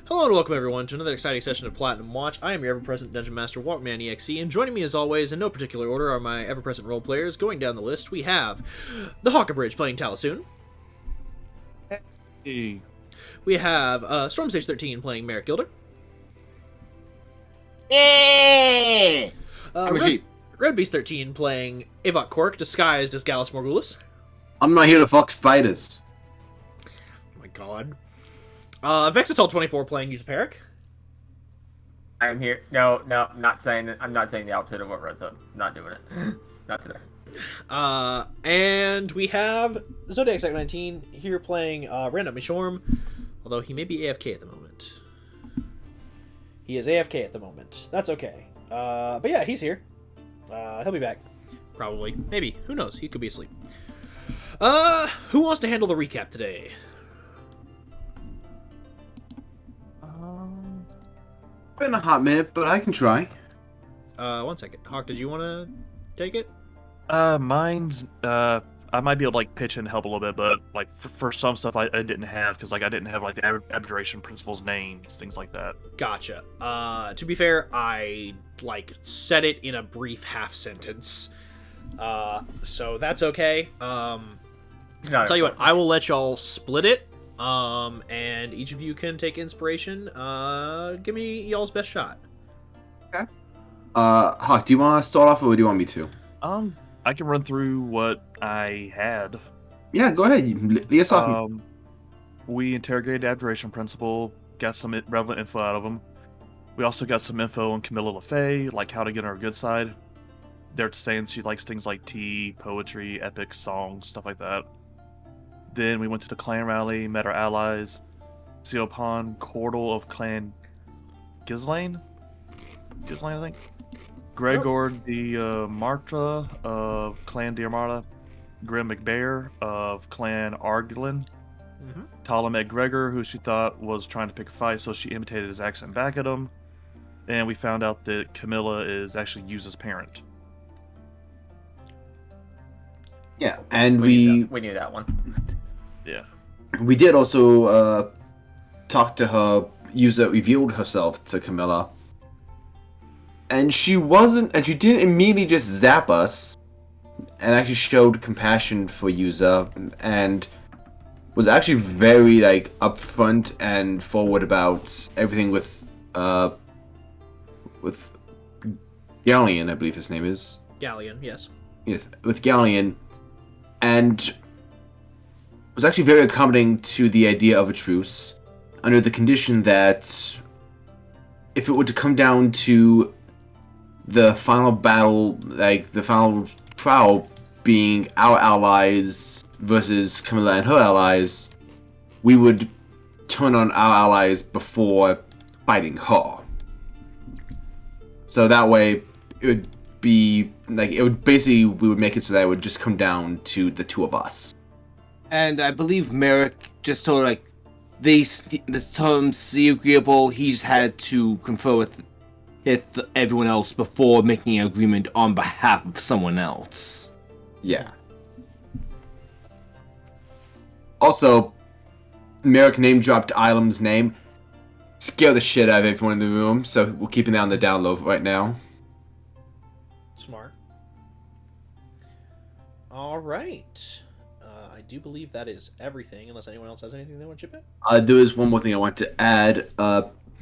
Hello and welcome everyone to another exciting session of Platinum Watch. I am your ever-present Dungeon Master, Walkman EXE, and joining me as always, in no particular order, are my ever-present role players. Going down the list, we have the Hawkabridge playing Talasoon. Hey. We have Stormsage 13 playing Merrick Gilder. I'm a sheep. Red Beast 13 playing Avok Cork, disguised as Gallus Morgulus. I'm not here to fuck spiders. Oh my god. Vexitol 24 playing Yuzaparic. I'm here. No, I'm not saying it. I'm not saying the opposite of what Red said. Not doing it. Not today. And we have Zodiac Sec 19 here playing Random Mishorm, although he may be AFK at the moment. He is AFK at the moment. That's okay. But yeah, he's here. He'll be back. Probably. Maybe. Who knows? He could be asleep. Who wants to handle the recap today? Been a hot minute, but I can try. 1 second. Hawk, did you want to take it? Mine's I might be able to pitch in and help a little bit, but for some stuff I didn't have because I didn't have the abjuration principles names, things like that. Gotcha. To be fair, I said it in a brief half sentence. So that's okay. I'll tell you what, I will let y'all split it. And each of you can take inspiration. Give me y'all's best shot. Okay. Hawk, do you want to start off, or do you want me to? I can run through what I had. Yeah, go ahead. Lead us off. We interrogated the abjuration principle, got some relevant info out of them. We also got some info on Camilla le Fay, like how to get on her good side. They're saying she likes things like tea, poetry, epic songs, stuff like that. Then we went to the clan rally, met our allies, see upon Cordal of Clan Ghislaine, I think. Gregor the Martra of Clan Diarmata, Grim McBear of Clan Argolin, Tala met Gregor, who she thought was trying to pick a fight, so she imitated his accent back at him. And we found out that Camilla is actually Yuza's parent. Yeah, and we knew that one. Yeah. We did also talk to her. Yuza revealed herself to Camilla, and she didn't immediately just zap us, and actually showed compassion for Yuza, and was actually very upfront and forward about everything with Galleon, I believe his name is. Galleon, yes. Yes, with Galleon, and was actually very accommodating to the idea of a truce, under the condition that if it were to come down to the final battle, the final trial being our allies versus Camilla and her allies, we would turn on our allies before fighting her. So that way, it would be we would make it so that it would just come down to the two of us. And I believe Merrick just told her, the terms seem agreeable. He's had to confer with everyone else before making an agreement on behalf of someone else. Yeah. Also, Merrick name dropped Ilam's name. Scare the shit out of everyone in the room, so we're keeping that on the down low right now. Smart. Alright. I do believe that is everything, unless anyone else has anything they want to chip in. There is one more thing I want to add.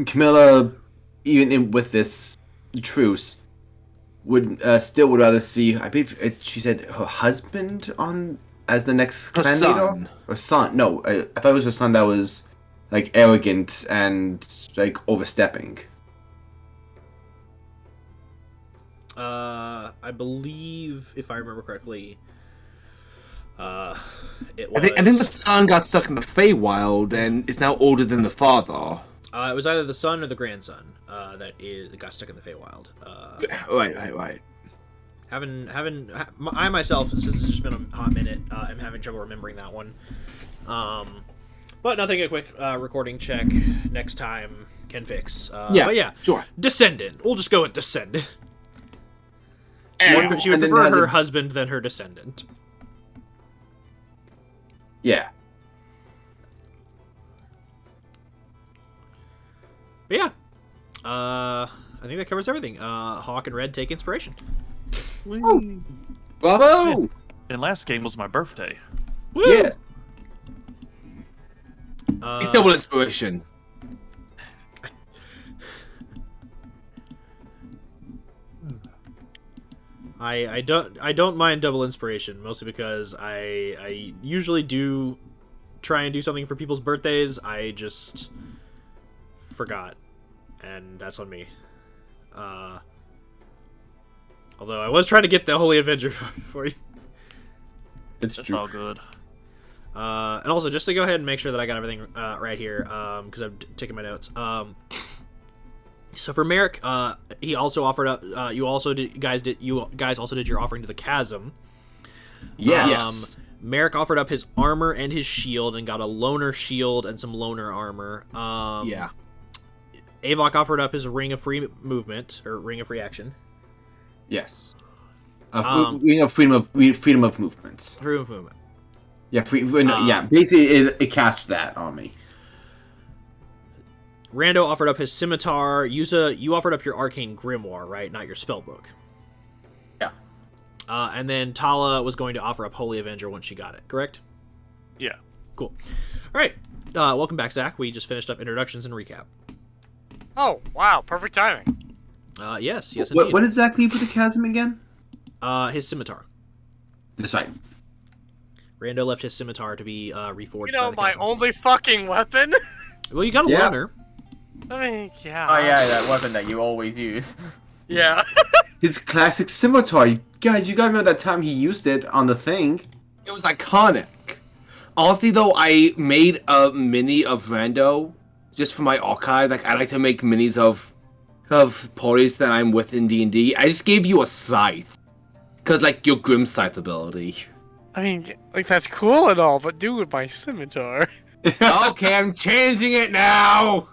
Camilla, even with this truce, would rather see, I believe she said her husband as the next clan leader? Or son. No, I thought it was her son that was arrogant and overstepping. I believe, if I remember correctly, it was... I think the son got stuck in the Feywild and is now older than the father. It was either the son or the grandson that got stuck in the Feywild. Right. I myself, since it's just been a hot minute, am having trouble remembering that one. But nothing a quick recording check next time can fix. Yeah, but yeah, sure. Descendant. We'll just go with Descendant. And She would prefer her husband than her descendant. Yeah. But yeah, I think that covers everything. Hawk and Red take inspiration. Whee! Bravo! And last game was my birthday. Woo! Yes. Double inspiration. I don't mind double inspiration, mostly because I usually do try and do something for people's birthdays. I just forgot, and that's on me. Although I was trying to get the Holy Avenger for you. It's That's true. all good. And also, just to go ahead and make sure that I got everything right here, because I'm taking my notes. So for Merrick, he also offered up. You guys also did your offering to the chasm. Yes. Merrick offered up his armor and his shield and got a loner shield and some loner armor. Yeah. Avok offered up his ring of free movement or ring of free action. Yes. Freedom of movement. Free movement. Yeah, yeah. Basically, it cast that on me. Rando offered up his scimitar. You offered up your arcane grimoire, right? Not your spellbook. Yeah. And then Tala was going to offer up Holy Avenger once she got it, correct? Yeah. Cool. All right. Welcome back, Zach. We just finished up introductions and recap. Oh, wow. Perfect timing. Yes, indeed. What does Zach leave with the chasm again? His scimitar. That's right. Rando left his scimitar to be reforged. You know, by the my chasm. only fucking weapon? Well, you got a Yeah. loner. I mean, yeah. Oh yeah, that weapon that you always use. Yeah. His classic scimitar. Guys, you gotta remember that time he used it on the thing. It was iconic. Honestly, though, I made a mini of Rando just for my archive. Like, I like to make minis of parties that I'm with in D&D. I just gave you a scythe. Because, like, your Grim Scythe ability. I mean, like, that's cool and all, but do with my scimitar. Okay, I'm changing it now!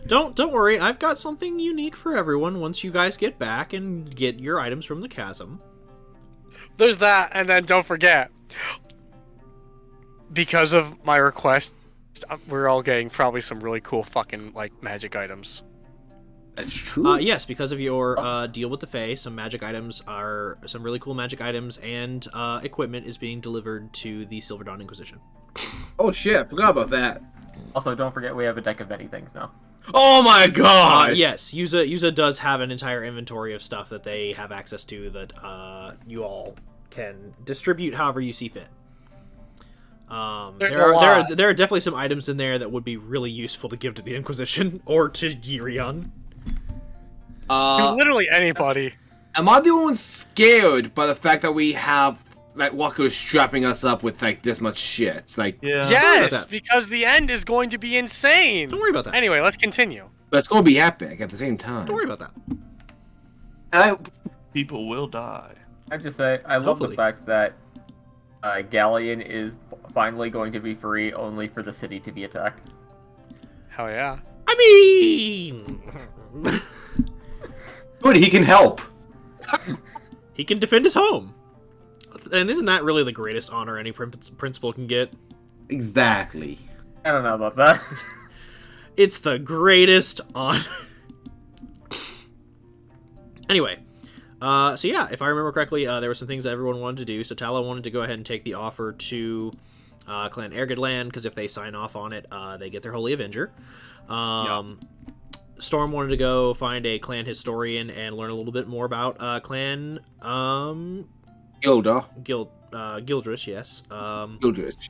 Don't worry. I've got something unique for everyone once you guys get back and get your items from the chasm. There's that, and then don't forget, because of my request, we're all getting probably some really cool fucking, like, magic items. That's true. Yes, because of your deal with the Fae, some really cool magic items and equipment is being delivered to the Silver Dawn Inquisition. Oh shit! I forgot about that. Also, don't forget we have a deck of many things now. Oh my god! Yes, Yuza does have an entire inventory of stuff that they have access to that you all can distribute however you see fit. There's There a lot. are definitely some items in there that would be really useful to give to the Inquisition or to Yirion. To literally anybody. Am I the only one scared by the fact that we have, like, Walker strapping us up with, like, this much shit? It's like, Yeah. Yes, that. because the end is going to be insane. Don't worry about that. Anyway, let's continue. but it's gonna be epic at the same time. Don't worry about that. People will die. I just say I love Hopefully. the fact that Galleon is finally going to be free only for the city to be attacked. Hell yeah. I mean, Good, he can help. he can defend his home. And isn't that really the greatest honor any principal can get? Exactly. I don't know about that. It's the greatest honor. Anyway, so yeah, if I remember correctly, there were some things that everyone wanted to do. So Tala wanted to go ahead and take the offer to Clan Ergidland, because if they sign off on it, they get their Holy Avenger. Storm wanted to go find a clan historian and learn a little bit more about Clan Gilda. Gildrish, yes. Gildrich.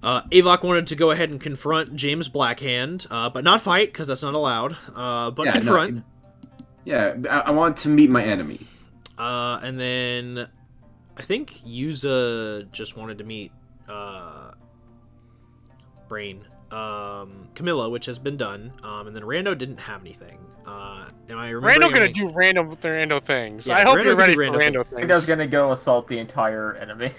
Avok wanted to go ahead and confront James Blackhand, but not fight, because that's not allowed. But Yeah, no, confront. I want to meet my enemy. And then I think Yuza just wanted to meet Brain. Camilla, which has been done. And then Rando didn't have anything. Am I remembering? Rando gonna do rando things. Yeah, I hope Rando you're can ready do for rando rando things. things. Rando's gonna go assault the entire enemy.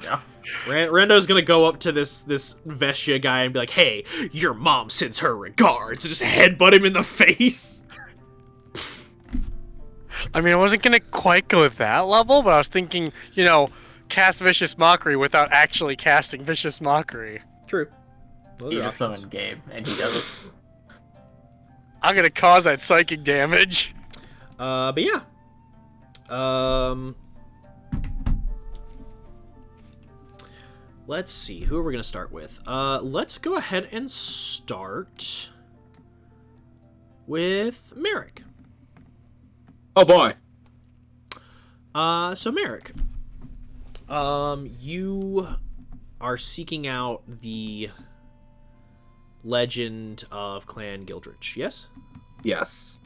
Yeah. Rando's gonna go up to this Vestia guy and be like, "Hey, your mom sends her regards." And just headbutt him in the face. I mean, I wasn't gonna quite go at that level, but I was thinking, cast Vicious Mockery without actually casting Vicious Mockery. True. He just summoned Gabe, and he does it. I'm gonna cause that psychic damage. But yeah. Let's see. Who are we gonna start with? Let's go ahead and start with Merrick. Oh boy. So Merrick, you are seeking out the legend of Clan Gildrich, yes? Yes.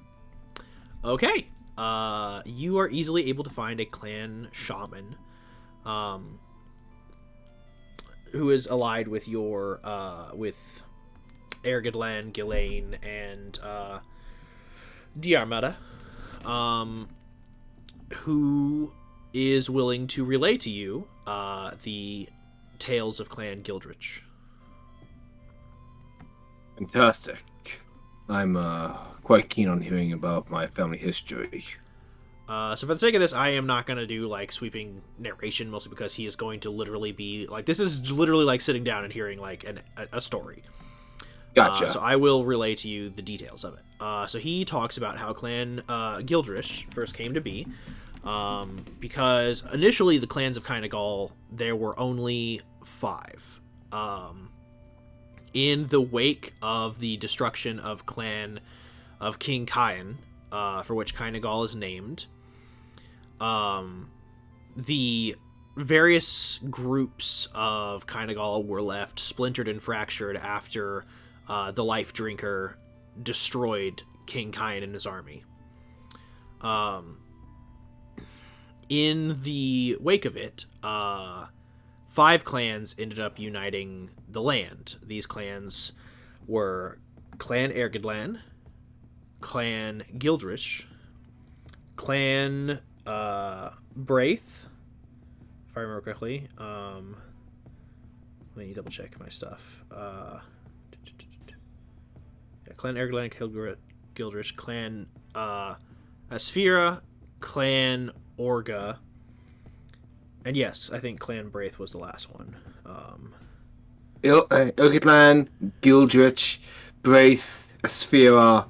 Okay. You are easily able to find a clan shaman, who is allied with your, with Ergedlan, Ghislaine, and, Diarmada, who is willing to relay to you, the tales of Clan Gildrich. Fantastic. I'm quite keen on hearing about my family history. So for the sake of this, I am not going to do, like, sweeping narration, mostly because he is going to literally be, like, this is literally like sitting down and hearing, like, a story. Gotcha. So I will relay to you the details of it. So he talks about how Clan Gildrich first came to be, because initially the clans of Caengal, there were only 5. In the wake of the destruction of Clan of King Caen, for which Caengal is named, the various groups of Caengal were left splintered and fractured after the Life Drinker destroyed King Caen and his army. In the wake of it, 5 clans ended up uniting the land. These clans were Clan Ergedlan, Clan Gildrich, Clan Braith, if I remember correctly. Let me double check my stuff. Clan Ergedlan, Gildrich, Clan Asphira, Clan Orga, and yes, I think Clan Braith was the last one. Ergedlan, Gildrich, Braith, Asphira,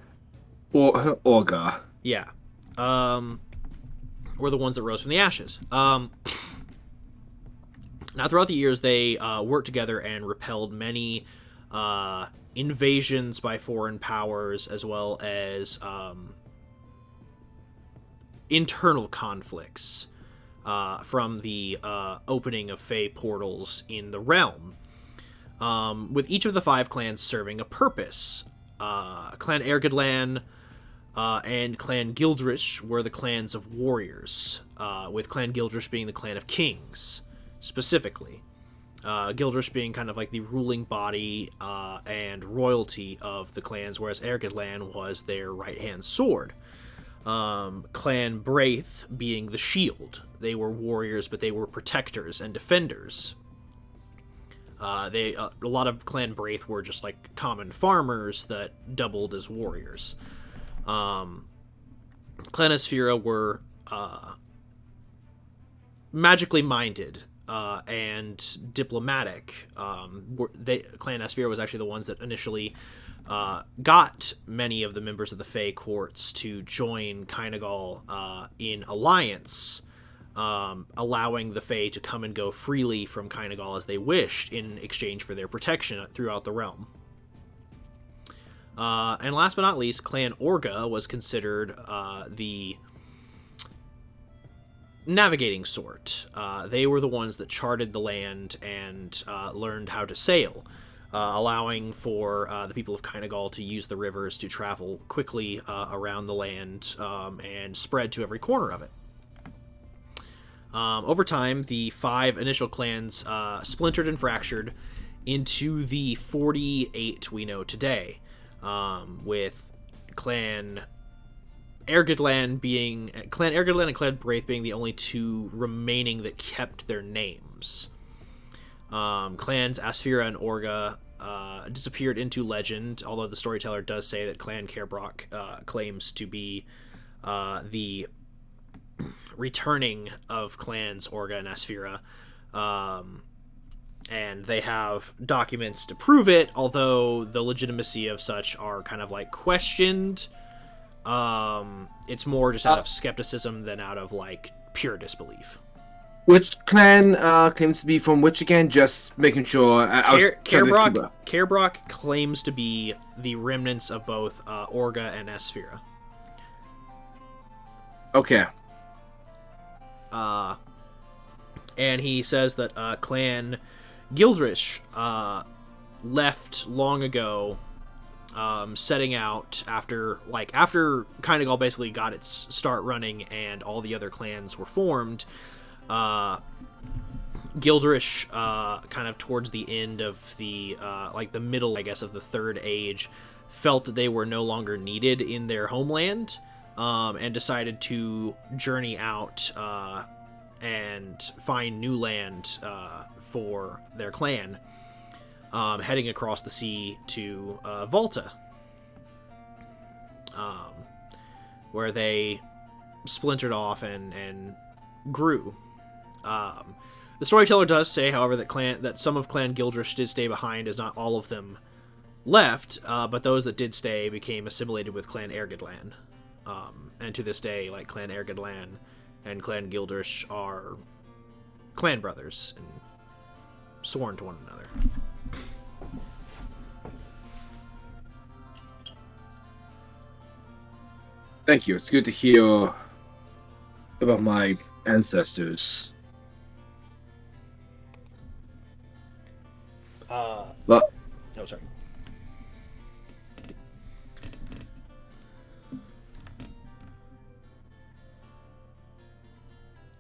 Orga. Yeah. Were the ones that rose from the ashes. Now, throughout the years, they worked together and repelled many invasions by foreign powers, as well as internal conflicts from the opening of Fey portals in the realm, with each of the 5 clans serving a purpose. Clan Ergedlan and Clan Gildrich were the clans of warriors, with Clan Gildrich being the clan of kings, specifically. Gildrich being kind of like the ruling body and royalty of the clans, whereas Ergedlan was their right-hand sword. Clan Braith being the shield. They were warriors, but they were protectors and defenders. A lot of Clan Braith were just like common farmers that doubled as warriors. Clan Asphira were magically minded and diplomatic. Clan Asphira was actually the ones that initially got many of the members of the Fey courts to join Caengal in alliance, allowing the Fey to come and go freely from Caengal as they wished in exchange for their protection throughout the realm. And last but not least, Clan Orga was considered the navigating sort. They were the ones that charted the land and learned how to sail, allowing for the people of Caengal to use the rivers to travel quickly around the land and spread to every corner of it. Over time, the 5 initial clans splintered and fractured into the 48 we know today, with Clan Ergedlan and Clan Braith being the only 2 remaining that kept their names. Clans Asphira and Orga disappeared into legend, although the storyteller does say that Clan Carebrock claims to be the returning of clans Orga and Asphira. and they have documents to prove it, although the legitimacy of such are kind of like questioned. It's more just out of skepticism than out of like pure disbelief. Which clan claims to be from which again? Just making sure. Carebrock claims to be the remnants of both Orga and Esphira. Okay. And he says that Clan Gildrish left long ago, setting out after Caengal basically got its start running and all the other clans were formed. Gildrish, kind of towards the end of the the middle, I guess, of the Third Age, felt that they were no longer needed in their homeland, and decided to journey out and find new land for their clan, heading across the sea to Volta, where they splintered off and grew. The storyteller does say, however, that some of Clan Gildrish did stay behind, as not all of them left, but those that did stay became assimilated with Clan Ergedlan. And to this day, like, Clan Ergedlan and Clan Gildrish are clan brothers and sworn to one another. Thank you. It's good to hear about my ancestors. But Oh, sorry.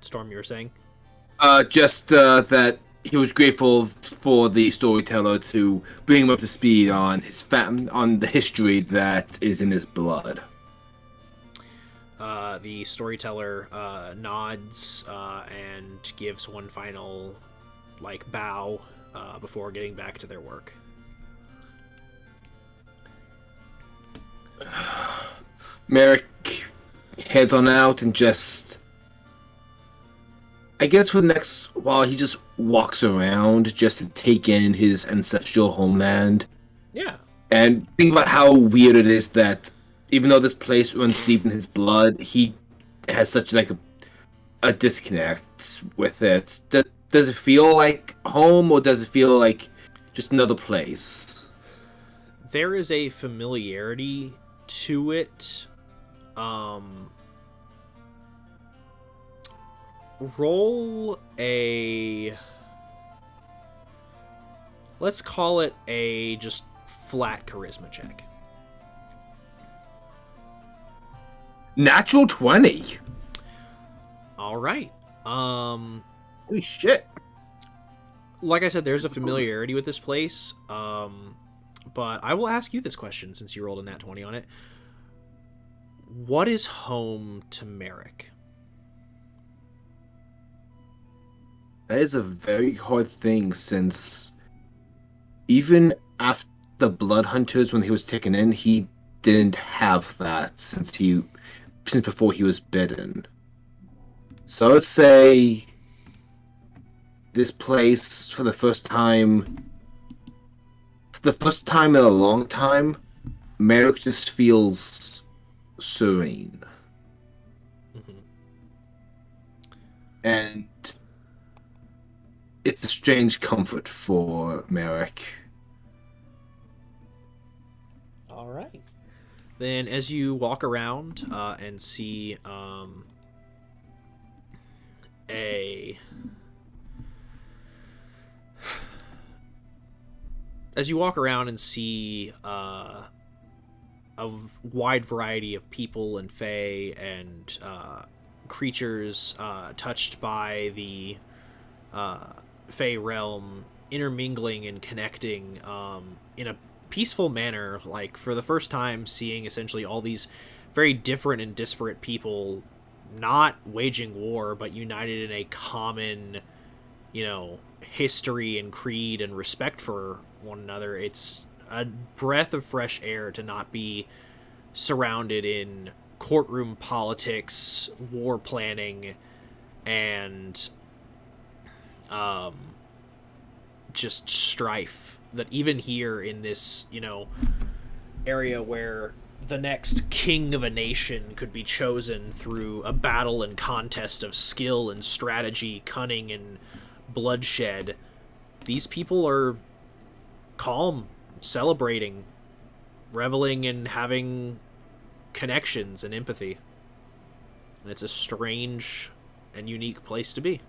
Storm, you were saying? just that he was grateful for the storyteller to bring him up to speed on his on the history that is in his blood. The storyteller nods and gives one final bow before getting back to their work. Merrick heads on out and just, I guess for the next while, he just walks around just to take in his ancestral homeland. Yeah. And think about how weird it is that even though this place runs deep in his blood, he has such a disconnect with it. Does it feel like home, or does it feel like just another place? There is a familiarity to it. Roll a... let's call it a just flat charisma check. Natural 20. All right. Holy shit. Like I said, there's a familiarity with this place. But I will ask you this question since you rolled a nat 20 on it. What is home to Merrick? That is a very hard thing, since even after the Blood Hunters, when he was taken in, he didn't have that since before he was bitten. So I would say this place, for the first time in a long time, Merrick just feels serene. Mm-hmm. And it's a strange comfort for Merrick. All right. Then as you walk around and see a wide variety of people and fae and creatures touched by the fae realm intermingling and connecting in a peaceful manner, for the first time seeing essentially all these very different and disparate people not waging war but united in a common, history and creed and respect for one another. It's a breath of fresh air to not be surrounded in courtroom politics, war planning, and just strife that even here in this, area where the next king of a nation could be chosen through a battle and contest of skill and strategy, cunning and bloodshed, these people are calm, celebrating, reveling and having connections and empathy. And it's a strange and unique place to be.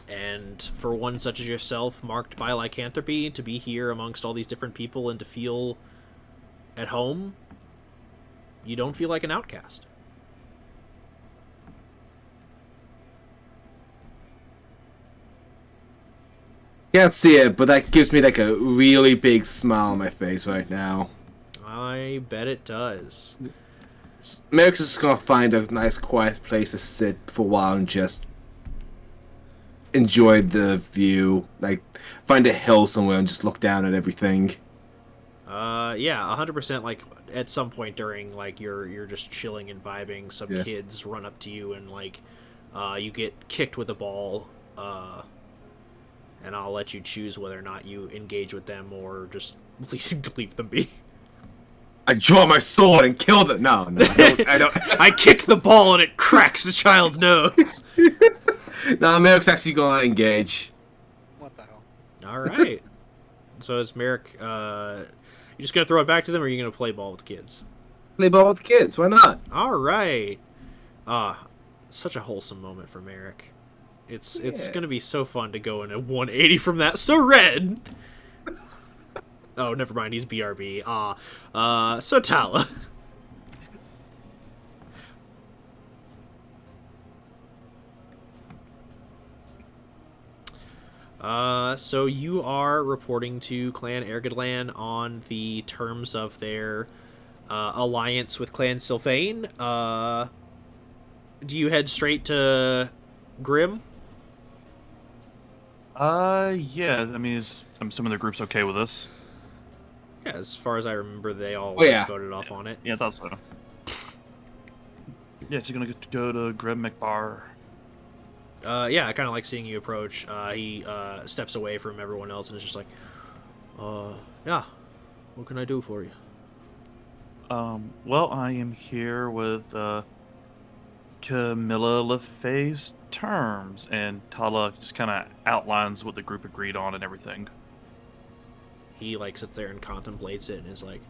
And for one such as yourself, marked by lycanthropy, to be here amongst all these different people and to feel at home, you don't feel like an outcast. Can't see it, but that gives me like a really big smile on my face right now. I bet it does. Merrick's just gonna find a nice quiet place to sit for a while and just enjoy the view. Like, find a hill somewhere and just look down at everything. Yeah, 100%. Like at some point during like you're just chilling and vibing, some Yeah. kids run up to you and like you get kicked with a ball, and I'll let you choose whether or not you engage with them or just leave them be. I draw my sword and kill them. No, I don't. I kick the ball and it cracks the child's nose. No, Merrick's actually gonna engage. What the hell? All right. So is Merrick, you just gonna throw it back to them, or are you gonna play ball with the kids? Play ball with the kids. Why not? All right. Such a wholesome moment for Merrick. It's gonna be so fun to go in a 180 from that. So red. Oh, never mind. He's BRB. So Tala. So you are reporting to Clan Ergedlan on the terms of their alliance with Clan Sylvain. Do you head straight to Grim? Yeah. I mean, I'm assuming the group's okay with this. Yeah, as far as I remember, they all yeah. voted off on it. Yeah, I thought so. Yeah, she's gonna go to Grim McBar. Yeah, I kind of like seeing you approach. He steps away from everyone else and is just like, yeah, what can I do for you? Well, I am here with Camilla le Fay's terms, and Tala just kind of outlines what the group agreed on and everything. He like sits there and contemplates it and is like,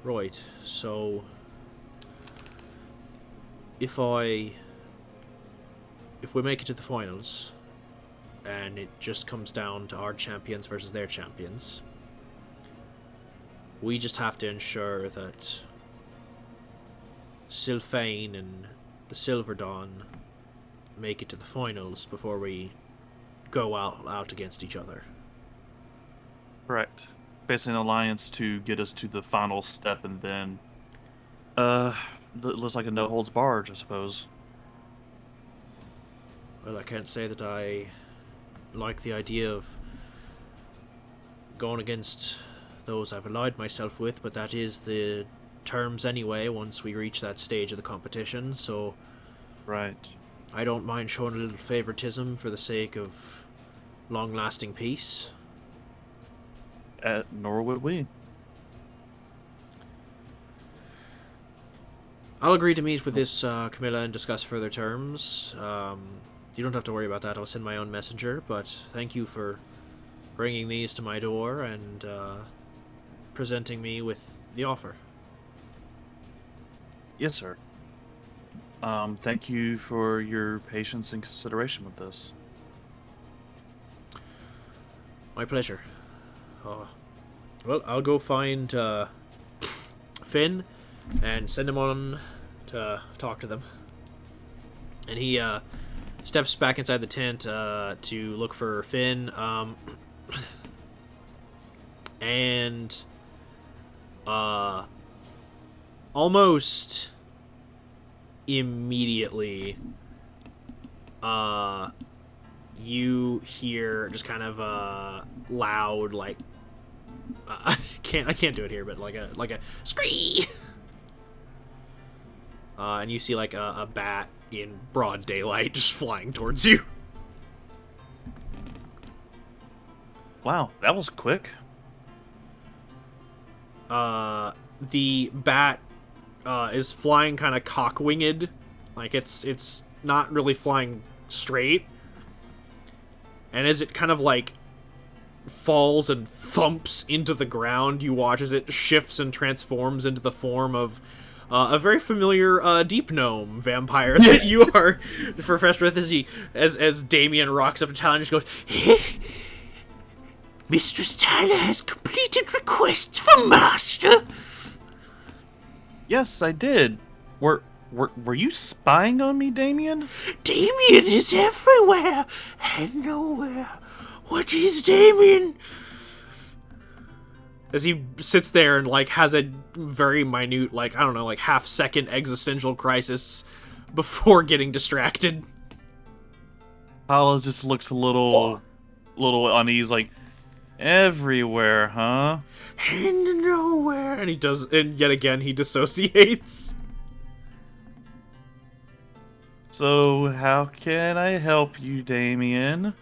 right, so if we make it to the finals and it just comes down to our champions versus their champions, we just have to ensure that Sylvain and the Silver Dawn make it to the finals before we go out against each other. Correct. Basically an alliance to get us to the final step, and then looks like a no holds barred, I suppose. Well, I can't say that I like the idea of going against those I've allied myself with, but that is the terms anyway once we reach that stage of the competition, so Right. I don't mind showing a little favoritism for the sake of long-lasting peace. Nor would we. I'll agree to meet with this Camilla and discuss further terms. You don't have to worry about that. I'll send my own messenger, but thank you for bringing these to my door and presenting me with the offer. Yes, sir. Thank you for your patience and consideration with this. My pleasure. Well, I'll go find Finn and send him on to talk to them. And he steps back inside the tent to look for Finn. And almost immediately you hear just kind of a loud, like, I can't do it here, but like a scree. And you see like a bat, in broad daylight, just flying towards you. Wow, that was quick. The bat is flying kind of cock-winged, like it's not really flying straight. And as it kind of like falls and thumps into the ground, you watch as it shifts and transforms into the form of a very familiar deep gnome vampire that you are refreshed with as Damien rocks up to Tyler and just goes, Mistress Tyler has completed requests from Master. Yes, I did. Were you spying on me, Damien? Damien is everywhere and nowhere. What is Damien? As he sits there and like has a very minute, like, I don't know, like half-second existential crisis before getting distracted. Paula just looks a little uneasy, like, everywhere, huh? And nowhere. And he does, and yet again he dissociates. So, how can I help you, Damien?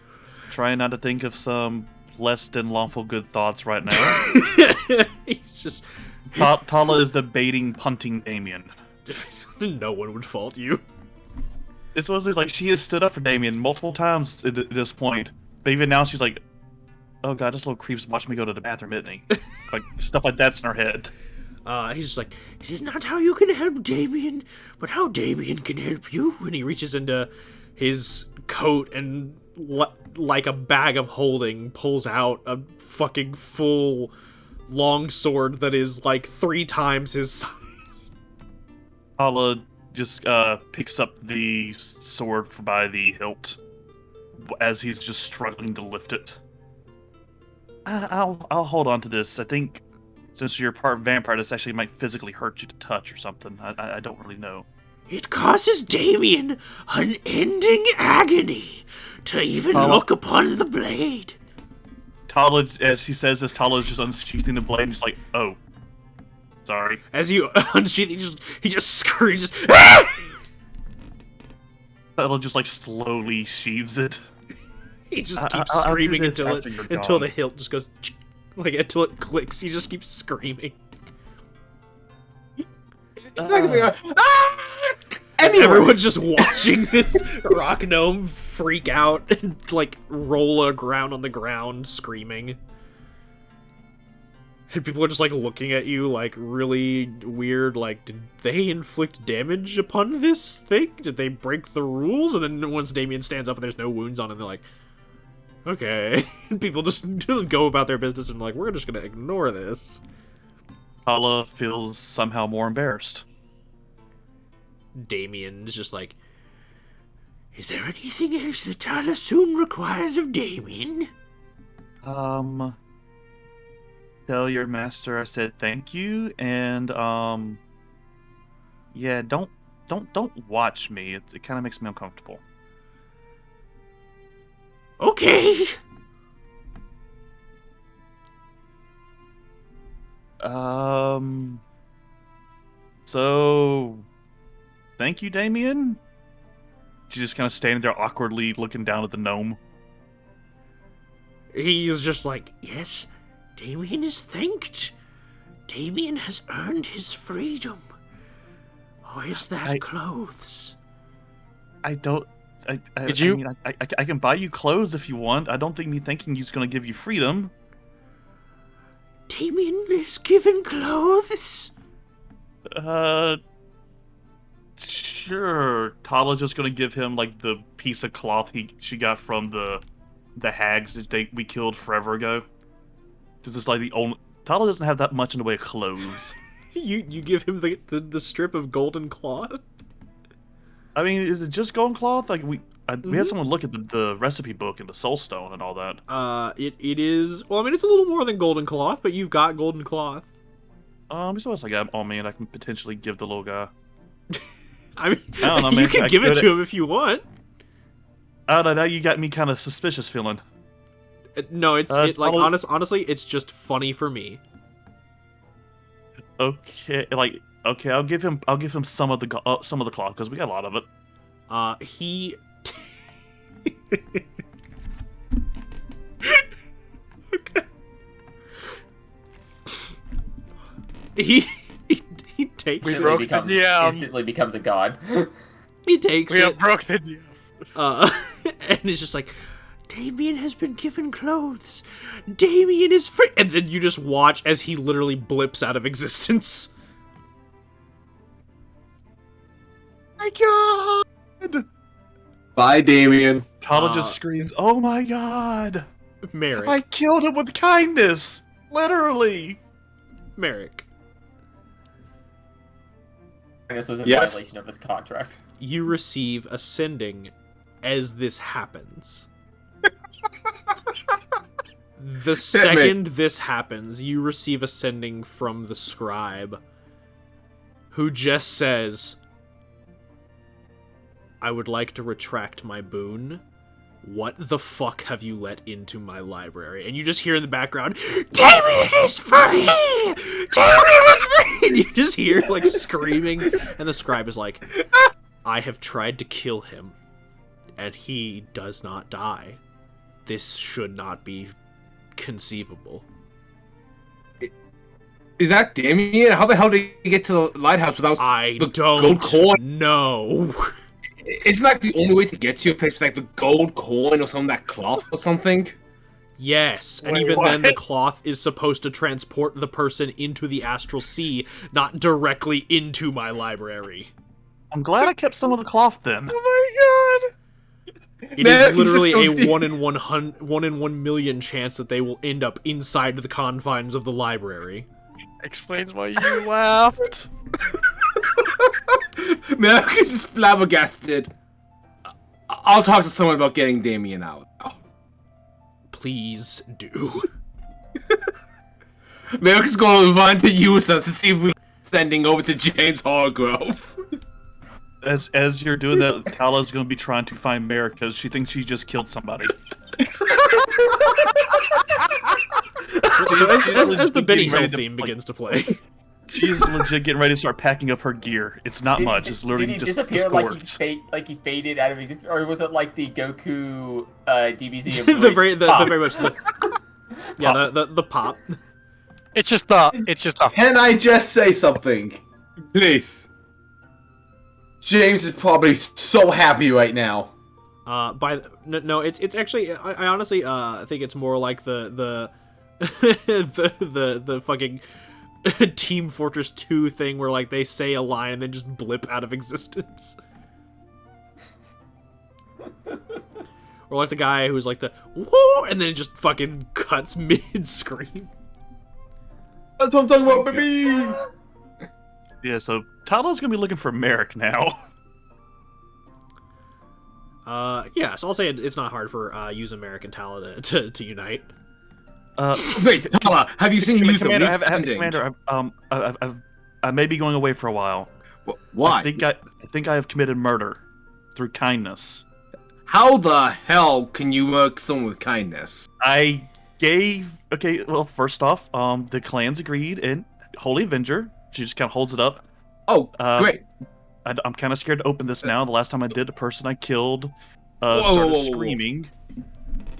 Trying not to think of some less than lawful good thoughts right now. He's just... Tala is debating punting Damien. No one would fault you. It's mostly like she has stood up for Damien multiple times at this point. But even now she's like, oh god, this little creep's watching me go to the bathroom, isn't he? Like, stuff like that's in her head. He's just like, it is not how you can help Damien, but how Damien can help you. And he reaches into his coat and, like a bag of holding, pulls out a fucking full long sword that is like 3 times his size. Tala just picks up the sword by the hilt as he's just struggling to lift it. I'll hold on to this. I think since you're part vampire, this actually might physically hurt you to touch or something. I don't really know. It causes Damien unending agony to even look upon the blade. Tala, as he says this, Tala is just unsheathing the blade and just like, oh, sorry. As you unsheath, he just screams. Tala just like slowly sheathes it. He just keeps screaming until the hilt just goes, like until it clicks. He just keeps screaming. Everyone's just watching this rock gnome freak out and like roll around on the ground screaming. And people are just like looking at you like really weird, like, did they inflict damage upon this thing? Did they break the rules? And then once Damien stands up and there's no wounds on him, they're like, okay. And people just go about their business and like, we're just gonna ignore this. Tala feels somehow more embarrassed. Damien's just like, is there anything else that Tala soon requires of Damien? Tell your master I said thank you, and yeah, don't watch me. It kind of makes me uncomfortable. Okay. So, thank you, Damien. She's just kind of standing there awkwardly looking down at the gnome. He's just like, yes, Damien is thanked. Damien has earned his freedom. Or is that clothes? I don't... Did you? I mean, I can buy you clothes if you want. I don't think me thanking you's gonna give you freedom. Damien is given clothes? Sure. Tala's just gonna give him like the piece of cloth she got from the hags that we killed forever ago. This is like the only... Tala doesn't have that much in the way of clothes. You give him the strip of golden cloth? I mean, is it just golden cloth? Like we had someone look at the recipe book and the soul stone and all that. It is... Well, I mean, it's a little more than golden cloth, but you've got golden cloth. So else I got on me and I can potentially give the little guy. I mean, I don't know, you man. can give it to him if you want. I don't know, now you got me kind of suspicious feeling. No, honestly, it's just funny for me. Okay, I'll give him some of the cloth because we got a lot of it. He. Okay. He takes We it. broke the DM. Instantly becomes a god. He takes We have it. broke the DM. And it's just like, Damien has been given clothes. Damien is free. And then you just watch as he literally blips out of existence. My God! Bye, Damien. Tala just screams, "Oh my God! Merrick. I killed him with kindness, literally." Merrick. And this was in Yes. violation of his contract. You receive ascending as this happens. The second this happens, you receive ascending from the scribe, who just says, I would like to retract my boon. What the fuck have you let into my library? And you just hear in the background, Damien is free! Damien is free! And you just hear, like, screaming. And the scribe is like, I have tried to kill him, and he does not die. This should not be conceivable. Is that Damien? How the hell did he get to the lighthouse without I the don't gold coin? know. Isn't that the only way to get to a place with like the gold coin or some that cloth or something? Yes, and Wait, even what? then the cloth is supposed to transport the person into the astral sea, not directly into my library. I'm glad I kept some of the cloth then. Oh my God! It Man, is he's literally just a gonna be- 1 in 1 million chance that they will end up inside the confines of the library. Explains why you laughed. Merrick is just flabbergasted. I'll talk to someone about getting Damien out. Please do. Merrick is going to run to use us to see if we're sending over to James Hargrove. As you're doing that, Tala's going to be trying to find Merrick because she thinks she just killed somebody. So as the Benny Getting Hill ready to, theme like, begins to play. She's legit getting ready to start packing up her gear. It's not much. It's literally did he just disappear swords. like he faded out of existence, or was it like the Goku DBZ of the very Pop? much the yeah the pop. It's just the Can I just say something? Please. James is probably so happy right now. No, it's actually I honestly think it's more like the the fucking Team Fortress 2 thing where like they say a line and then just blip out of existence. Or like the guy who's like the whoa and then it just fucking cuts mid scream. That's what I'm talking about, baby. Yeah, so Tala's going to be looking for Merrick now. Yeah, so I'll say it's not hard for Use American Tala to unite. Wait, Tala, have you seen use of Commander, weak sending? Commander, I may be going away for a while. Why? I think I have committed murder through kindness. How the hell can you work someone with kindness? I gave well, first off, the clans agreed, and Holy Avenger, she just kind of holds it up. Oh, great. I'm kind of scared to open this now. The last time I did, the person I killed Whoa, started whoa, whoa. screaming.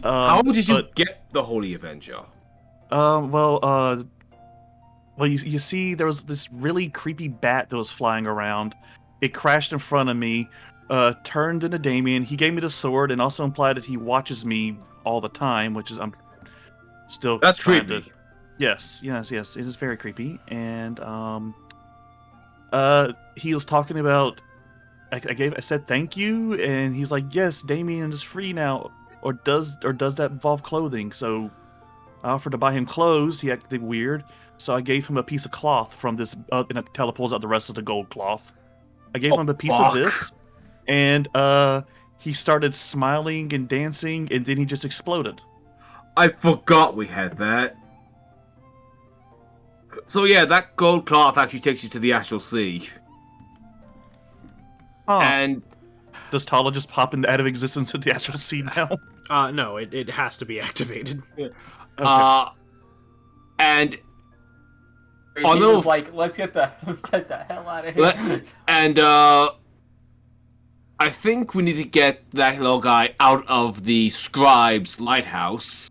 How did you but- get the Holy Avenger? Well, you see, there was this really creepy bat that was flying around. It crashed in front of me, turned into Damien. He gave me the sword and also implied that he watches me all the time, which is I'm still That's trying creepy. to. Yes, it is very creepy. And he was talking about. I said thank you, and he's like, yes, Damien is free now. Or does that involve clothing? So I offered to buy him clothes. He acted weird, so I gave him a piece of cloth from this, and Tala pulls out the rest of the gold cloth. I gave him a piece of this, and he started smiling and dancing, and then he just exploded. I forgot we had that. So yeah, that gold cloth actually takes you to the Astral Sea. Huh. And Does Tala just pop out of existence in the Astral Sea now? No, it has to be activated. and He although- was like, let's get the hell out of here. and I think we need to get that little guy out of the scribe's lighthouse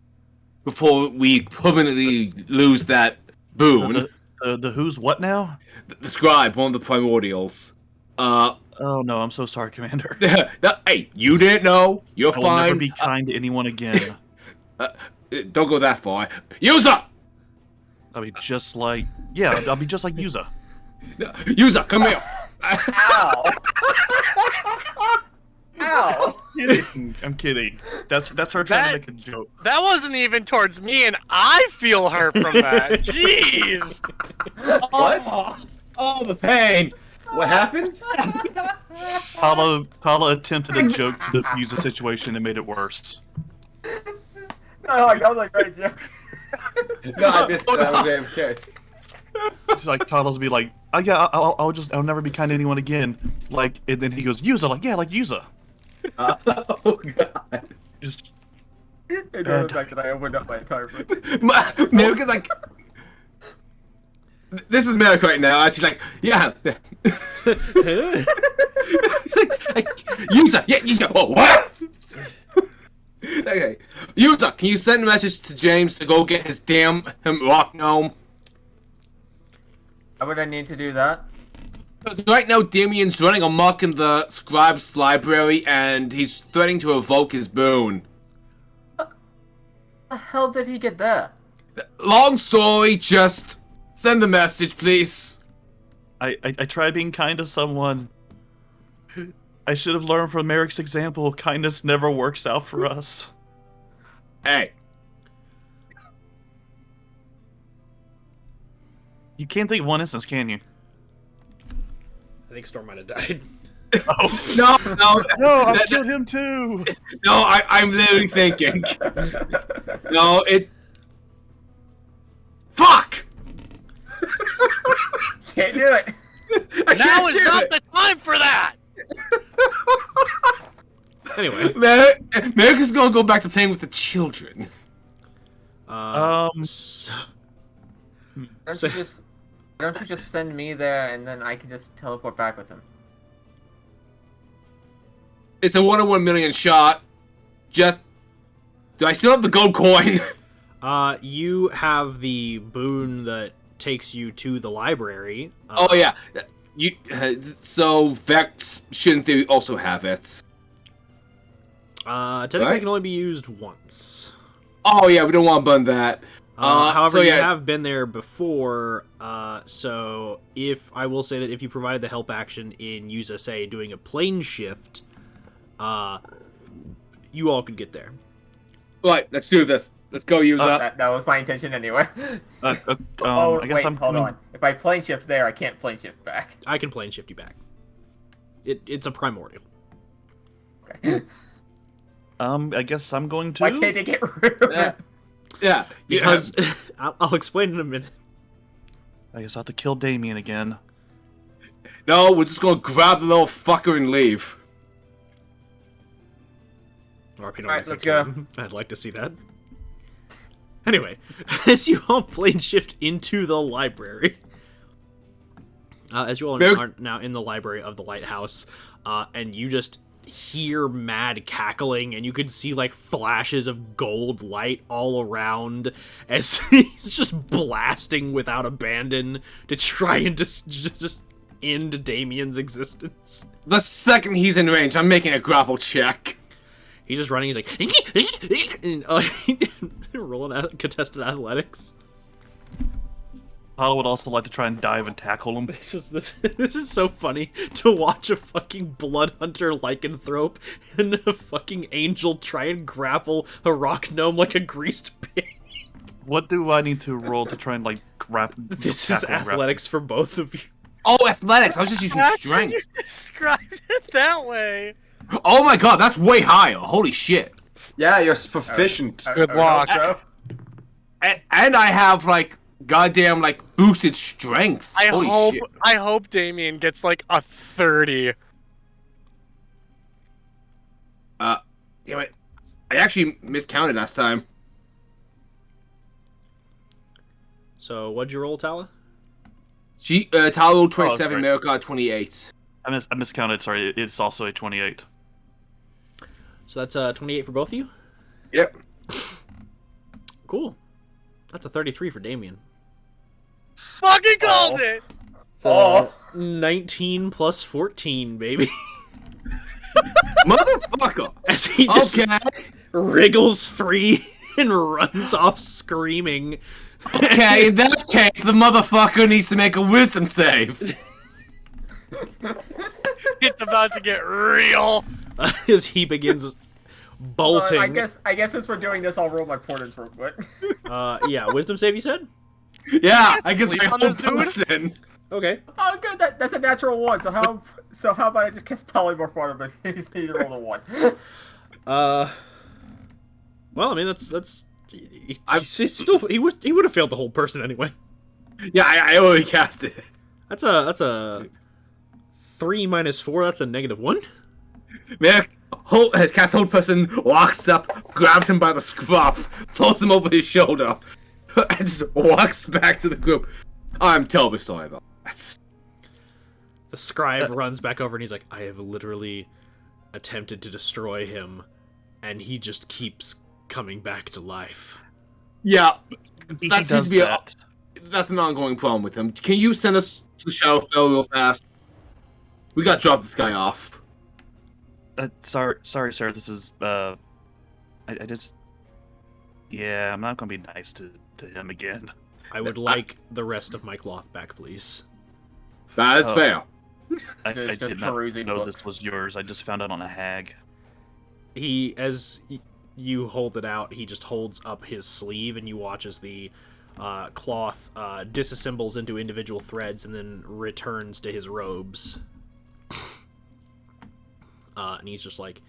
before we permanently lose that boon. The who's what now? The scribe, one of the primordials. Oh no, I'm so sorry, Commander. Hey, you didn't know. You're I will fine. never be kind to anyone again. Don't go that far. Yuza! I'll be just like I'll be just like Yuza. Yuza, come here. Ow! Ow! I'm kidding. That's her trying to make a joke. That wasn't even towards me, and I feel hurt from that. Jeez. What? Oh, the pain. What happens? Paula attempted a joke to defuse the situation and made it worse. No, that was a great joke. No, I missed that. I was AFK. It's like Talos be like, oh yeah, I'll never be kind to anyone again. Like, and then he goes, Yuza, like, yeah, like Yuza. Oh, God. Just It does the fact that I opened up my entire brain. America's like... This is Merrick right now. She's like, yeah. She's like, Yuza, yeah, Yuza. Oh, what? Okay. Yuza, can you send a message to James to go get his damn rock gnome? Why would I need to do that? Right now, Damien's running amok in the scribe's library, and he's threatening to revoke his boon. The hell did he get that? Long story, just send the message, please. I try being kind to someone. I should have learned from Merrick's example. Kindness never works out for us. Hey. You can't think of one instance, can you? I think Storm might have died. Oh No, no! I killed him too. No, I'm literally thinking. No, it... Fuck! Can't do it. Now is not the time for that. Anyway. Merrick is gonna go back to playing with the children. So- Don't you just send me there and then I can just teleport back with him? It's a 1 in 1 million shot. Just... Do I still have the gold coin? You have the boon that takes you to the library. Oh, yeah. So, Vex should in theory also have it. Technically Right? it can only be used once. Oh, yeah, we don't want to burn that. However, so, you yeah. have been there before, so I will say that if you provided the help action in Yuza, say, doing a plane shift, you all could get there. Right, let's do this. Let's go, use up. That was my intention anyway. I guess wait, I'm hold on. If I plane shift there, I can't plane shift back. I can plane shift you back. It's a primordial. Okay. I guess I'm going to. Why can't they get rid of it? Yeah, Because I'll explain in a minute. I guess I have to kill Damien again. No, we're just gonna grab the little fucker and leave. Alright, let's go. I'd like to see that. Anyway, as you all plane shift into the library, as you all are now in the library of the lighthouse, and you just hear mad cackling, and you can see like flashes of gold light all around as he's just blasting without abandon to try and just end Damien's existence. The second he's in range, I'm making a grapple check. He's just running. He's like, and, rolling out contested athletics. I would also like to try and dive and tackle him. This is so funny to watch a fucking blood hunter lycanthrope and a fucking angel try and grapple a rock gnome like a greased pig. What do I need to roll to try and like grab? This is athletics for both of you. Oh, athletics! I was just using strength. You described it that way. Oh my god, that's way higher. Holy shit. Yeah, you're proficient. Good luck. And I have like goddamn like boosted strength. Holy shit. I hope Damien gets like a 30. Damn it. I actually miscounted last time. So what'd you roll, Tala? Talo 27, great. America 28. I miscounted. Sorry, it's also a 28. So that's 28 for both of you? Yep. Cool. That's a 33 for Damien. Fucking called it! So 19 plus 14, baby. Motherfucker! As he just Okay. wriggles free and runs off screaming. Okay, in that case, the motherfucker needs to make a wisdom save. It's about to get real. As he begins bolting. I guess since we're doing this, I'll roll my portage real quick. Yeah, wisdom save, you said? Yeah, I guess Sleep my on whole this dude? person. Okay. Oh, good. That's a natural 1. So how about I just cast polymorph on him? But he's need to roll a 1. Well, I mean, that's. He would have failed the whole person anyway. Yeah, I already cast it. That's a 3 minus 4. That's a -1. Man, his cast hold person walks up, grabs him by the scruff, throws him over his shoulder, and just walks back to the group. I'm terribly sorry about that. The scribe runs back over and he's like, I have literally attempted to destroy him, and he just keeps coming back to life. Yeah, He that seems does to be that. that's an ongoing problem with him. Can you send us to the Shadowfell real fast? We gotta drop this guy off. Sorry, sir. This is I just. Yeah, I'm not gonna be nice to him again. I would like the rest of my cloth back, please. That is Oh. fair. I Just did not perusing know books. this was yours. I just found it on a hag. As you hold it out, he just holds up his sleeve, and you watch as the cloth disassembles into individual threads and then returns to his robes. And he's just like,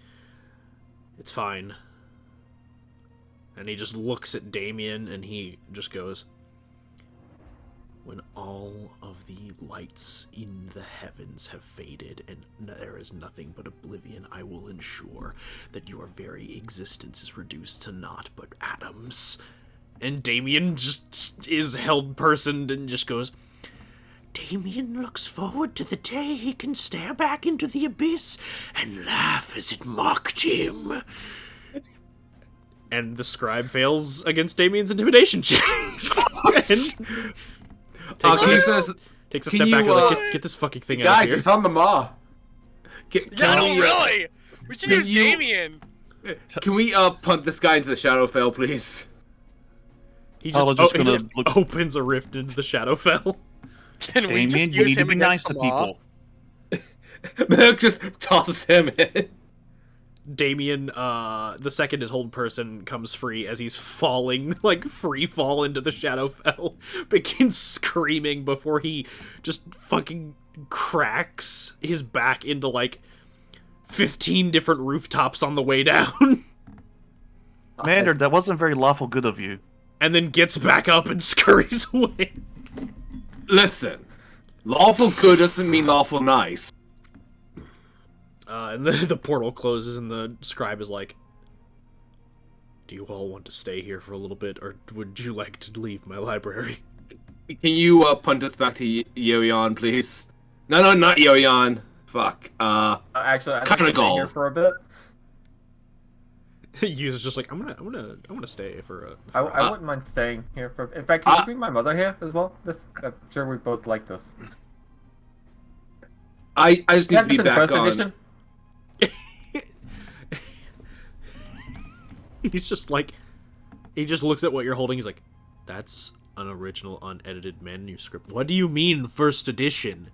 it's fine. And he just looks at Damien, and he just goes, when all of the lights in the heavens have faded and there is nothing but oblivion, I will ensure that your very existence is reduced to naught but atoms. And Damien just is held personed and just goes, Damien looks forward to the day he can stare back into the abyss and laugh as it mocked him. And the scribe fails against Damien's intimidation check. And Can you send us... takes a Can step back and you, like, get this fucking thing out Guy, of you here. found the maw. No, we, really! We should can use you- Damien! Can we punt this guy into the Shadowfell, please? He Oh, just, we're just gonna look- opens a rift into the Shadowfell. Can we Damien, just you use need to him be against nice the to mob? people. Merc just tosses him in. Damien, the second his hold person comes free as he's falling, like free fall into the Shadowfell, begins screaming before he just fucking cracks his back into like 15 different rooftops on the way down. Commander, that wasn't very lawful good of you. And then gets back up and scurries away. Listen, lawful good doesn't mean lawful nice. And the portal closes and the scribe is like, do you all want to stay here for a little bit, or would you like to leave my library? Can you punt us back to Yorion, please? No, not Yorion. Fuck. Actually, I Kinda think goal. here for a bit. Yu's just like, I'm gonna stay for a. I wouldn't mind staying here for. In fact, can you bring my mother here as well? I'm sure we both like this. I just need Yeah, to be this in back first on. edition. He's just like, he just looks at what you're holding. He's like, that's an original unedited manuscript. What do you mean first edition?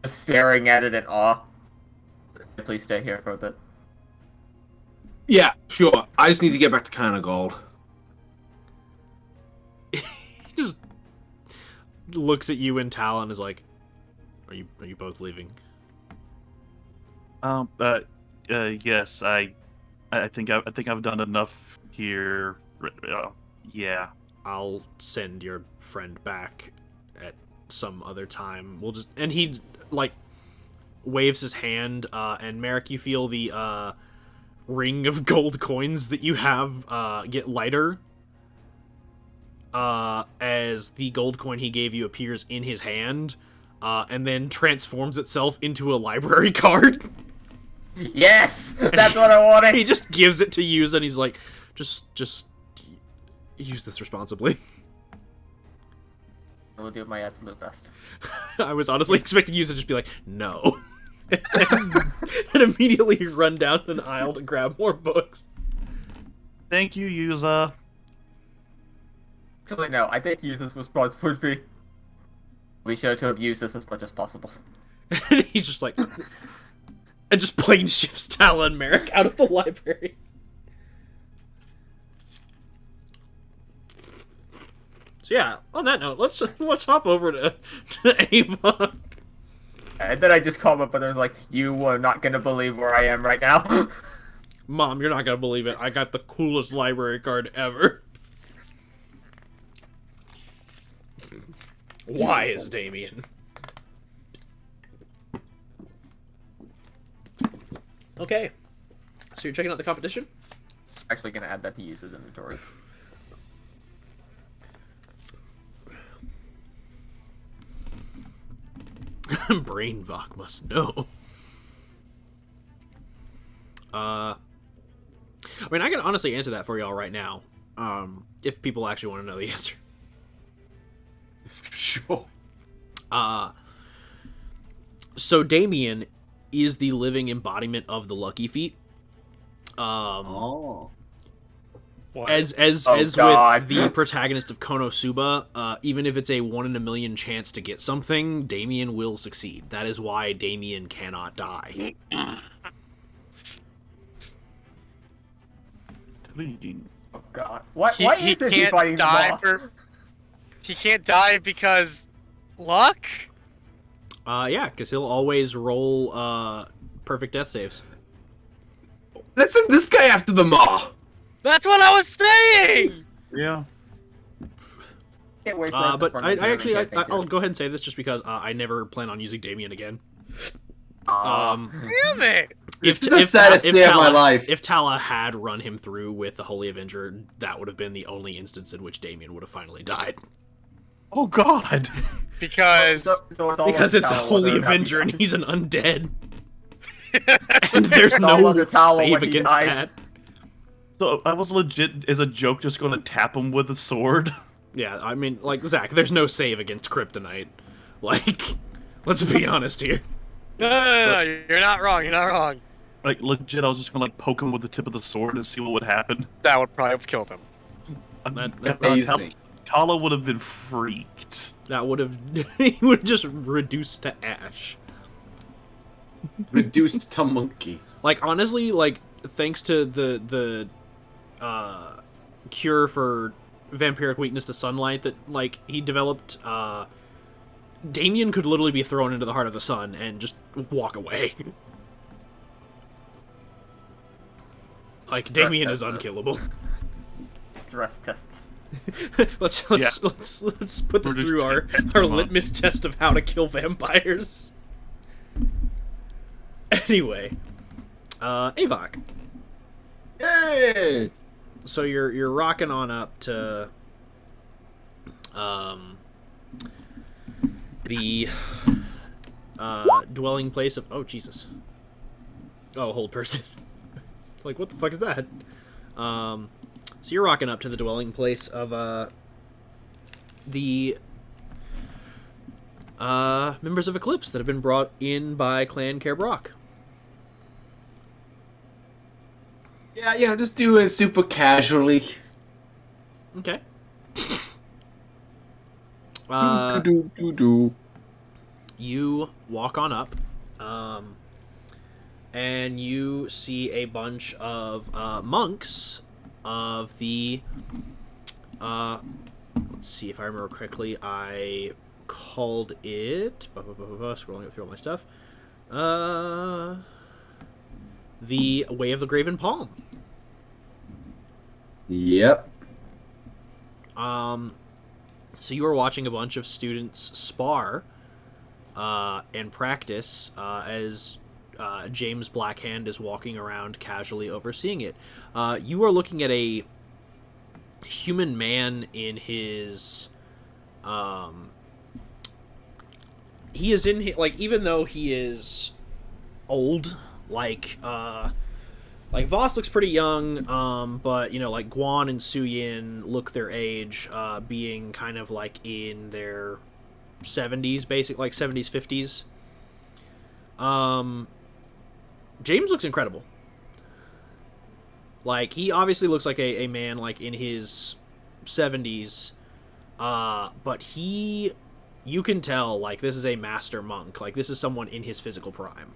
Just staring at it in awe. Please stay here for a bit. Yeah, sure. I just need to get back to Kind of Gold. He just looks at you and Tal and is like, are you both leaving? Yes, I think I've done enough here. Yeah. I'll send your friend back at some other time. We'll just, and he like waves his hand, and Merrick, you feel the ring of gold coins that you have get lighter as the gold coin he gave you appears in his hand, and then transforms itself into a library card. Yes, that's what I wanted. He just gives it to Yuza, and he's like, just use this responsibly. I will do my absolute best. I was honestly expecting Yuza to just be like, no. And immediately run down an aisle to grab more books. Thank you, Yuza. Actually, no, I think Yuza's response would be, we sure to abuse this as much as possible. And he's just like... and just plain shifts Tala and Merrick out of the library. So yeah, on that note, let's hop over to Ava. And then I just called up and I was like, you are not gonna believe where I am right now. Mom, you're not gonna believe it. I got the coolest library card ever. Why is Damien? Okay. So you're checking out the competition? Actually gonna add that to Yuza's inventory. Brainvok must know. I mean, I can honestly answer that for y'all right now. If people actually want to know the answer. Sure. So Damien is the living embodiment of the Lucky Feet. Oh. As God. with the protagonist of Konosuba, even if it's a 1 in a million chance to get something, Damien will succeed. That is why Damien cannot die. Oh god. Why He is this can't fighting the die law? He can't die because luck? Yeah, because he'll always roll perfect death saves. Let's send this guy after the maw. That's what I was saying! Yeah. Can't wait for us to But front I the German actually, campaign, I'll too. go ahead and say this just because I never plan on using Damien again. Damn it! This is the saddest day of my life. If Tala had run him through with the Holy Avenger, that would have been the only instance in which Damien would have finally died. Oh God. Because So it's all Because up to it's a Tala Holy whether or not he Avenger and dies. he's an undead. And there's It's all no under Tala save when he against dies. that. So I was legit, as a joke, just going to tap him with a sword. Yeah, I mean, like, Zach, there's no save against Kryptonite. Like, let's be honest here. No, you're not wrong, you're not wrong. Like legit, I was just going to like poke him with the tip of the sword and see what would happen. That would probably have killed him. Amazing. Tala would have been freaked. That would have... he would have just reduced to ash. Reduced to monkey. Like, honestly, like, thanks to the cure for vampiric weakness to sunlight that, like, he developed, Damien could literally be thrown into the heart of the sun and just walk away. Like, Stress Damien is test this. unkillable. Stress tests. let's put this through our litmus test of how to kill vampires. Anyway, Avok. Yay! So you're rocking on up to the dwelling place of Jesus. Hold person. Like, what the fuck is that? So you're rocking up to the dwelling place of the members of Eclipse that have been brought in by Clan Kerbrock. Yeah, just doing it super casually. Okay. Do. You walk on up, and you see a bunch of monks of the... let's see if I remember correctly. I called it... Scrolling through all my stuff. The Way of the Graven Palm. Yep. So you are watching a bunch of students spar and practice as James Blackhand is walking around casually overseeing it. You are looking at a human man in his he is in like, even though he is old, like Voss looks pretty young, but like Guan and Suyin look their age, being kind of like in their 70s, like 70s, 50s. James looks incredible. Like, he obviously looks like a man like in his 70s, but you can tell, like, this is a master monk. Like, this is someone in his physical prime.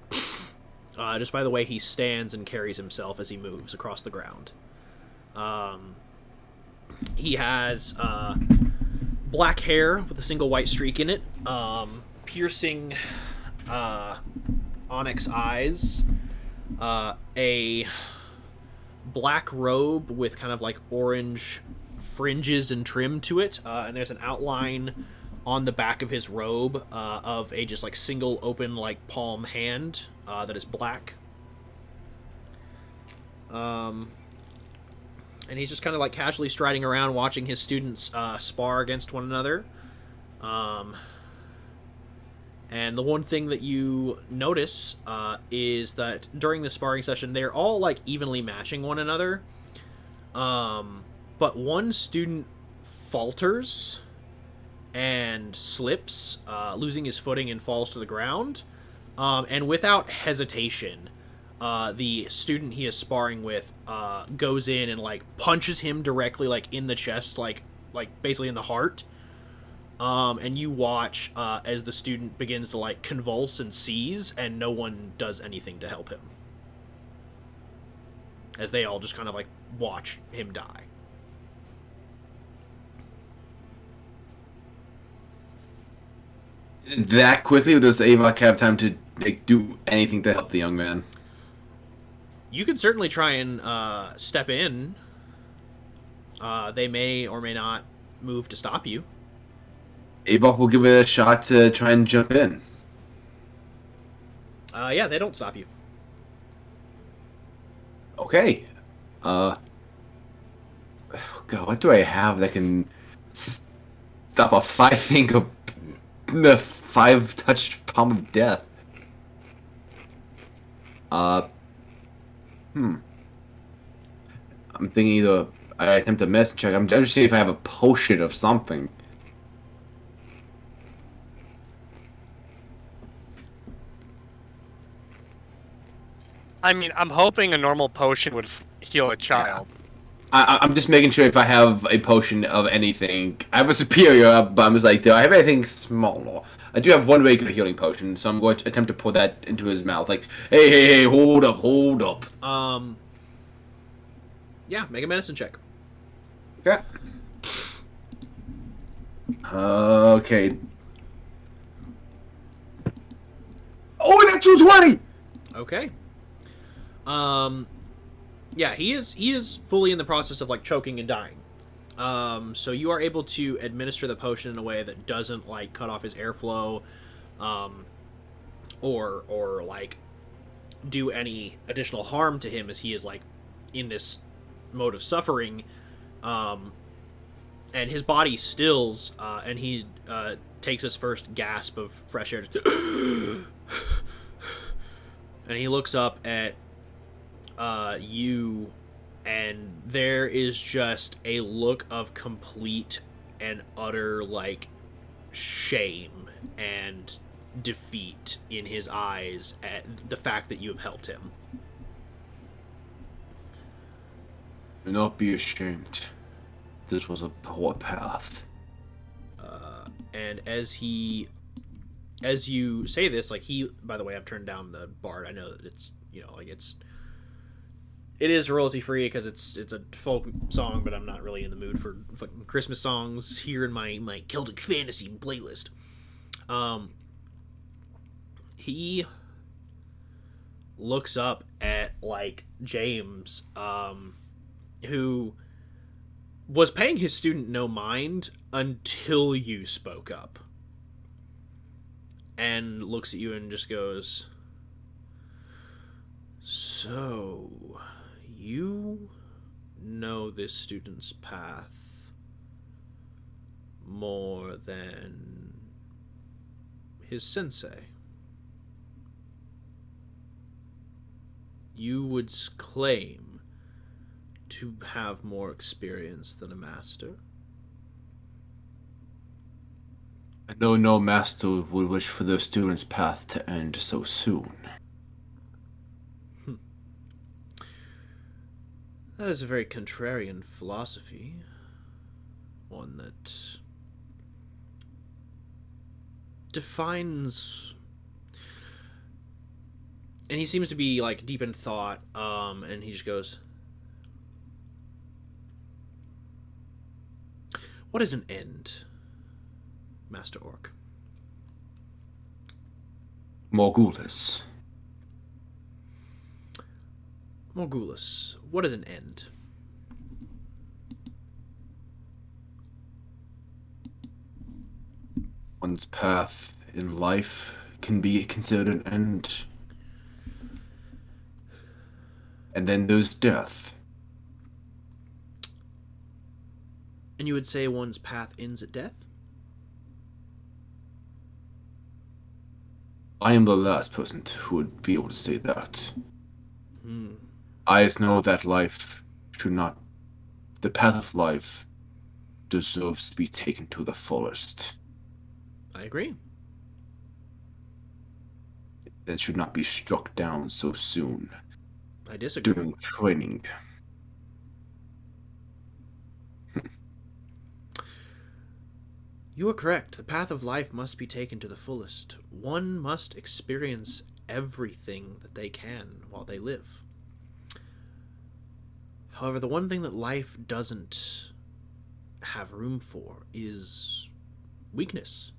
Just by the way he stands and carries himself as he moves across the ground. He has black hair with a single white streak in it, piercing onyx eyes, a black robe with kind of like orange fringes and trim to it, and there's an outline on the back of his robe of a just like single open like palm hand that is black. And he's just kind of like casually striding around watching his students spar against one another. And the one thing that you notice is that during the sparring session, they're all like evenly matching one another. But one student falters and slips, losing his footing and falls to the ground. And without hesitation, the student he is sparring with goes in and like punches him directly like in the chest, like basically in the heart. And you watch as the student begins to like convulse and seize, and no one does anything to help him, as they all just kind of like watch him die. That quickly, or does Avok have time to like do anything to help the young man? You could certainly try and step in. They may or may not move to stop you. Avok will give it a shot to try and jump in. Yeah, they don't stop you. Okay. God, what do I have that can stop a 5-finger, the 5-touch palm of death? I'm thinking either I attempt a medicine check. I'm just seeing if I have a potion of something. I mean, I'm hoping a normal potion would heal a child. I'm just making sure if I have a potion of anything. I have a superior, but I'm just like, do I have anything smaller? I do have one regular healing potion, so I'm going to attempt to pour that into his mouth. Like, hey, hold up. Yeah, make a medicine check. Okay. Okay. Oh, that's 220! Okay. Yeah, he is fully in the process of like choking and dying. So you are able to administer the potion in a way that doesn't like cut off his airflow, or like do any additional harm to him as he is like in this mode of suffering. And his body stills, and he takes his first gasp of fresh air. And he looks up at you, and there is just a look of complete and utter like shame and defeat in his eyes at the fact that you have helped him. Do not be ashamed. This was a poor path. And as you say this, like by the way, I've turned down the bard. I know that it's, like it is royalty free because it's a folk song, but I'm not really in the mood for fucking Christmas songs here in my Celtic fantasy playlist. He looks up at like James, who was paying his student no mind until you spoke up, and looks at you and just goes, "So, you know this student's path more than his sensei. You would claim to have more experience than a master. I know no master would wish for their student's path to end so soon. That is a very contrarian philosophy. One that defines... And he seems to be, like, deep in thought, and he just goes... What is an end, Master Orc? Morgulus. Morgulus, what is an end? One's path in life can be considered an end. And then there's death. And you would say one's path ends at death? I am the last person who would be able to say that. Hmm. I just know that life should not... The path of life deserves to be taken to the fullest. I agree. It should not be struck down so soon I disagree. during training. You are correct. The path of life must be taken to the fullest. One must experience everything that they can while they live. However, the one thing that life doesn't have room for is weakness.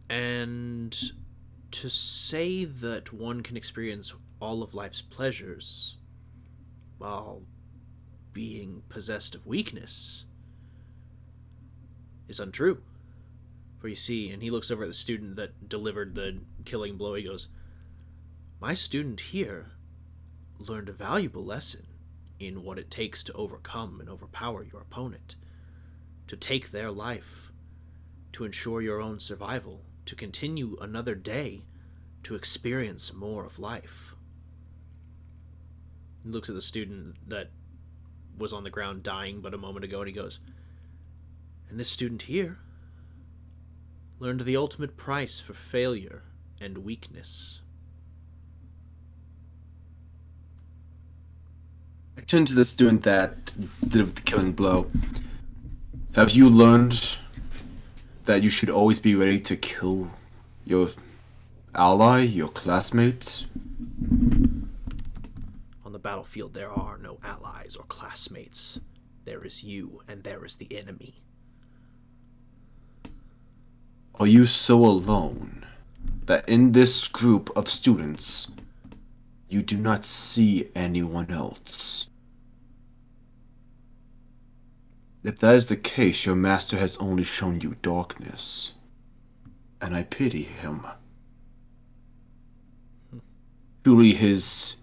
And to say that one can experience all of life's pleasures while being possessed of weakness is untrue. For you see, and he looks over at the student that delivered the killing blow, he goes, my student here learned a valuable lesson in what it takes to overcome and overpower your opponent, to take their life, to ensure your own survival, to continue another day, to experience more of life. He looks at the student that was on the ground dying but a moment ago, and he goes, and this student here learned the ultimate price for failure and weakness. I turn to the student that did the killing blow. Have you learned that you should always be ready to kill your ally, your classmates? On the battlefield, there are no allies or classmates. There is you, and there is the enemy. Are you so alone that in this group of students, you do not see anyone else? If that is the case, your master has only shown you darkness, and I pity him. Truly, his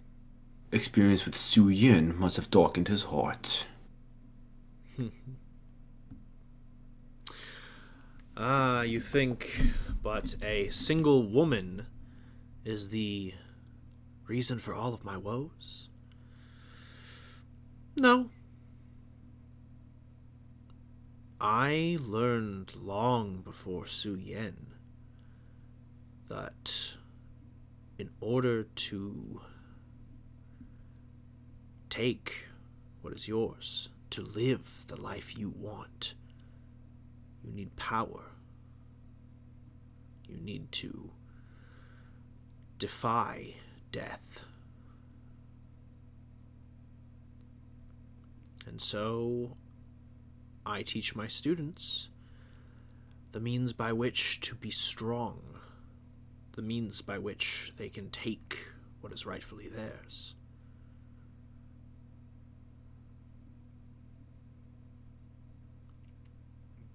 experience with Su Yin must have darkened his heart. Ah, you think but a single woman is the reason for all of my woes? No. I learned long before Su Yin that in order to take what is yours, to live the life you want, you need power. You need to defy death. And so I teach my students the means by which to be strong, the means by which they can take what is rightfully theirs.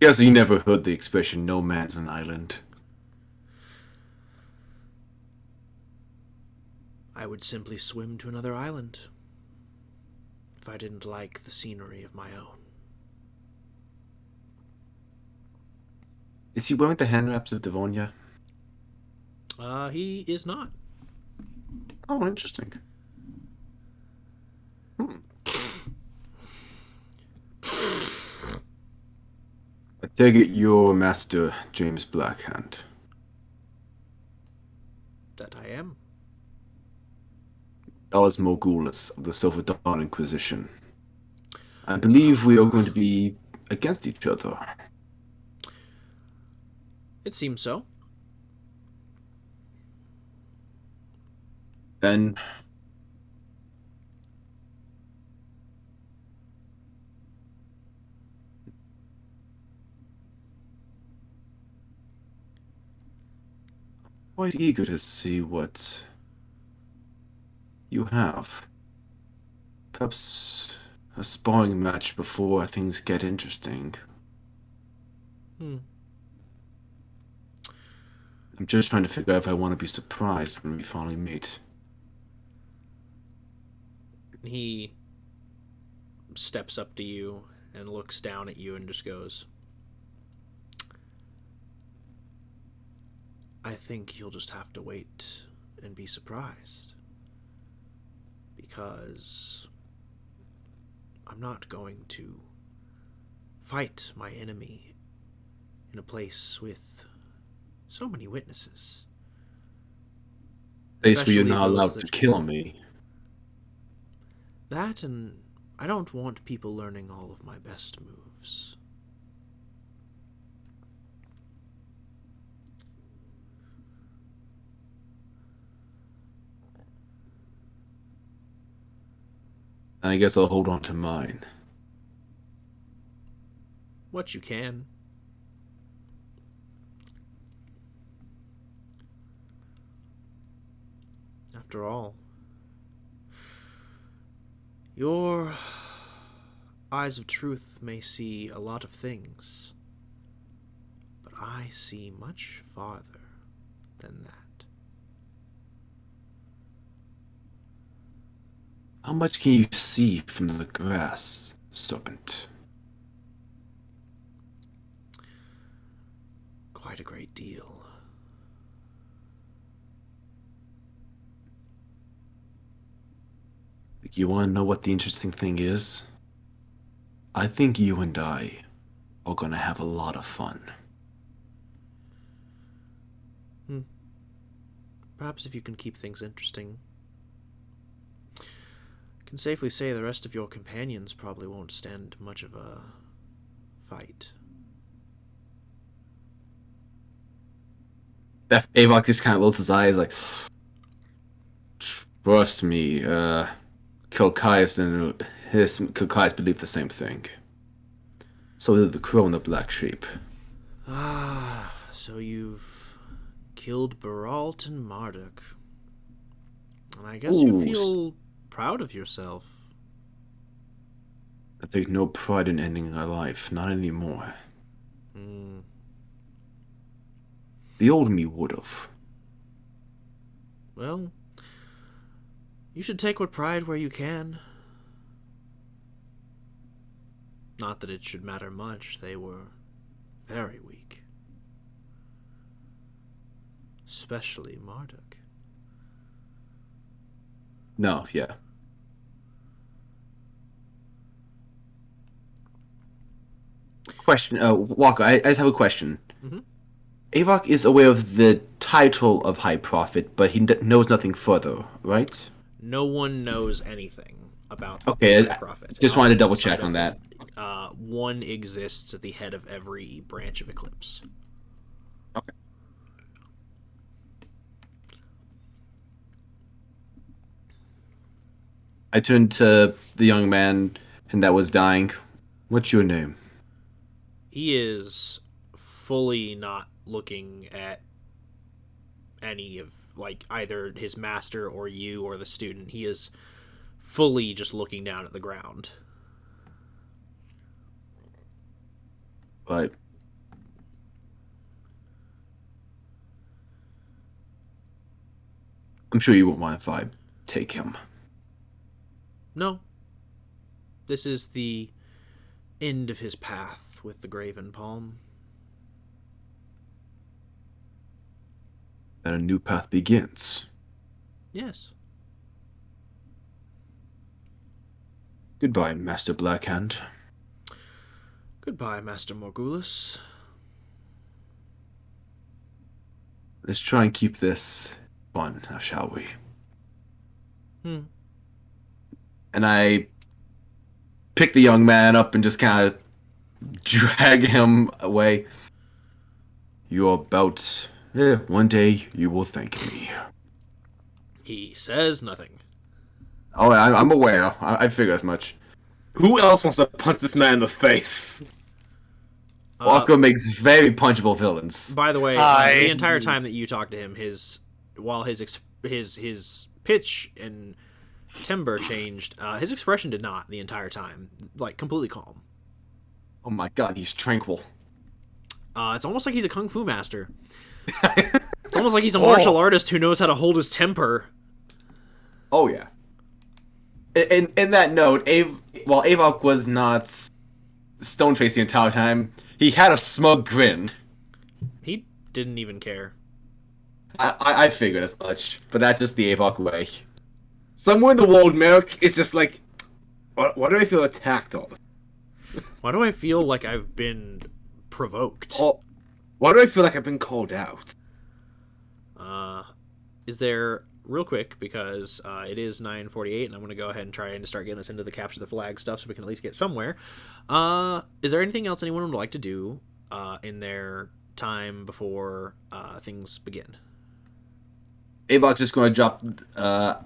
Yes, you never heard the expression, no man's an island. I would simply swim to another island if I didn't like the scenery of my own. Is he wearing the hand wraps of Devonia? He is not. Oh, interesting. Hmm. I take it you're Master James Blackhand. That I am. Alice Morgulis of the Silver Dawn Inquisition. I believe we are going to be against each other. It seems so. Then quite eager to see what you have. Perhaps a sparring match before things get interesting. Hmm. I'm just trying to figure out if I want to be surprised when we finally meet. He steps up to you and looks down at you and just goes, I think you'll just have to wait and be surprised. Because I'm not going to fight my enemy in a place with so many witnesses. Place where you're Especially not those allowed to that- kill me. That, and I don't want people learning all of my best moves. And I guess I'll hold on to mine. What you can. After all, your eyes of truth may see a lot of things, but I see much farther than that. How much can you see from the grass, serpent? Quite a great deal. You want to know what the interesting thing is? I think you and I are gonna have a lot of fun. Perhaps if you can keep things interesting. I can safely say the rest of your companions probably won't stand much of a fight. Avok just kind of rolls his eyes like, trust me, Kilkias and Kilkias believe the same thing. So did the crow and the black sheep. Ah, so you've killed Baralt and Marduk. And I guess you Ooh, feel proud of yourself. I take no pride in ending our life, not anymore. Hmm. The old me would've. Well, you should take what pride where you can. Not that it should matter much, they were very weak. Especially Marduk. No, yeah. Question, Walker, I just have a question. Mhm. Avok is aware of the title of High Prophet, but he knows nothing further, right? No one knows anything about Okay, the High Prophet. just wanted to double outside check on of, that. One exists at the head of every branch of Eclipse. Okay. I turned to the young man and that was dying. What's your name? He is fully not looking at any of, like, either his master or you or the student. He is fully just looking down at the ground. But I'm sure you won't mind if I take him. No. This is the end of his path with the Graven Palm. and a new path begins. Yes. Goodbye, Master Blackhand. Goodbye, Master Morgulus. Let's try and keep this fun, shall we? And I pick the young man up and just kind of drag him away. You're about... one day you will thank me. He says nothing. Oh, I'm aware. I figure as much. Who else wants to punch this man in the face? Walker makes very punchable villains. By the way, the entire time that you talk to him, his pitch and timbre changed, his expression did not the entire time. Like, completely calm. Oh my god, he's tranquil. It's almost like he's a kung fu master. It's almost like he's a martial artist who knows how to hold his temper. Oh yeah. In that note, while Avok was not stone-faced the entire time, he had a smug grin. He didn't even care. I figured as much, but that's just the Avok way. Somewhere in the world, Merrick is just like, why do I feel attacked all the time? Why do I feel like I've been provoked? Why do I feel like I've been called out? Is there, real quick, because it is 9:48, and I'm going to go ahead and try and start getting us into the capture the flag stuff so we can at least get somewhere. Is there anything else anyone would like to do in their time before things begin? Avok's just going to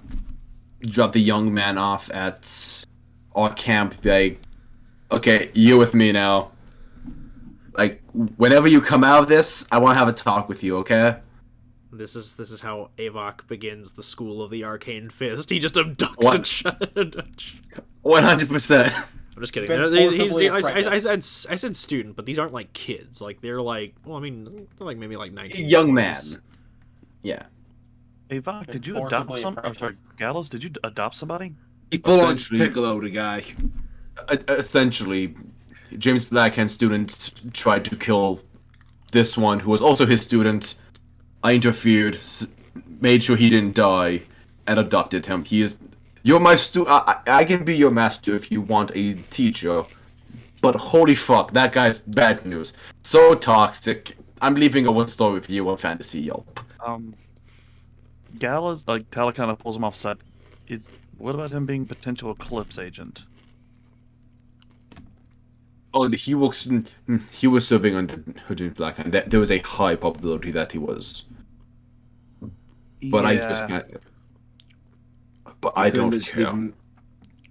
drop the young man off at our camp. Be like, okay, you're with me now. Like, whenever you come out of this, I want to have a talk with you, okay? This is how Avok begins the School of the Arcane Fist. He just abducts and shut 100%. I'm just kidding. Been I said student, but these aren't like kids. Like, they're like, well, I mean, they're like maybe like 19. Young man. Yeah. Avok, did you Forcibly adopt some? I'm sorry, apprentice. Gallows, did you adopt somebody? He full on Essentially- Piccolo the guy. Essentially, James Blackhand's student tried to kill this one, who was also his student. I interfered, made sure he didn't die, and adopted him. You're my I can be your master if you want a teacher, but holy fuck, that guy's bad news. So toxic. I'm leaving a one-star review on Fantasy Yelp. Gallows, like, Tala kind of pulls him off set. What about him being potential Eclipse agent? Oh, he was serving under James Blackhand. There was a high probability that he was. But I just can't. But I don't care.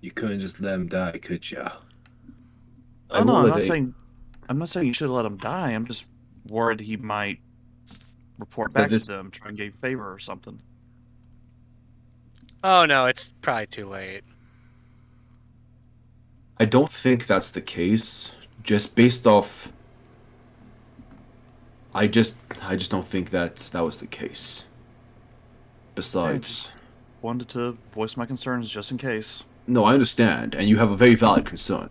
You couldn't just let him die, could ya? Oh, no, I'm not saying you should let him die. I'm just worried he might report back to them, try and gain favor or something. Oh no, it's probably too late. I don't think that's the case. Just based off, I just don't think that was the case. Besides, Wanted to voice my concerns just in case. no, I understand, and you have a very valid concern.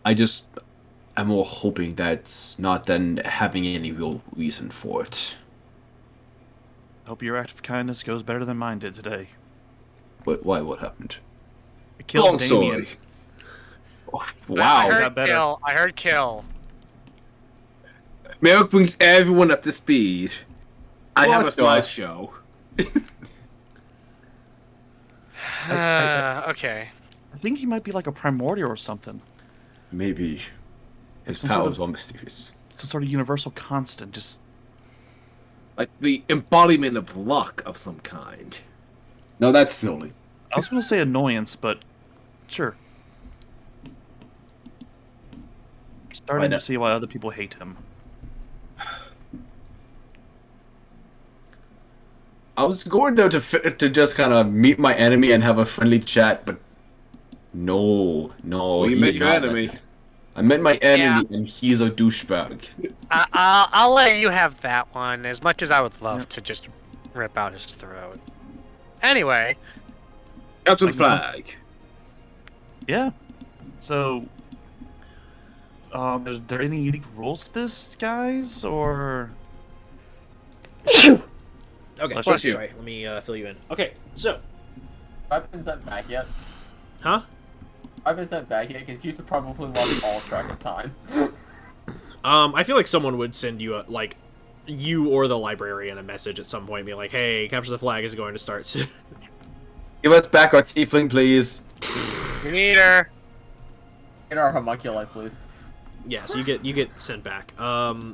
I'm more hoping that's not than having any real reason for it. Hope your act of kindness goes better than mine did today. But why? What happened? I killed Long Damien. story. Wow. I heard kill. Merrick brings everyone up to speed. I have a What the- slideshow. Okay. I think he might be like a primordial or something. Maybe his Some sort powers of- are mysterious. Some sort of universal constant. Just Like the embodiment of luck of some kind. No, that's silly. I was going to say annoyance, but sure. Starting to see why other people hate him. I was going there to just kind of meet my enemy and have a friendly chat, but no. Well, you he met did your not. enemy. I met my enemy, and he's a douchebag. I'll let you have that one, as much as I would love to just rip out his throat. Anyway. Capture the flag. Yeah. So, Is there any unique rules to this, guys, or? Okay, Bless you. sorry. Let me fill you in. Okay, so, Have I been sent back yet? huh? I've been sent back yet because you should probably lost all track of time. I feel like someone would send you you or the librarian a message at some point, being like, "Hey, capture the flag is going to start soon." Give us back our tiefling, please. We need her. Get our homunculi, please. Yeah, so you get sent back. So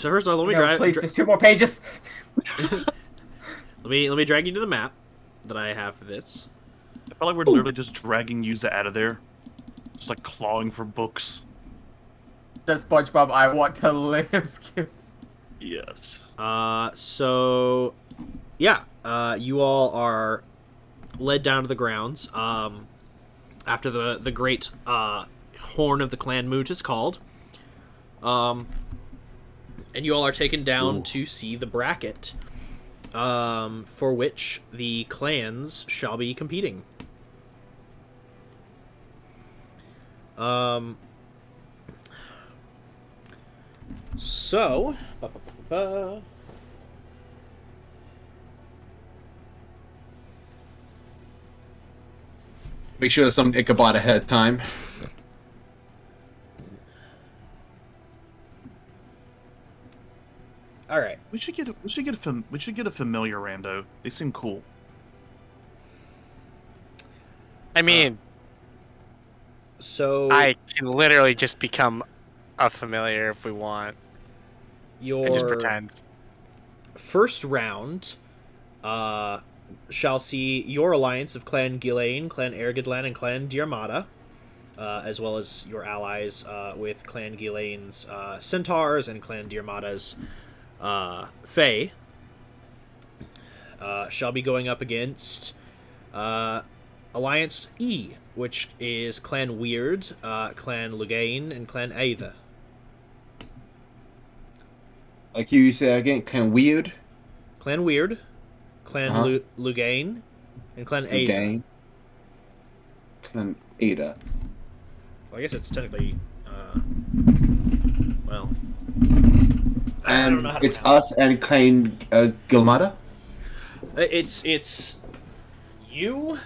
first off, let me No, please, just 2 more pages. let me drag you to the map that I have for this. I feel like we're literally just dragging Yuza out of there, just like clawing for books. Says SpongeBob, I want to live. Yes. So yeah, you all are led down to the grounds. After the great horn of the clan moot is called. And you all are taken down to see the bracket, for which the clans shall be competing. So, Make sure there's some Ichabod ahead of time. all right. We should get a familiar rando. They seem cool. I mean, So I can literally just become a familiar if we want. your And just pretend. first round shall see your alliance of Clan Ghislaine, Clan Ergidlan, and Clan Diarmada, as well as your allies with Clan Ghislaine's Centaurs and Clan Diarmada's Fay, shall be going up against Alliance E, which is Clan Weird, Clan Lugain, and Clan Aether. Like you said again, Clan Weird. Clan Weird, Clan Uh-huh. Lugain, and Clan Aether. Gang. Clan Ada. Well, I guess it's technically, well, I And don't know how to it's pronounce us and Clan Gilmada. It's you.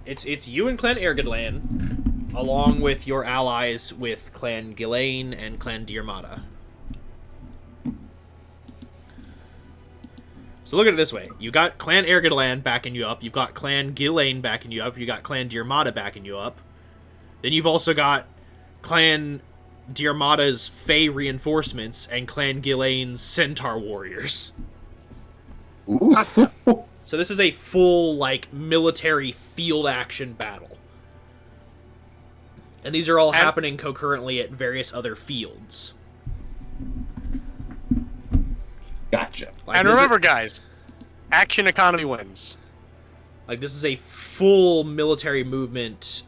It's you and Clan Ergidlan, along with your allies with Clan Ghislaine and Clan Diarmada. So look at it this way: you got Clan Ergidlan backing you up, you've got Clan Ghislaine backing you up, you got Clan Diarmada backing you up. Then you've also got Clan Diarmada's Fey reinforcements and Clan Ghislaine's Centaur warriors. Ooh. So this is a full, like, military field action battle. And these are all happening concurrently at various other fields. Gotcha. Like, And this remember, guys, action economy wins. this is a full military movement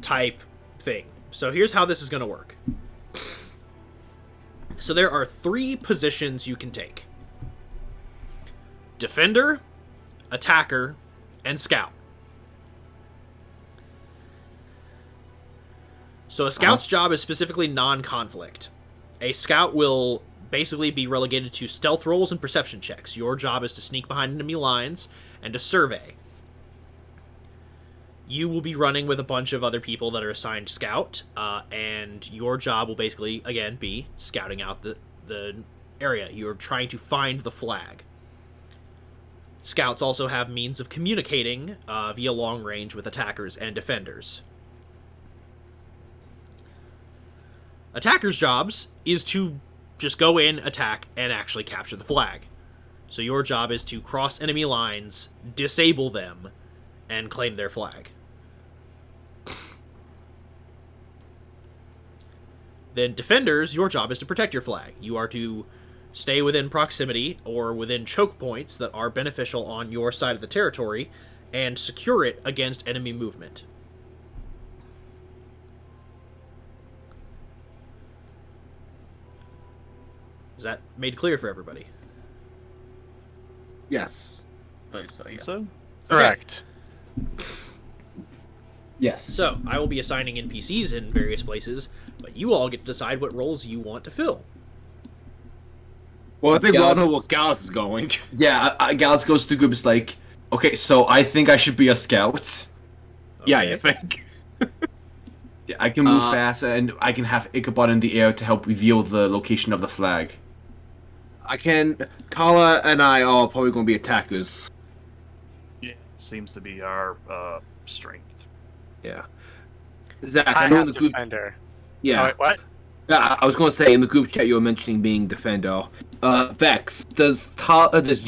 type thing. So here's how this is going to work. So there are 3 positions you can take: Defender, Attacker, and Scout. So a Scout's job is specifically non-conflict. A Scout will basically be relegated to stealth rolls and perception checks. Your job is to sneak behind enemy lines and to survey. You will be running with a bunch of other people that are assigned Scout, and your job will basically, again, be scouting out the area. You're trying to find the flag. Scouts also have means of communicating via long range with attackers and defenders. Attackers' jobs is to just go in, attack, and actually capture the flag. So your job is to cross enemy lines, disable them, and claim their flag. Then defenders, your job is to protect your flag. You are to stay within proximity or within choke points that are beneficial on your side of the territory and secure it against enemy movement. Is that made clear for everybody? Yes. So, yeah. So, Correct. Yes. So, I will be assigning NPCs in various places, but you all get to decide what roles you want to fill. Well, I think we all Gallus- know what Gallus is going. Yeah, Gallus goes to the group. Is like, okay, so I think I should be a scout. Yeah, Okay. you think? Yeah, I can move Uh, fast, and I can have Ichabod in the air to help reveal the location of the flag. I can. Kala and I are probably going to be attackers. Yeah, seems to be our strength. Yeah. Zach, I I know in have the group. defender. Yeah. Oh, wait, what? Yeah, I was going to say in the group chat you were mentioning being defender. Vex, does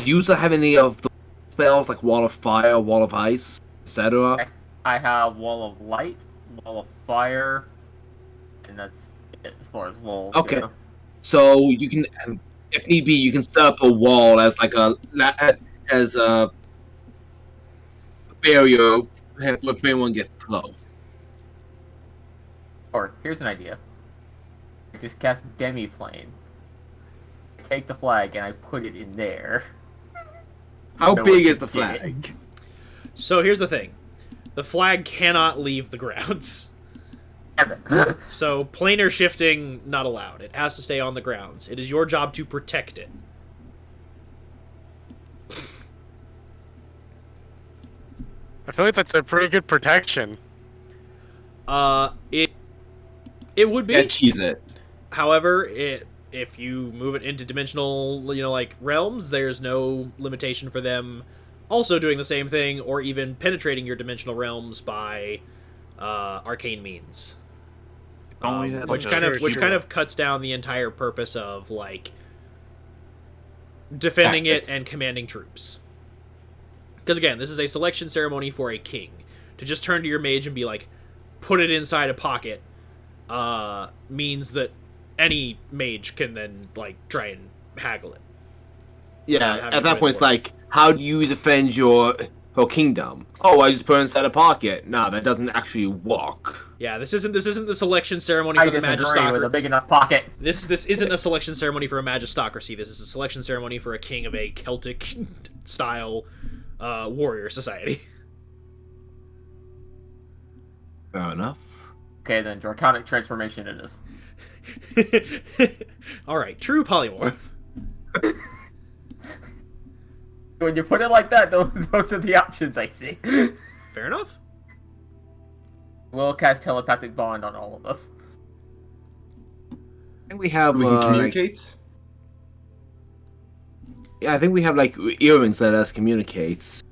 user have any of the spells like Wall of Fire, Wall of Ice, etc.? I have Wall of Light, Wall of Fire, and that's it as far as walls Okay. go. So you can, if need be, you can set up a wall as like as a barrier if anyone gets close. Or, here's an idea. I just cast Demi-Plane. I take the flag and I put it in there. How No big one is the can get it. flag? So, here's the thing. The flag cannot leave the grounds. Ever. So, planar shifting, not allowed. It has to stay on the grounds. It is your job to protect it. I feel like that's a pretty good protection. It would be. Yeah, cheese it. However, if you move it into dimensional, like realms, there's no limitation for them also doing the same thing or even penetrating your dimensional realms by arcane means. Only had, Which like, kind a- of Sure. cuts down the entire purpose of like defending it and commanding troops. Because again, this is a selection ceremony for a king. To just turn to your mage and be like, put it inside a pocket, means that any mage can then like try and haggle it. Yeah, having at to that do point, it's the work. like, how do you defend your kingdom? Oh, I just put it inside a pocket. No, that doesn't actually work. Yeah, this isn't the selection ceremony I for the disagree with a magistocracy. big enough pocket. This isn't a selection ceremony for a magistocracy. This is a selection ceremony for a king of a Celtic style warrior society. Fair enough. Okay, then Draconic Transformation it is. All right, true polymorph. When you put it like that, those are the options I see. Fair enough. We'll cast Telepathic Bond on all of us. I think we have. We can communicate. Yeah, I think we have like earrings that us communicates.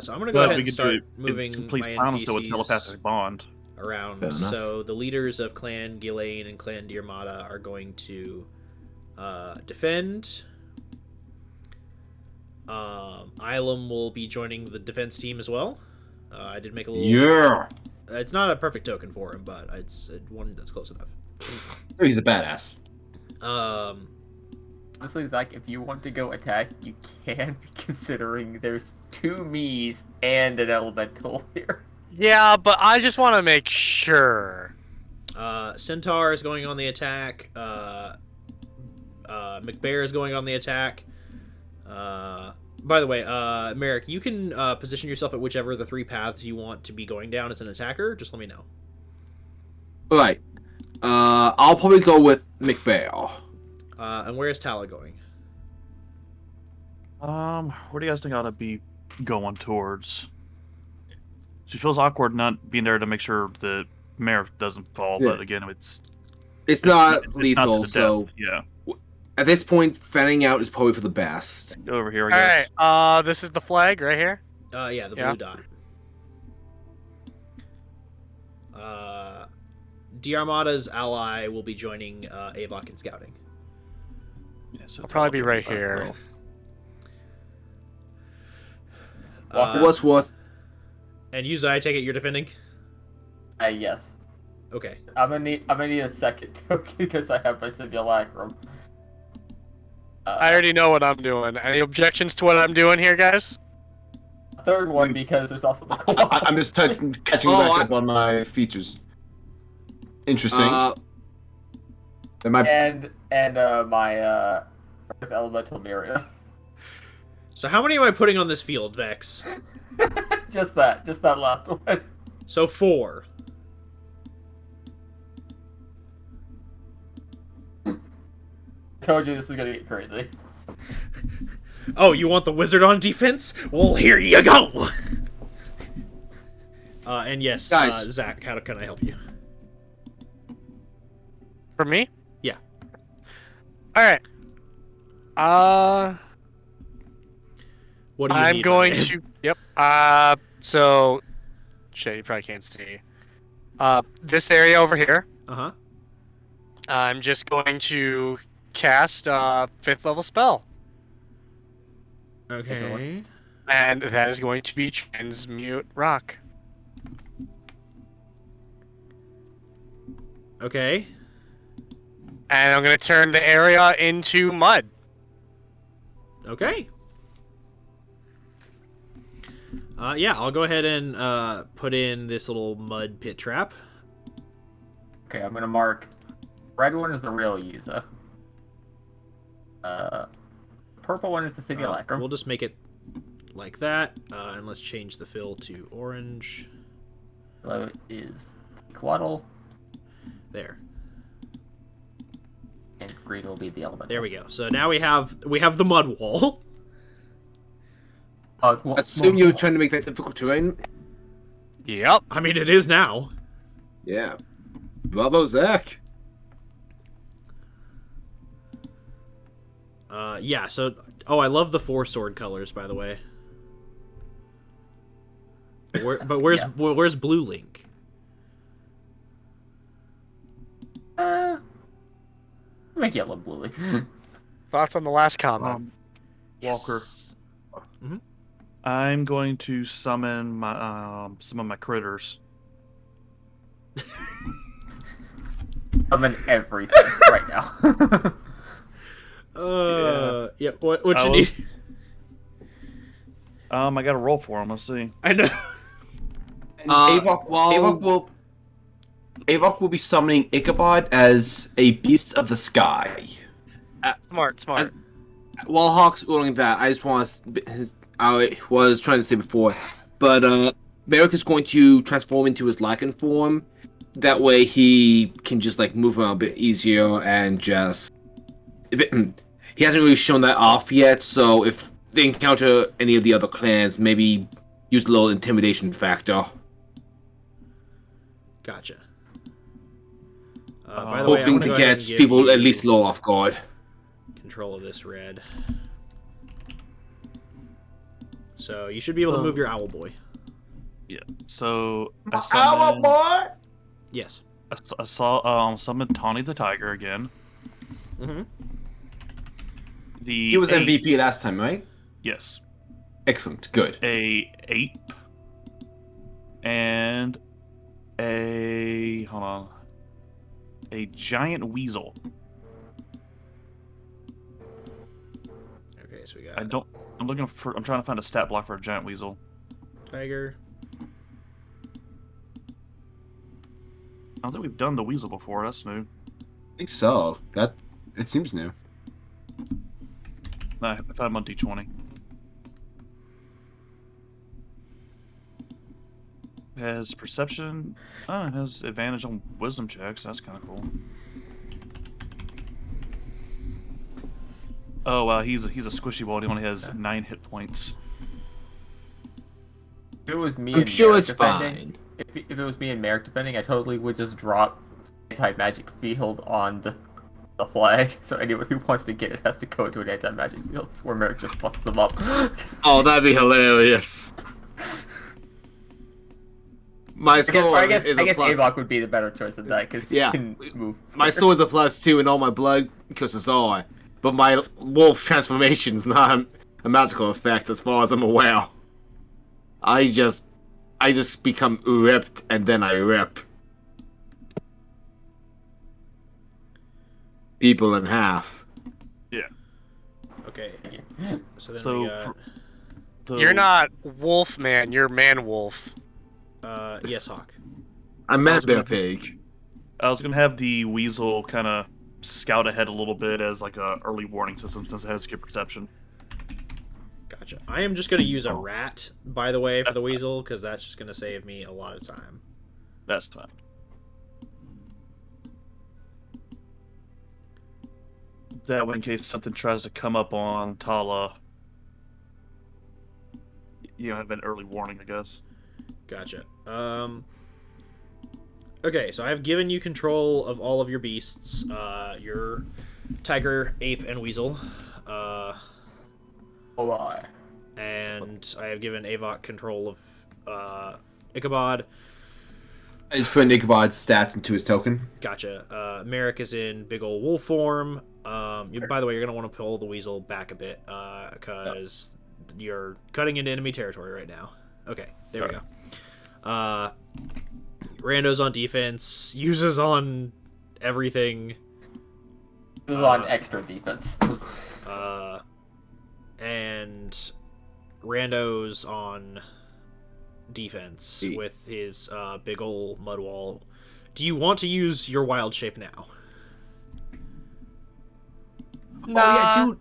So I'm gonna go But ahead we and could start do it moving in complete my silence though with NPCs telepathic bond. around. Fair enough. So the leaders of Clan Ghislaine and Clan Diarmata are going to defend. Ilum will be joining the defense team as well. I did make a little. Yeah. It's not a perfect token for him, but it's one that's close enough. He's a badass. Honestly, Zach, if you want to go attack, you can, considering there's two me's and an elemental here. Yeah, but I just want to make sure. Centaur is going on the attack. McBear is going on the attack. By the way, Merrick, you can position yourself at whichever of the three paths you want to be going down as an attacker. Just let me know. All right. I'll probably go with McBear. And where is Tala going? Where do you guys think I ought to be going towards? She feels awkward not being there to make sure the mare doesn't fall, Yeah. but again, it's Not to lethal, the so death. Yeah, at this point, fanning out is probably for the best. go over here, I All guess. right. This is the flag right here. Yeah, the Yeah. blue dot. Diarmada's ally will be joining Avok in scouting. Yeah, so I'll probably be right telepathic here. bond. What's worth? And Yuza, I take it you're defending? Yes. Okay. I'm gonna need a second token because I have my simulacrum. I already know what I'm doing. Any objections to what I'm doing here, guys? Third one because there's also the I'm just catching back up on my features. Interesting. That might and my Earth Elemental Mirror. So how many am I putting on this field, Vex? just that last one. So 4. Told you this is gonna get crazy. Oh, you want the wizard on defense? Well, here you go! And yes, Guys. Zach, how can I help you? For me? Yeah. Alright. What do you I'm need, going my man? to. Yep. So. Shit, you probably can't see. This area over here. Uh-huh. I'm just going to cast a 5th level spell. Okay. And that is going to be Transmute Rock. Okay. And I'm going to turn the area into mud. Okay. Yeah, I'll go ahead and put in this little mud pit trap. Okay, I'm gonna mark. Red one is the real user. Purple one is the simulacrum. We'll just make it like that, and let's change the fill to orange. Yellow is Quaddle, There. and green will be the element. There we go. So now we have the mud wall. Assume you were trying to make that difficult terrain. Yep. I mean, it is now. Yeah. Bravo, Zach. Yeah. So, I love the 4 sword colors, by the way. Where's Yeah. where's Blue Link? Make yellow bluey. Thoughts on the last comment? Walker, Mhm. I'm going to summon my some of my critters. I'm in everything right now. Yeah. What I you was- need? I got to roll for them. Let's see. I know. And Avok will be summoning Ichabod as a beast of the sky. Smart. While Hawk's rolling that, I just want to. I was trying to say before, but Merrick is going to transform into his Lycan form. That way he can just like move around a bit easier and just. He hasn't really shown that off yet, so if they encounter any of the other clans, maybe use a little intimidation factor. Gotcha. By the way, I Hoping want to go ahead and catch give people you at least low off guard. control of this red. So you should be able to move your owl boy. Yeah. So I summoned. boy! Yes. I saw summoned Tawny the Tiger again. Mm-hmm. The He was ape- MVP last time, right? Yes. Excellent. Good. A ape and a giant weasel. Okay, so we got I'm trying to find a stat block for a giant weasel. tiger. I don't think we've done the weasel before. That's new. I think so. It seems new. I found him on D20. Has perception. Has advantage on wisdom checks. That's kind of cool. Oh, he's a squishy ball. He only has 9 hit points. If it was me I'm and sure Merrick it's defending, fine. if it was me and Merrick defending, I totally would just drop anti-magic field on the flag, so anyone who wants to get it has to go to an anti-magic field where Merrick just fucks them up. Oh, that'd be hilarious. My sword I guess is a plus. Avok would be the better choice of that because Yeah. he can move. My sword's a +2 and all my blood curses are. But my wolf transformation's not a magical effect as far as I'm aware. I just become ripped and then I rip people in half. Okay. So then So we got You're not wolf man, you're man wolf. yes, Hawk. I'm I mad was bear gonna- pig. I was gonna have the weasel kind of scout ahead a little bit as like a early warning system since it has good perception. Gotcha. Gotcha. I am just going to use a rat, by the way, for the weasel, because that's just going to save me a lot of time. That's fine. That way, in case something tries to come up on Tala, you have an early warning, I guess. Gotcha. Okay, so I've given you control of all of your beasts. Your tiger, ape, and weasel. And I have given Avok control of Ichabod. I just put Ichabod's stats into his token. Gotcha. Merrick is in big ol' wolf form. By the way, you're going to want to pull the weasel back a bit, because you're cutting into enemy territory right now. Okay, there we go. Rando's on defense, uses on everything. This is on extra defense. And Rando's on defense with his big ol' mud wall. Do you want to use your wild shape now? Nah, dude.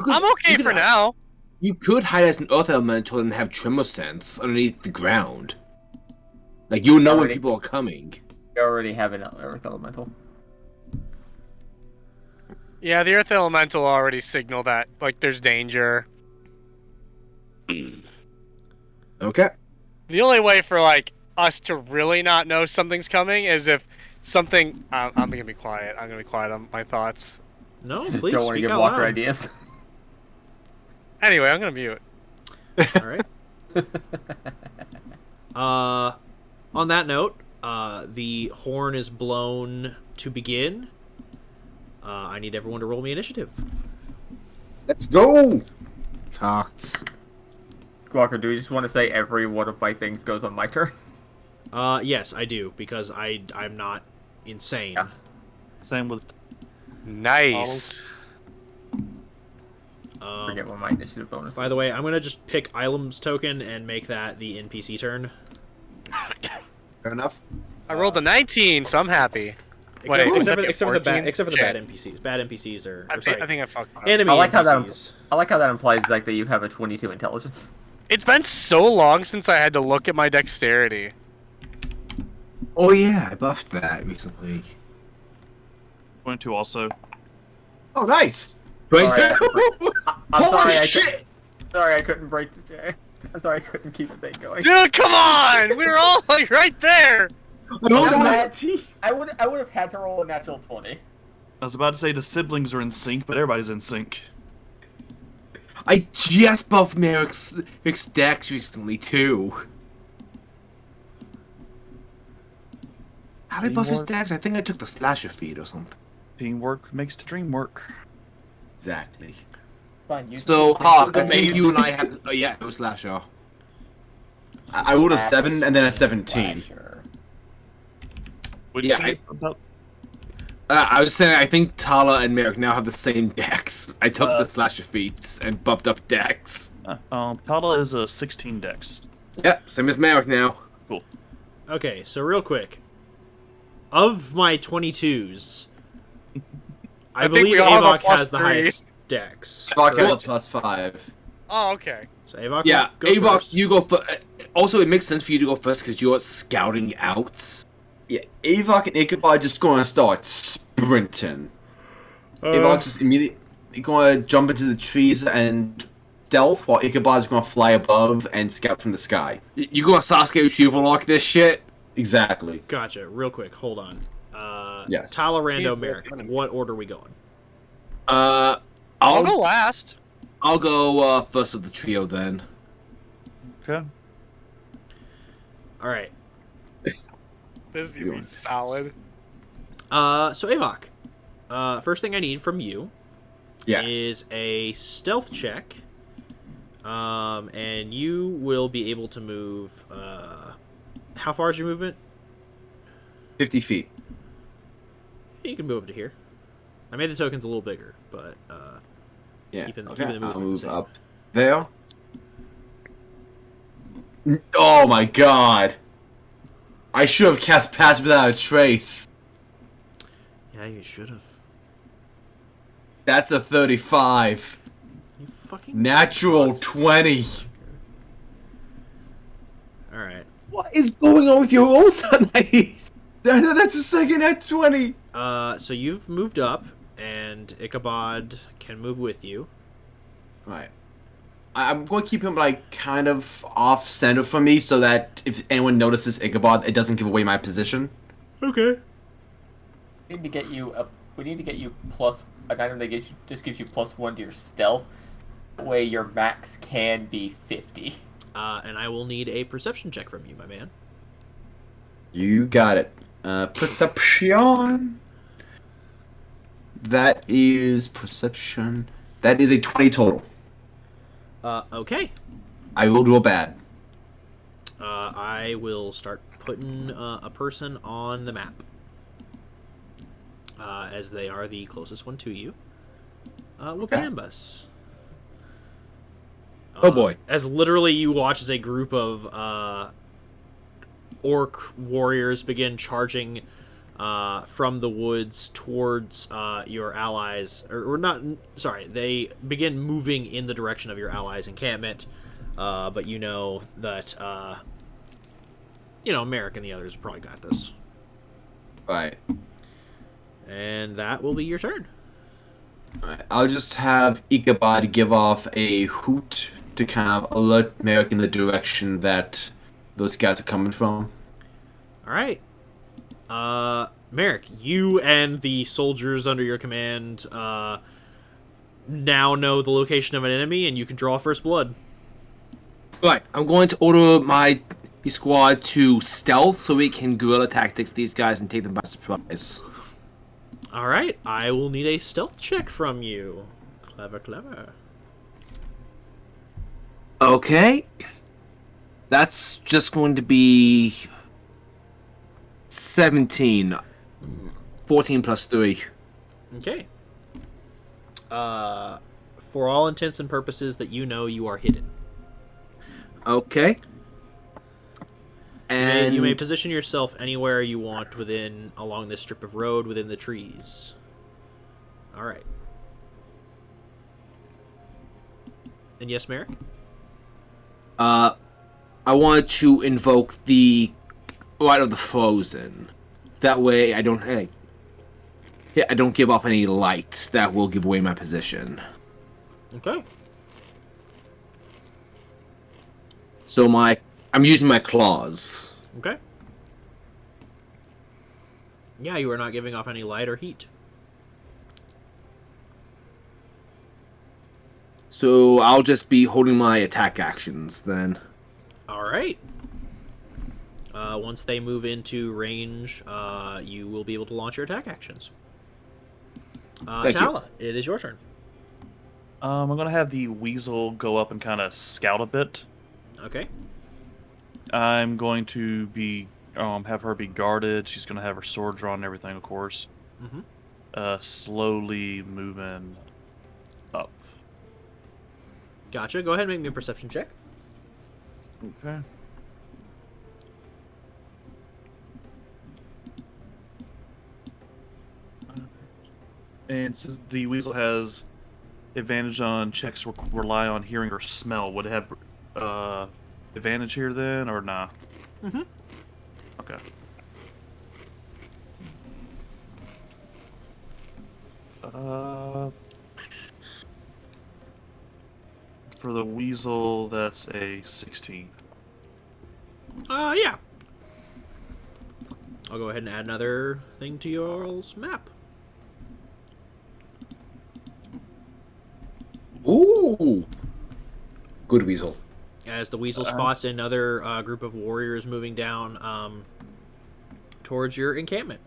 I'm okay for now. You could hide as an earth elemental and have tremor sense underneath the ground. Like, you'll know when people are coming. You already have an earth elemental. Yeah, the earth elemental already signaled that, like, there's danger. Okay. The only way for, like, us to really not know something's coming is if something... I'm gonna be quiet. I'm gonna be quiet on my thoughts. No, please Don't want to speak give out Walker loud. ideas. Anyway, I'm gonna mute. Alright. On that note, the horn is blown to begin. I need everyone to roll me initiative. Let's go! Cocked. Walker, do you just want to say every one of my things goes on my turn? Yes, I do, because I'm not insane. Yeah. Same with Nice. Forget what my initiative bonus is. By the way, I'm going to just pick Ilem's token and make that the NPC turn. Fair enough. I rolled a 19, so I'm happy. Except for the bad Shit. NPCs. Bad NPCs are... I sorry, think I fucked up. enemy I like NPCs. how that implies like that you have a 22 intelligence. It's been so long since I had to look at my dexterity. Oh yeah, I buffed that recently. 22 also. Oh, nice. Sorry, I'm Holy sorry, shit! Sorry I couldn't break the chair. I'm sorry I couldn't keep the thing going. Dude, come on! We were all like right there. I would have had to roll a natural 20. I was about to say the siblings are in sync, but everybody's in sync. I just buffed Merrick's dex recently too. How did I buff his dex? I think I took the slasher feed or something. Teamwork makes the dream work. Exactly. Fine, you So, can I think you and I have. Oh yeah, it was slasher. I rolled a 7 and then a 17. What did Yeah, you say about? I was saying I think Tala and Merrick now have the same dex. I took the slasher feats and buffed up dex. Tala is a 16 dex. Yep, same as Merrick now. Cool. Okay, so real quick. Of my 22s, I think believe we all have a Avok plus has the 3. highest dex. Avok has Or- a +5. Oh, okay. So Avok, Yeah, go Avok, first. you go first. Also, it makes sense for you to go first because you're scouting out. Yeah, Avok and Ichabod just gonna start sprinting. Avok just immediately gonna jump into the trees and stealth, while Ichabod's gonna fly above and scout from the sky. You going Sasuke retrieval lock this shit? Exactly. Gotcha. Real quick, hold on. Yes. Tala, Rando, He's Merrick. gonna- What order are we going? I'll I'll go last. I'll go first of the trio then. Okay. All right. This is gonna be solid. So Avok, first thing I need from you Yeah. is a stealth check. And you will be able to move. How far is your movement? 50 feet. You can move up to here. I made the tokens a little bigger, but Yeah. Keeping the Okay, movement I'll the move same. up there. Oh my god! I should have cast Pass Without a Trace. yeah, you should have. That's a 35. You fucking Natural bugs. 20. All right. What is going on with your rolls tonight? I know that's the second at 20. So you've moved up, and Ichabod can move with you. Right. I'm going to keep him like kind of off center from me so that if anyone notices Ichabod, it doesn't give away my position. Okay. We need to get you a. We need to get you plus an item that just gives you +1 to your stealth. That way your max can be 50. And I will need a perception check from you, my man. You got it. Perception. That is perception. That is a 20 total. Okay. I will do a bad. I will start putting a person on the map. As they are the closest one to you. Whoopambus. Oh boy. As literally you watch as a group of orc warriors begin charging from the woods towards your allies, or not, sorry, they begin moving in the direction of your allies' encampment, but you know that, Merrick and the others probably got this. Right. And that will be your turn. Alright. I'll just have Ichabod give off a hoot to kind of alert Merrick in the direction that those guys are coming from. Alright. Merrick, you and the soldiers under your command now know the location of an enemy, and you can draw first blood. Right, I'm going to order my squad to stealth so we can guerrilla tactics these guys and take them by surprise. Alright, I will need a stealth check from you. Clever, clever. Okay. That's just going to be 17. 14 plus 3. Okay. For all intents and purposes that you know, you are hidden. Okay. You may position yourself anywhere you want along this strip of road within the trees. Alright. And yes, Merrick? I want to invoke the Light of the Frozen. That way I don't give off any light that will give away my position. Okay. So I'm using my claws. Okay. Yeah, you are not giving off any light or heat. So I'll just be holding my attack actions then. Alright. Once they move into range, you will be able to launch your attack actions. Thank you. Tala, it is your turn. I'm gonna have the weasel go up and kind of scout a bit. Okay. I'm going to be have her be guarded. She's gonna have her sword drawn and everything, of course. Mm-hmm. Slowly moving up. Gotcha. Go ahead and make me a perception check. Okay. And since the weasel has advantage on checks rely on hearing or smell, would it have advantage here then, or nah? Mm-hmm. Okay. For the weasel, that's a 16. Yeah. I'll go ahead and add another thing to your map. Ooh. Good weasel. As the weasel spots another group of warriors moving down towards your encampment.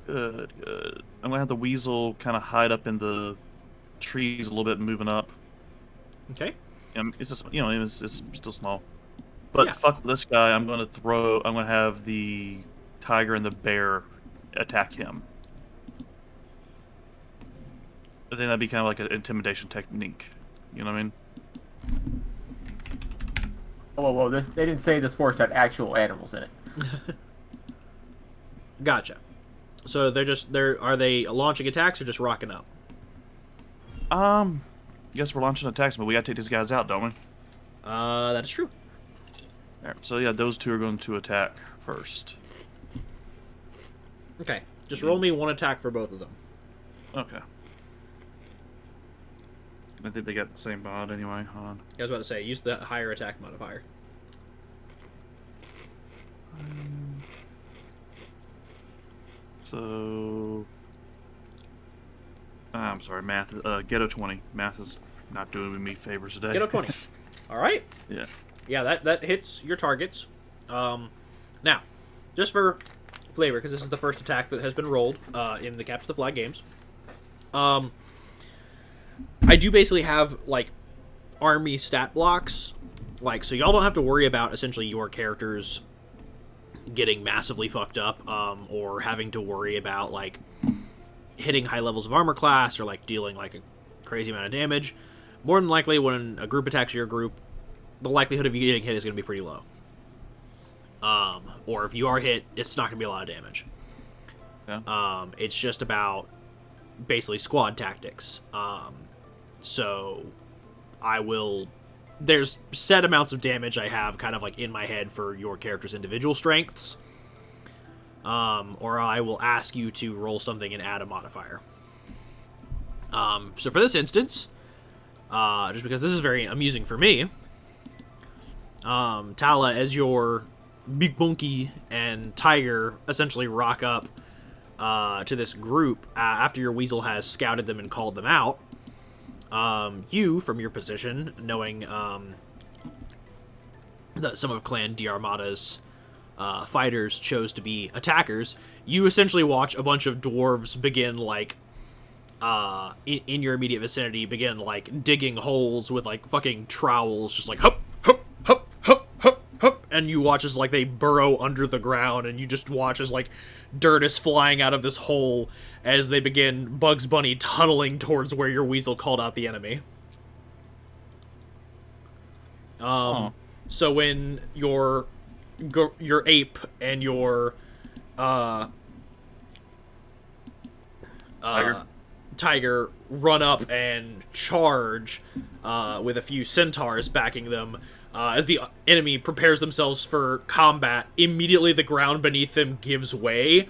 Good, good. I'm gonna have the weasel kind of hide up in the trees a little bit, moving up. Okay. It's just, it's still small. But Yeah. fuck this guy. I'm gonna have the tiger and the bear attack him. I think that'd be kind of like an intimidation technique. You know what I mean? Whoa! They didn't say this forest had actual animals in it. Gotcha. So are they launching attacks or just rocking up? guess we're launching attacks, but we gotta take these guys out, don't we? That is true. Alright, so yeah, those two are going to attack first. Okay, just roll me one attack for both of them. Okay. I think they got the same mod anyway. Hold on. I was about to say, use the higher attack modifier. So... I'm sorry, math. Ghetto 20. Math is not doing me favors today. Get up 20. All right. Yeah. Yeah, that hits your targets. Now, just for flavor, because this is the first attack that has been rolled in the Capture the Flag games. I do basically have like army stat blocks, like, so y'all don't have to worry about essentially your characters getting massively fucked up, or having to worry about like hitting high levels of armor class or like dealing like a crazy amount of damage. More than likely, when a group attacks your group, the likelihood of you getting hit is going to be pretty low. Or if you are hit, it's not going to be a lot of damage. Yeah. It's just about basically squad tactics. So I will... There's set amounts of damage I have kind of like in my head for your character's individual strengths. Or I will ask you to roll something and add a modifier. So for this instance, just because this is very amusing for me, Tala, as your Big Bunky and Tiger essentially rock up to this group after your Weasel has scouted them and called them out. You, from your position, knowing that some of Clan Diarmada's fighters chose to be attackers, you essentially watch a bunch of dwarves begin, like, in your immediate vicinity, begin, like, digging holes with, like, fucking trowels, just like, hup, hup, hup, hup, hup, hup, and you watch as, like, they burrow under the ground, and you just watch as, like, dirt is flying out of this hole as they begin Bugs Bunny tunneling towards where your Weasel called out the enemy. So when your ape and your tiger run up and charge with a few centaurs backing them, as the enemy prepares themselves for combat, immediately the ground beneath them gives way,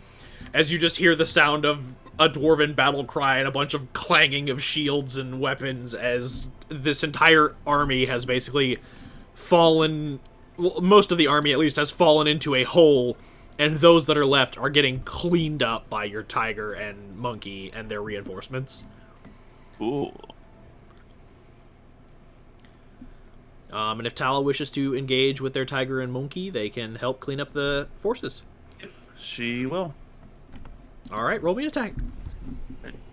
as you just hear the sound of a dwarven battle cry and a bunch of clanging of shields and weapons, as this entire army has basically fallen... Well, most of the army, at least, has fallen into a hole, and those that are left are getting cleaned up by your tiger and monkey and their reinforcements. Ooh. And if Tala wishes to engage with their tiger and monkey, they can help clean up the forces. She will. Alright, roll me an attack.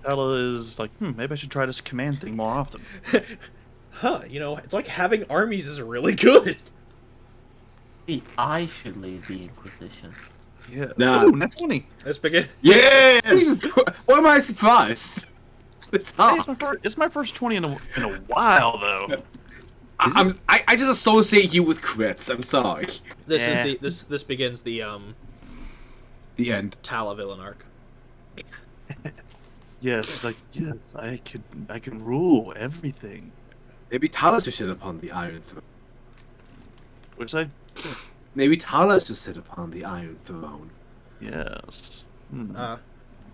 Ella is like, maybe I should try this command thing more often. Huh, you know, it's like having armies is really good. Maybe I should lead the Inquisition. Yeah. Nah. Ooh, that's 20. Let's begin. Yes! Why am I surprised? It's Hey, hot. it's my first 20 in a while, though. I just associate you with crits. I'm sorry. This Yeah. is this begins the The end. Tala villain arc. Yes, like, yes, I can rule everything. Maybe Talos should sit upon the Iron Throne. What'd you say? Maybe Talos should sit upon the Iron Throne. Yes.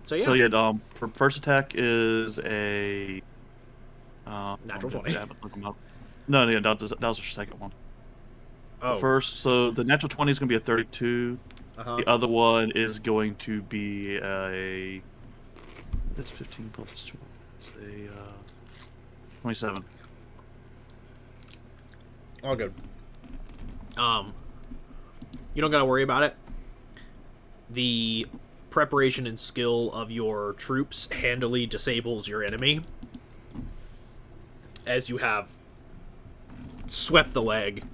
So yeah, So yeah, for first attack is a Natural 20. I haven't looked them up. No, that was your second one. oh, The first, so the natural 20 is going to be a 32. uh-huh. The other one is going to be a. It's 15 plus 12. Say 27. All good. You don't gotta worry about it. The preparation and skill of your troops handily disables your enemy, as you have swept the leg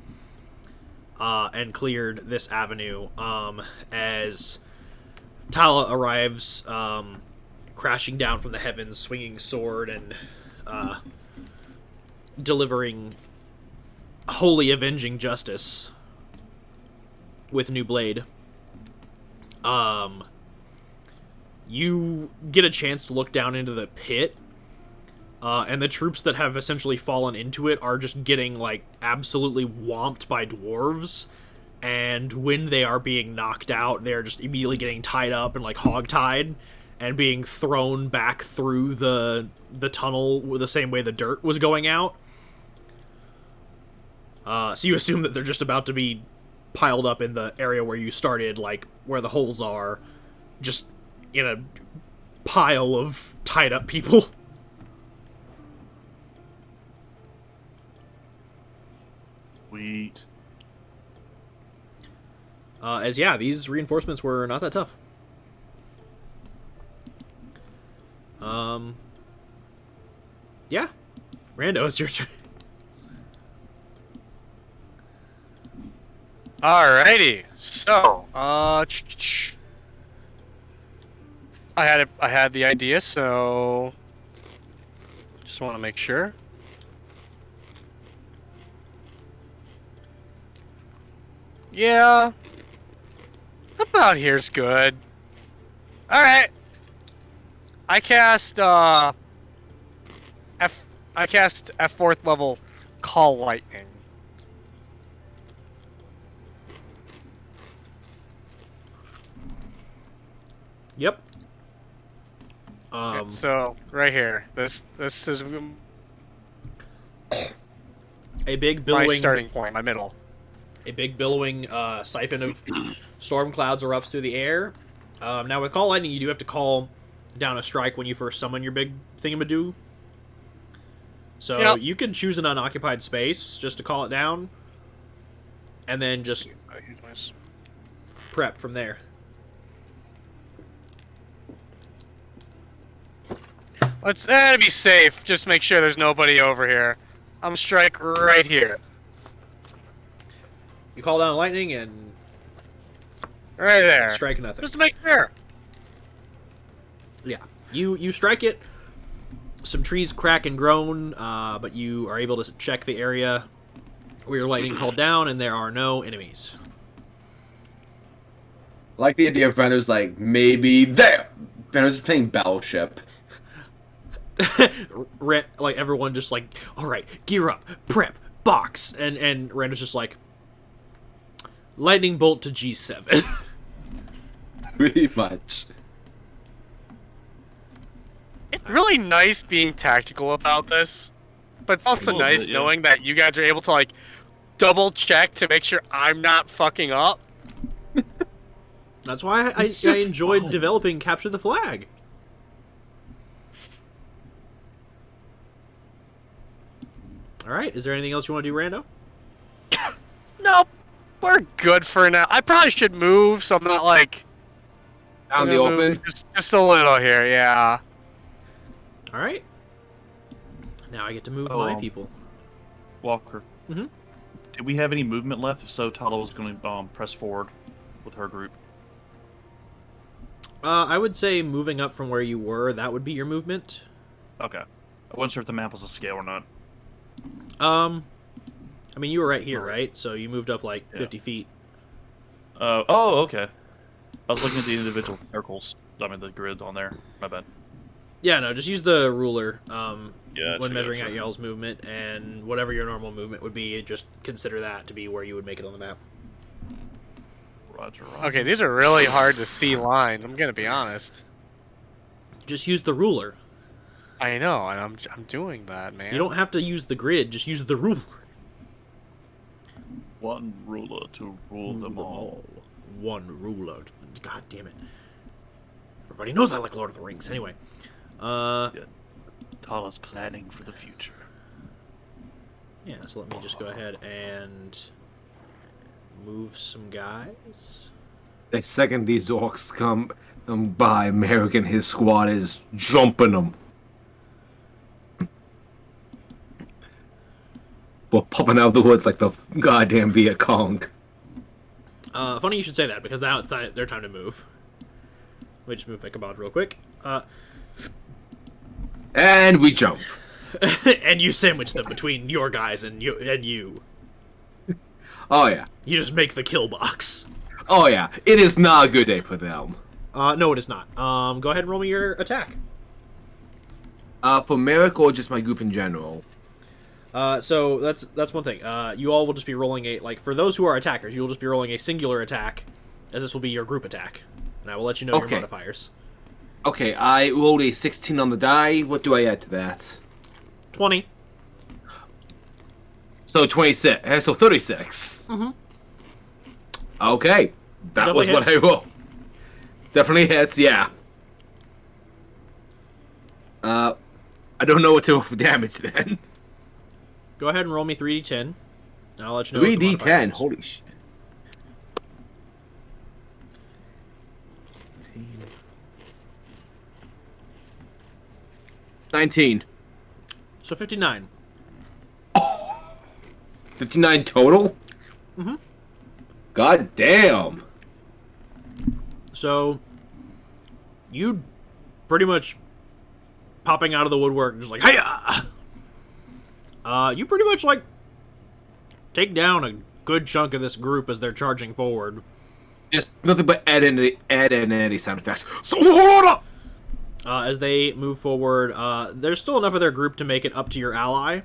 and cleared this avenue, as Tala arrives, crashing down from the heavens, swinging sword and delivering wholly avenging justice with new blade. You get a chance to look down into the pit, and the troops that have essentially fallen into it are just getting, like, absolutely whomped by dwarves, and when they are being knocked out, they're just immediately getting tied up and, like, hogtied, and being thrown back through the tunnel the same way the dirt was going out. So you assume that they're just about to be piled up in the area where you started, like, where the holes are, just in a pile of tied-up people. Sweet. Yeah, these reinforcements were not that tough. Yeah. Rando, it's your turn. Alrighty. So, I had the idea, so just want to make sure. Yeah. About here's good. Alright. I cast F 4th level Call Lightning. Yep. So right here, this is a big my billowing starting point, my middle. A big billowing siphon of storm clouds erupts through the air. Now with Call Lightning, you do have to call down a strike when you first summon your big thingamadoo. So Yep. you can choose an unoccupied space just to call it down, and then just prep from there. Let's to be safe. Just make sure there's nobody over here. I'm strike right here. You call down lightning and Right there. strike nothing. Just to make sure. Yeah, you strike it. Some trees crack and groan, but you are able to check the area where your lightning called down, and there are no enemies. I like the idea of Renner's like, maybe there! Renner's playing Battleship. Like everyone just like, all right, gear up, prep, box, and Rando's just like, lightning bolt to G7. Pretty much. It's really nice being tactical about this, but it's also A little nice bit, yeah. knowing that you guys are able to like double check to make sure I'm not fucking up. That's why I It's just enjoyed fun. developing Capture the Flag. All right, is there anything else you want to do, Rando? Nope, we're good for now. I probably should move, so I'm not like Out in the I'm gonna open. move just a little here. Yeah. All right. Now I get to move Oh, my people. Walker. Mhm. Did we have any movement left? If so, Tala was going to press forward with her group. I would say moving up from where you were, that would be your movement. Okay. I wasn't sure if the map was a scale or not. I mean, you were right here, right? So you moved up like Yeah. 50 feet. Oh, okay. I was looking at the individual circles. I mean, the grid on there. My bad. Yeah, no, just use the ruler Yeah, when measuring out y'all's movement, and whatever your normal movement would be, just consider that to be where you would make it on the map. Roger, Roger. Okay, these are really hard to see lines. I'm gonna be honest. Just use the ruler. I know, and I'm doing that, man. You don't have to use the grid, just use the ruler. One ruler to rule them all. One ruler. God damn it. Everybody knows I like Lord of the Rings. Anyway. Tala's planning for the future. Yeah, so let me just go ahead and move some guys. The second these orcs come by, Merrick and his squad is jumping them. We're popping out of the woods like the goddamn Viet Cong. Funny you should say that, because now it's their time to move. Let me just move Ichabod real quick. And we jump. And you sandwich them between your guys and you. Oh yeah. You just make the kill box. Oh yeah. It is not a good day for them. No, it is not. Go ahead and roll me your attack. For Merrick or just my group in general? So that's one thing. You all will just be rolling for those who are attackers, you will just be rolling a singular attack, as this will be your group attack. And I will let you know your modifiers. Okay, I rolled a 16 on the die. What do I add to that? 20. So 26. So 36. Mm-hmm. Okay, that Definitely was what I rolled. Definitely hits, yeah. I don't know what to roll for damage then. Go ahead and roll me 3d10, and I'll let you know. 3d10. Holy shit. 19. So 59. 59 total? Mm-hmm. God damn. So, you pretty much popping out of the woodwork, just like, hiya! You pretty much, take down a good chunk of this group as they're charging forward. Just nothing but add in any sound effects. So hold up! As they move forward, there's still enough of their group to make it up to your ally.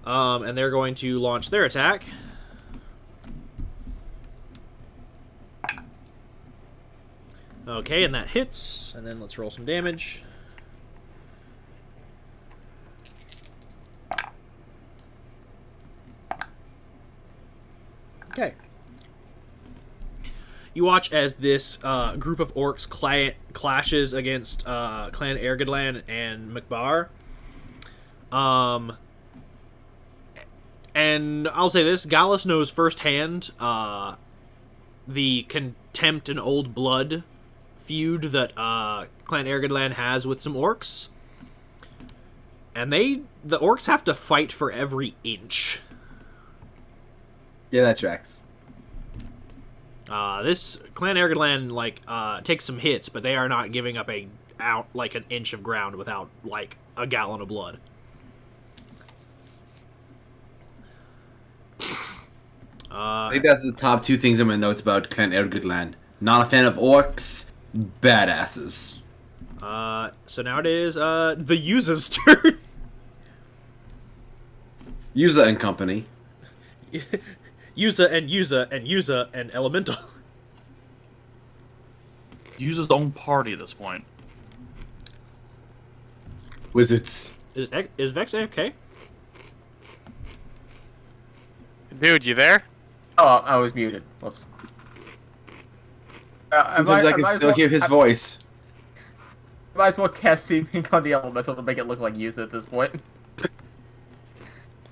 And they're going to launch their attack. Okay, and that hits. And then let's roll some damage. Okay. You watch as this group of orcs clashes against Clan Ergedlan and McBar. And I'll say this, Gallus knows firsthand the contempt and old blood feud that Clan Ergedlan has with some orcs. And the orcs have to fight for every inch. Yeah, that tracks. This Clan Ergedlan takes some hits, but they are not giving up an inch of ground without a gallon of blood. I think that's the top two things in my notes about Clan Ergudland. Not a fan of orcs, badasses. So now it is the Yuza's turn. Yuza and company. Yuza and Yuza and Yuza and Elemental. Use his own party at this point. Wizards. Is Vex AFK? Dude, you there? Oh, I was muted. Whoops. Sometimes I can still hear his voice. Might as well cast Seeming on the Elemental to make it look like Yuza at this point.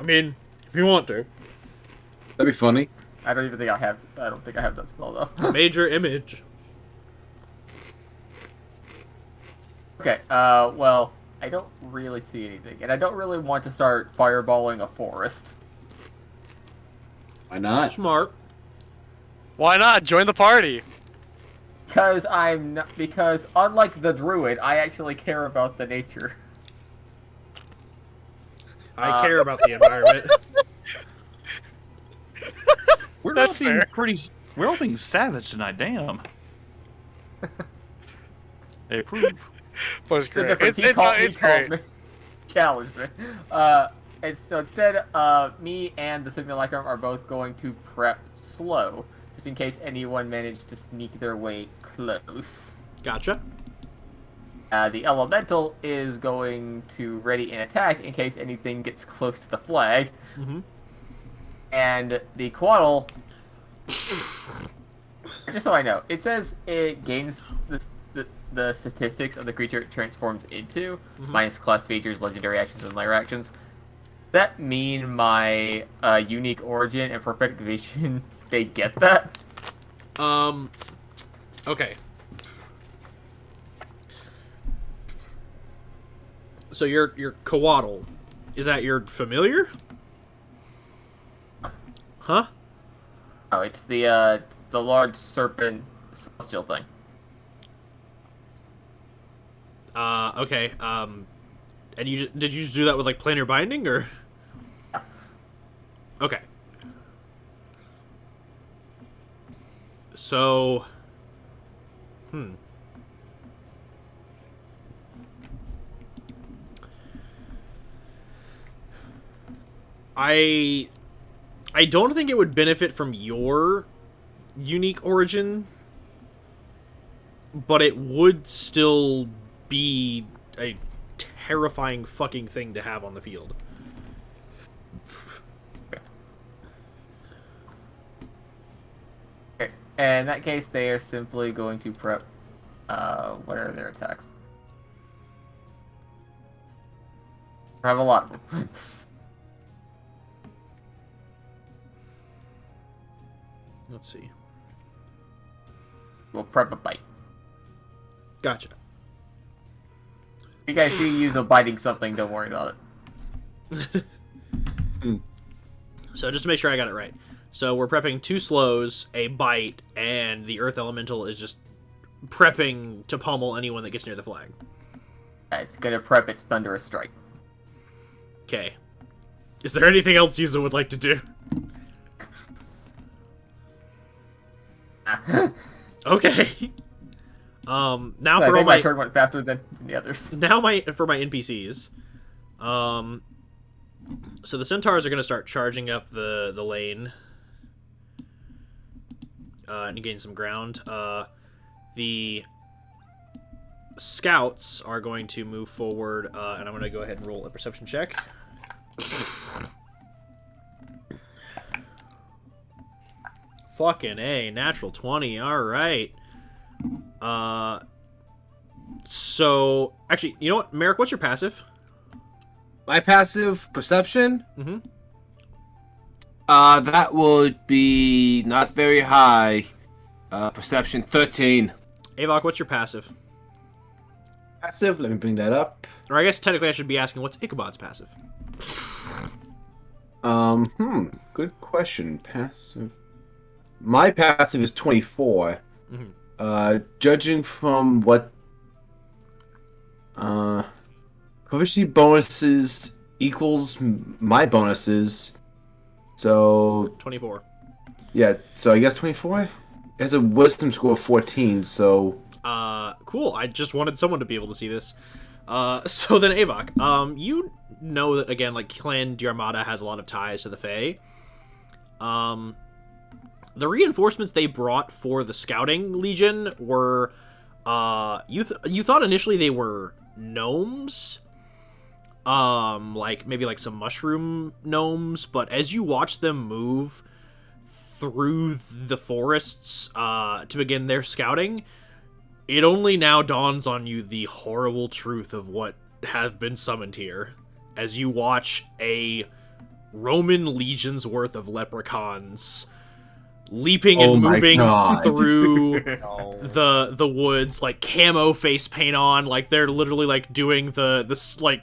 I mean, if you want to. That'd be funny. I don't think I have that spell though. Major image. Okay, well, I don't really see anything, and I don't really want to start fireballing a forest. Why not? Smart. Why not? Join the party. Because because unlike the druid, I actually care about the nature. I care about the environment. We're That's all being fair. We're all being savage tonight. Damn. They approve. Was The great. difference, It's great. me, challenged me. And so instead, me and the Simulacrum are both going to prep slow, just in case anyone managed to sneak their way close. Gotcha. The Elemental is going to ready an attack in case anything gets close to the flag. Mm-hmm. And the Quaddle, just so I know, it says it gains the statistics of the creature it transforms into, minus class features, legendary actions, and layer actions. Does that mean my unique origin and perfect vision, they get that? Okay. So your Coatl, is that your familiar? Huh? Oh, it's the large serpent celestial thing. Okay. And did you just do that with planar binding or? Okay. So. I don't think it would benefit from your unique origin, but it would still be a terrifying fucking thing to have on the field. Okay. And in that case, they are simply going to prep. What are their attacks? I have a lot of them. Let's see. We'll prep a bite. Gotcha. If you guys see use a biting something, don't worry about it. So just to make sure I got it right. So we're prepping 2 slows, a bite, and the Earth Elemental is just prepping to pummel anyone that gets near the flag. It's gonna prep its Thunderous Strike. Okay. Is there anything else Yuzo would like to do? Okay. Now I for all think my my turn went faster than the others. for my NPCs. So the centaurs are going to start charging up the lane and gain some ground. The scouts are going to move forward, and I'm going to go ahead and roll a perception check. Fucking A, natural 20. All right. So actually, you know what, Merrick, what's your passive? My passive perception? Mm-hmm. That would be not very high. Perception 13. Avok, what's your passive? Passive. Let me bring that up. Or I guess technically I should be asking, what's Ichabod's passive? Good question. Passive. My passive is 24. Mm-hmm. Judging from what proficiency bonuses equals my bonuses, so 24. yeah. So I guess 24. It has a wisdom score of 14. So Cool. I just wanted someone to be able to see this. So then Avok, you know that again, like Clan Diarmada has a lot of ties to the Fae. The reinforcements they brought for the Scouting Legion were, you thought initially they were gnomes, like maybe like some mushroom gnomes, but as you watch them move through the forests to begin their scouting, it only now dawns on you the horrible truth of what has been summoned here, as you watch a Roman legion's worth of leprechauns leaping and moving through the woods, like camo face paint on, like they're literally like doing this like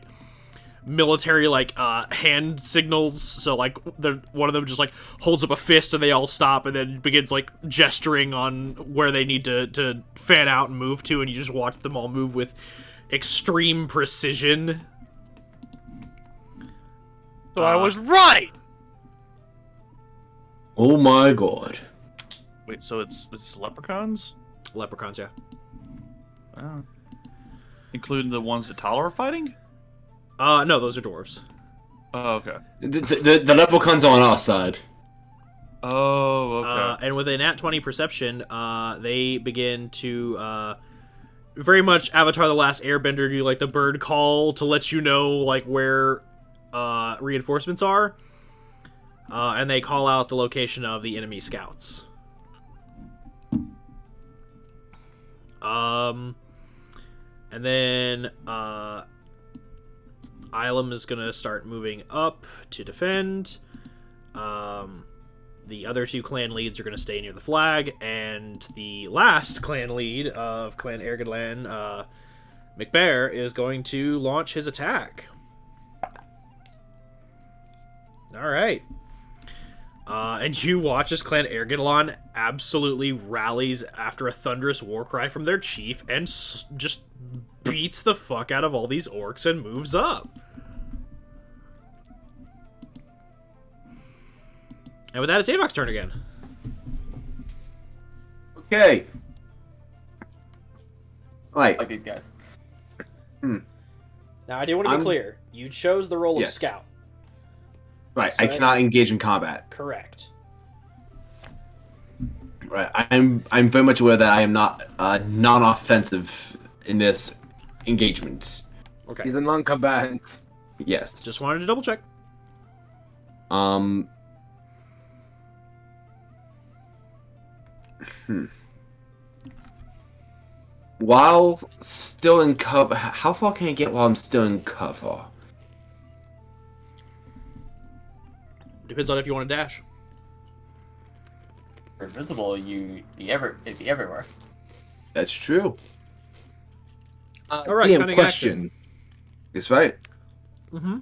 military like hand signals. So like one of them just like holds up a fist and they all stop and then begins like gesturing on where they need to fan out and move to, and you just watch them all move with extreme precision. So I was right. oh my god. Wait, so it's leprechauns? Leprechauns, yeah. Oh. Including the ones that Tyler are fighting? No, those are dwarves. Oh, okay. The leprechauns are on our side. Oh, okay. And with a nat 20 perception, they begin to very much Avatar: The Last Airbender do like the bird call to let you know like where reinforcements are, and they call out the location of the enemy scouts. And then Ilum is gonna start moving up to defend. The other 2 clan leads are gonna stay near the flag, and the last clan lead of Clan Ergedlan, McBear, is going to launch his attack. Alright. And you watch as Clan Ergedlan absolutely rallies after a thunderous war cry from their chief and just beats the fuck out of all these orcs and moves up. And with that, it's Avok's turn again. Okay. Right. Like these guys. Now, I do want to be clear. You chose the role of Yes. scout. Right, So I cannot engage in combat. Correct. Right, I'm very much aware that I am not non-offensive in this engagement. Okay. He's a non-combatant. Yes. Just wanted to double check. Um. While still in cover, how far can I get while I'm still in cover? Depends on if you want to dash. If you're invisible, it'd be everywhere. That's true. All right, DM cunning question. That's right. Mm-hmm.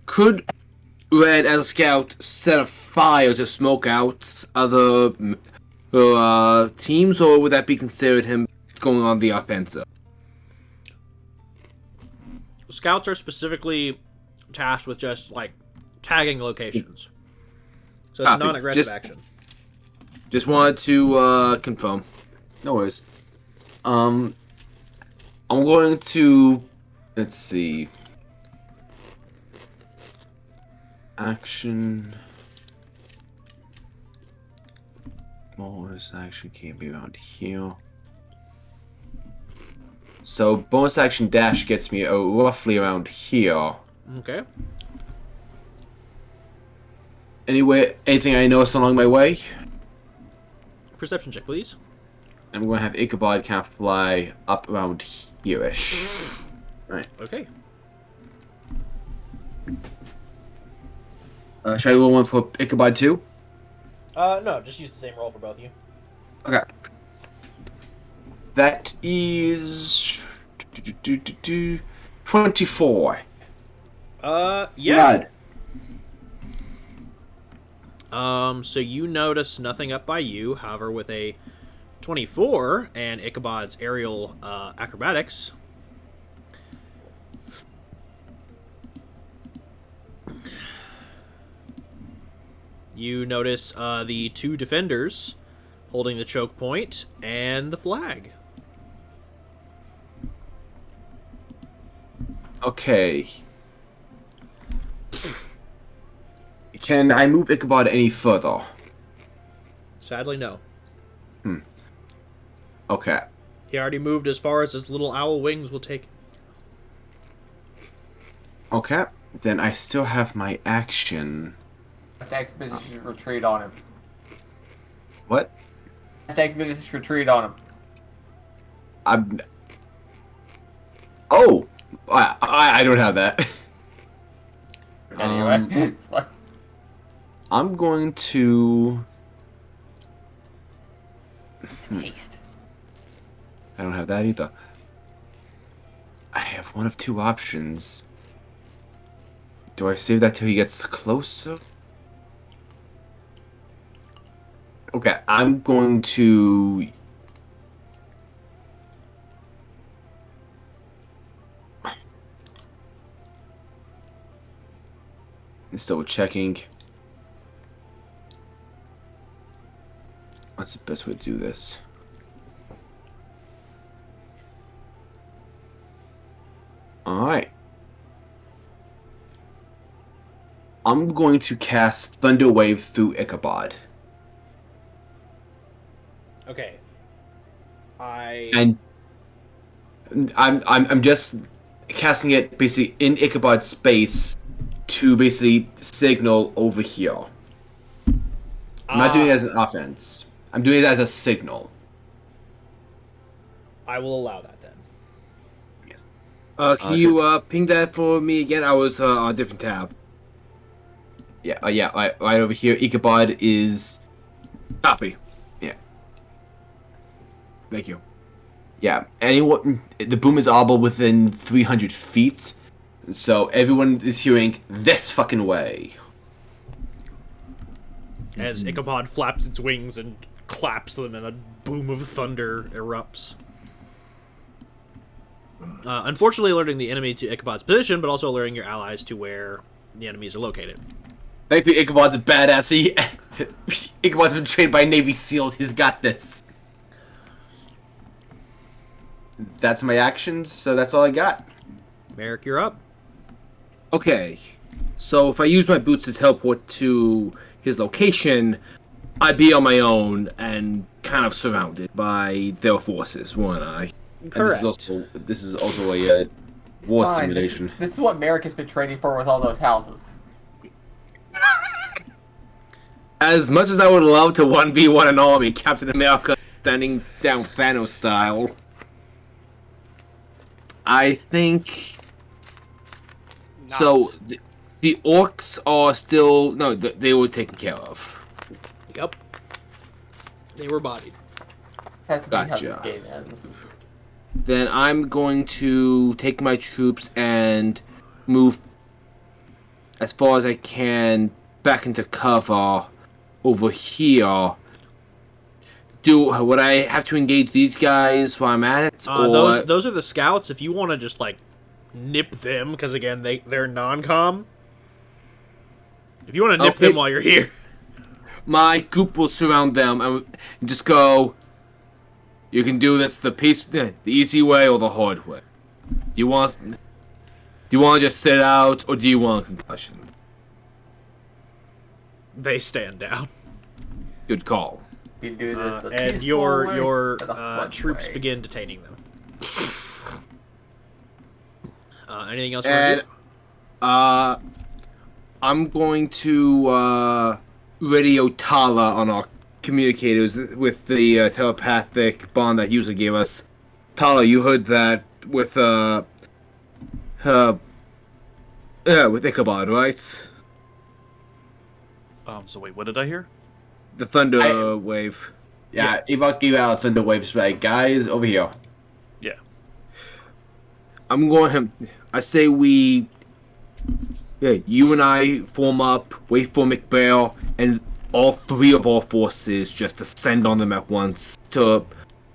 Could Red, as a scout, set a fire to smoke out other teams, or would that be considered him going on the offensive? Scouts are specifically tasked with just like tagging locations, so it's a Copy. non-aggressive Just- action. Just wanted to confirm. No worries. I'm going to. Let's see. Action. Bonus action can't be around here. So bonus action dash gets me roughly around here. Okay. Anyway, anything I notice along my way? Perception check, please. I'm going to have Ichabod kind of fly up around here-ish. Okay. Should I roll one for Ichabod too? No, just use the same roll for both of you. Okay. That is 24. Yeah. So you notice nothing up by you. However, with a 24 and Ichabod's aerial acrobatics, you notice the two defenders holding the choke point and the flag. Okay. Can I move Ichabod any further? Sadly, no. Okay. He already moved as far as his little owl wings will take. Okay. Then I still have my action. Have to expeditious retreat on him. What? Have to expeditious retreat on him. I'm. Oh! I don't have that. Anyway, it's fine. I'm going to. Taste. I don't have that either. I have one of two options. Do I save that till he gets closer? Okay, I'm going to. Still checking. What's the best way to do this? Alright. I'm going to cast Thunder Wave through Ichabod. Okay. And I'm just casting it basically in Ichabod's space to basically signal over here. I'm not doing it as an offense. I'm doing it as a signal. I will allow that then. Can you ping that for me again? I was on a different tab. Yeah, right over here. Ichabod is. Copy. Yeah. Thank you. Yeah, anyone. The boom is audible within 300 feet, so everyone is hearing this fucking way. As Ichabod flaps its wings and claps them, and a boom of thunder erupts. Unfortunately, alerting the enemy to Ichabod's position, but also alerting your allies to where the enemies are located. Thankfully, Ichabod's a badass. Ichabod's been trained by Navy SEALs. He's got this. That's my actions, so that's all I got. Merrick, you're up. Okay. So if I use my boots to teleport to his location, I'd be on my own and kind of surrounded by their forces, wouldn't I? Correct. And this is also a war Fine. simulation. This is what Merrick has been training for with all those houses. As much as I would love to 1v1 an army, Captain America standing down Thanos style, I think... Not. So, the orcs are still... No, they were taken care of. Yep. They were bodied. Has to be how Gotcha. this game ends. Then I'm going to take my troops and move as far as I can back into cover over here. Would I have to engage these guys while I'm at it? Or... Those are the scouts. If you want to just like nip them, because again they're non-com. If you want to nip them while you're here, my group will surround them and just go. You can do this the easy way or the hard way. Do you want to just sit out or do you want a concussion? they stand down. Good call. You do this the And peaceful your way your or the fun troops way. begin detaining them. Anything else you want to And do? I'm going to radio Tala on our communicators with the telepathic bond that user gave us. Tala, you heard that with with Ichabod, right? So wait, what did I hear? The thunder wave. Yeah, Ewok gave out thunder waves, like, guys, over here. Yeah. I'm going him. I say we. Yeah, you and I form up, wait for McBear, and all three of our forces just descend on them at once to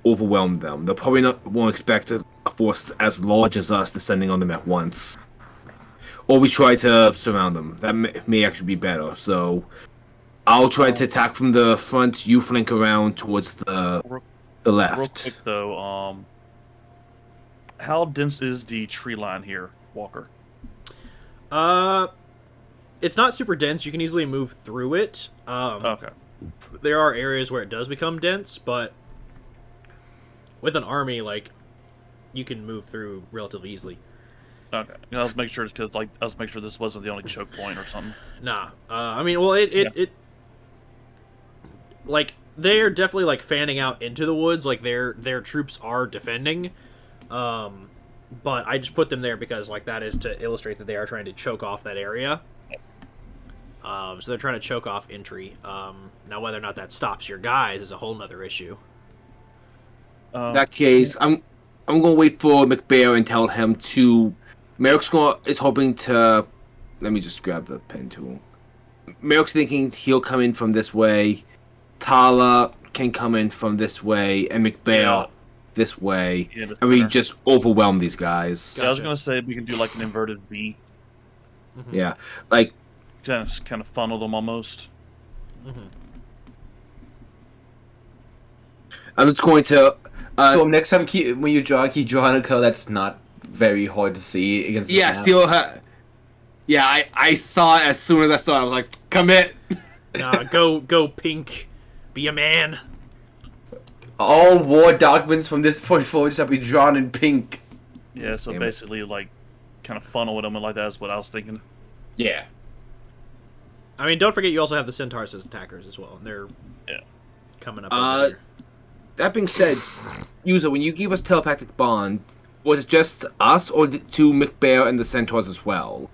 overwhelm them. They'll probably won't expect a force as large as us descending on them at once. Or we try to surround them. That may actually be better. So I'll try to attack from the front. You flank around towards the left. Real quick though, how dense is the tree line here, Walker? It's not super dense. You can easily move through it. Okay. There are areas where it does become dense, but with an army, like, you can move through relatively easily. Okay. Yeah, let's make sure this wasn't the only choke point or something. Nah. I mean, well, it like, they're definitely, like, fanning out into the woods. Like, their troops are defending. But I just put them there because, like, that is to illustrate that they are trying to choke off that area. So they're trying to choke off entry. Now, whether or not that stops your guys is a whole nother issue. In that case, I'm gonna wait for McBear and tell him to. Merrick's is hoping to. Let me just grab the pen tool. Merrick's thinking he'll come in from this way. Tala can come in from this way, and McBear this way, and we just overwhelm these guys. Yeah, I was gonna say we can do like an inverted V. Mm-hmm. Yeah, like Kind of funnel them almost. Mm-hmm. I'm just going to. So next time, when you draw, keep drawing a color that's not very hard to see against the map. Yeah, I saw it as soon as I saw it. I was like, commit. Nah, go pink. Be a man. All war documents from this point forward shall be drawn in pink. Yeah, so Damn it. basically like kind of funnel with them like that is what I was thinking. Yeah. I mean, don't forget you also have the centaurs as attackers as well, and they're coming up over here. That being said, User, when you gave us telepathic bond, was it just us or to McBear and the centaurs as well?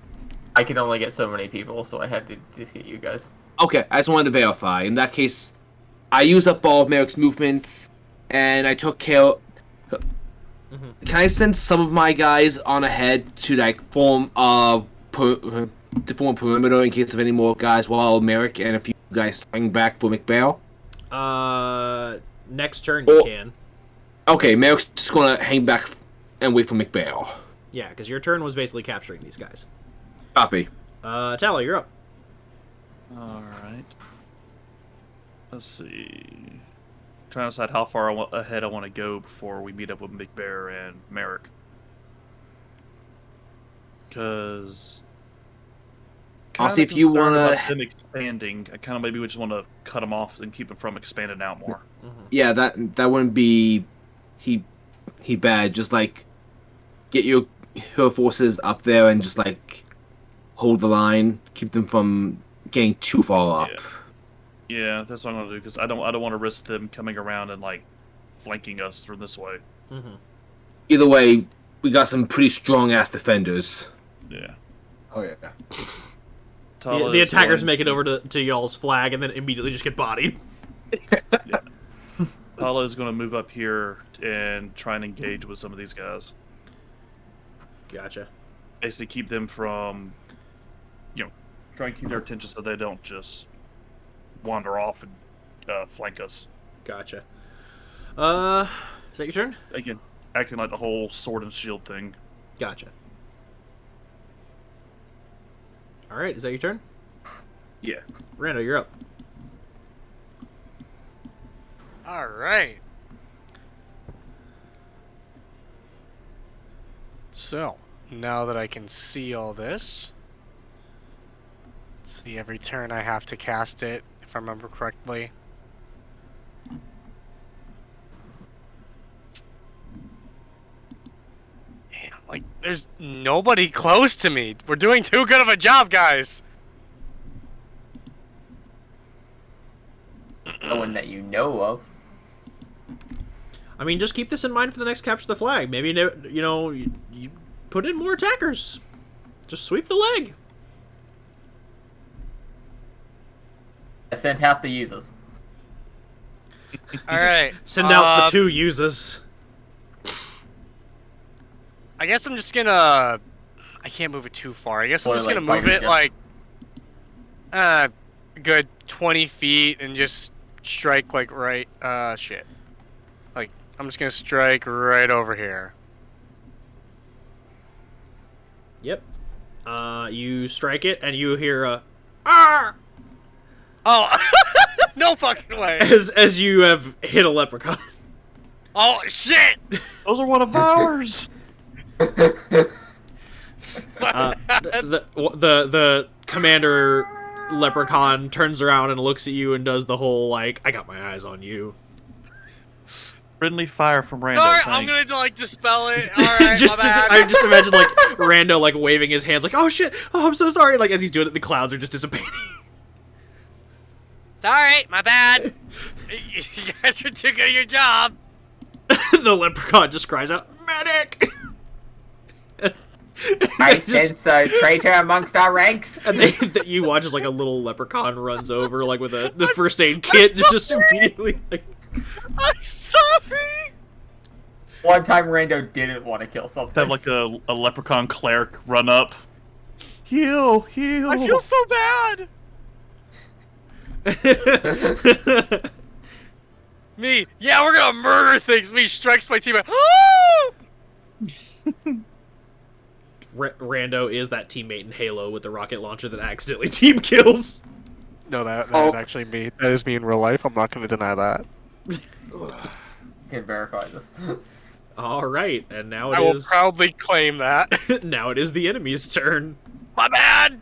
I can only get so many people, so I had to just get you guys. Okay, I just wanted to verify. In that case, I used up all of Merrick's movements, and I took care. Can I send some of my guys on ahead to like form a perimeter in case of any more guys, while Merrick and a few guys swing back for McBear? Next turn you can. Okay, Merrick's just gonna hang back and wait for McBear. Yeah, because your turn was basically capturing these guys. Copy. Tala, you're up. Alright. Let's see. Trying to decide how far ahead I want to go before we meet up with McBear and Merrick. Because Kinda see if you concerned wanna- about them expanding. I kind of maybe we just want to cut them off and keep them from expanding out more. Yeah, that wouldn't be he bad. Just like get her forces up there and just like hold the line, keep them from getting too far up. Yeah, that's what I'm gonna do because I don't want to risk them coming around and like flanking us from this way. Mm-hmm. Either way, we got some pretty strong ass defenders. Yeah. Oh yeah. Tala The is attackers going- make it over to y'all's flag and then immediately just get bodied. Tala is going to move up here and try and engage with some of these guys. Gotcha. Basically, keep them from, try and keep their attention so they don't just wander off and flank us. Gotcha. Is that your turn? Again, acting like the whole sword and shield thing. Gotcha. All right, is that your turn? Yeah. Rando, you're up. All right. So, now that I can see all this, let's see, every turn I have to cast it, if I remember correctly. Man, like, there's nobody close to me. We're doing too good of a job, guys. No one that you know of. I mean, just keep this in mind for the next capture the flag. Maybe you put in more attackers. Just sweep the leg. I sent half the users. All right. Send out the 2 users. I guess I'm just gonna... I can't move it too far. I guess I'm Or, just like, gonna move fighter it, jets. like... good 20 feet and just strike, like, right... shit. Like, I'm just gonna strike right over here. Yep. You strike it, and you hear a "Arr!" Oh! No fucking way! as you have hit a leprechaun. Oh, shit! Those are one of ours! The commander leprechaun turns around and looks at you and does the whole like, I got my eyes on you. Friendly fire from Rando. Sorry, thanks. I'm gonna, like, dispel it. Alright, just, my bad. I just imagine like Rando like waving his hands like, oh shit, oh I'm so sorry. Like as he's doing it, the clouds are just dissipating. Sorry, my bad. You guys are too good at your job. The leprechaun just cries out, medic. I sense a traitor amongst our ranks. And you watch as like a little leprechaun runs over like with the first aid kit. It's just immediately like, I'm sorry. One time Rando didn't want to kill something. Have like a leprechaun cleric run up. Heal! Heal! I feel so bad. Me, yeah, we're gonna murder things. Me strikes my teammate. Rando is that teammate in Halo with the rocket launcher that accidentally team kills. No, that Oh. is actually me. That is me in real life. I'm not gonna deny that. Can verify this. All right, and now I it will is proudly claim that. now it is the enemy's turn. My bad.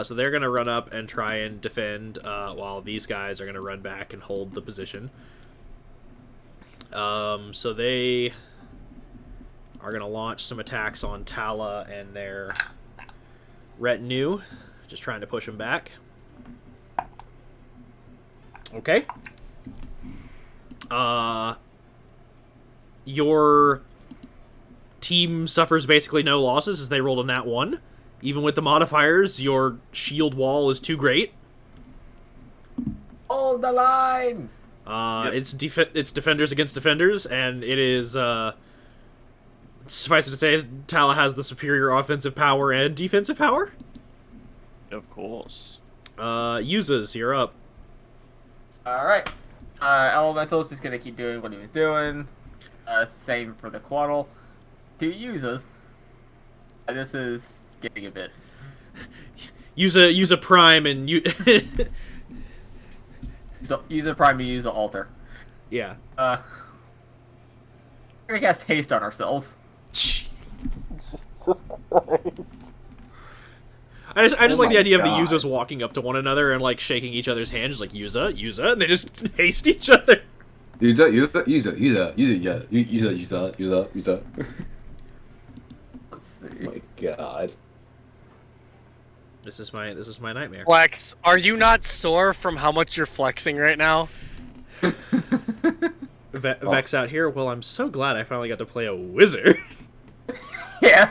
So they're gonna run up and try and defend, while these guys are gonna run back and hold the position. So they are gonna launch some attacks on Tala and their retinue, just trying to push them back. Okay. Your team suffers basically no losses as they rolled a nat 1. Even with the modifiers, your shield wall is too great. Hold the line! Yep. It's defenders against defenders, and it is, suffice it to say, Tala has the superior offensive power and defensive power. Of course. Uses, you're up. Alright. Elemental's just gonna keep doing what he was doing. Same for the Quaddle. 2 users. This is getting a bit. Use a prime and you. So, use a prime, use an altar. Yeah. We're gonna cast haste on ourselves. I just like my the idea of the God. users walking up to one another and like shaking each other's hands, just like user, and they just haste each other. User. Let's see. My God. This is my nightmare. Flex, are you not sore from how much you're flexing right now? Vex out here. Well, I'm so glad I finally got to play a wizard. Yeah.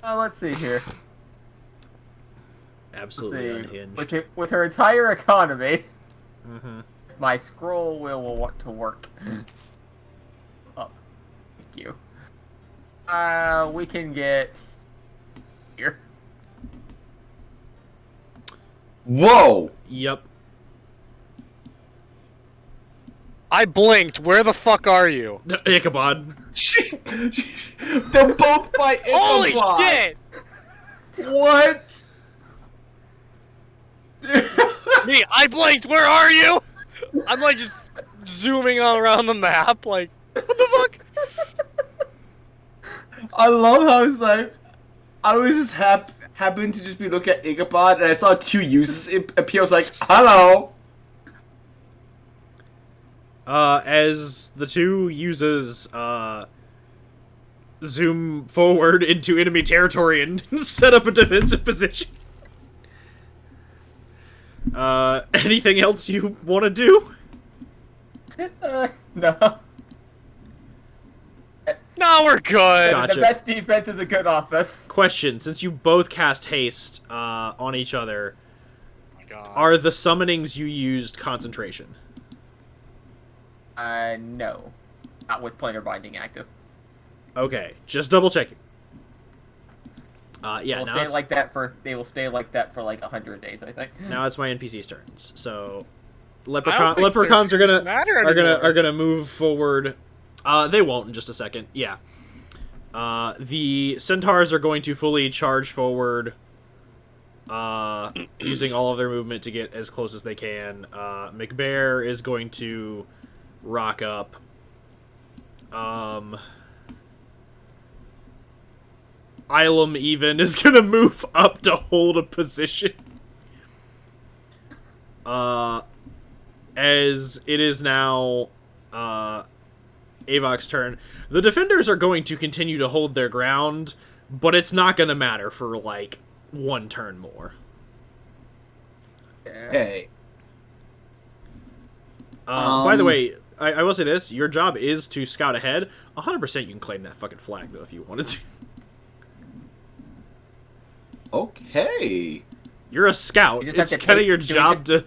Let's see here. Absolutely Let's see. unhinged. With her entire economy, Mm-hmm. my scroll wheel will want to work. Up. Thank you. We can get here. Whoa! Yep. I blinked. Where the fuck are you? Ichabod. They're both by Holy Ichabod. shit! What? Me, I blinked. Where are you? I'm like just zooming all around the map. Like, what the fuck? I love how it's like, I was just happened to just be looking at Ichabod and I saw two users appear. I was like, hello. As the two users zoom forward into enemy territory and set up a defensive position. Anything else you want to do? No. No, we're good. Gotcha. The best defense is a good offense. Question: since you both cast haste on each other, Oh my God. are the summonings you used concentration? No. Not with planar binding active. Okay, just double checking. Yeah, They'll now stay it's, like that for like 100 days, I think. now it's my NPC's turns. So, I don't think leprechauns their are gonna turns matter anymore. are gonna move forward. They won't in just a second. Yeah. The centaurs are going to fully charge forward, using all of their movement to get as close as they can. McBear is going to rock up. Ilum even is gonna move up to hold a position. As it is now, Avok's turn. The defenders are going to continue to hold their ground, but it's not going to matter for, like, one turn more. Hey. By the way, I will say this. Your job is to scout ahead. 100% you can claim that fucking flag, though, if you wanted to. Okay. You're a scout. You just have It's to kind of take- your do we job to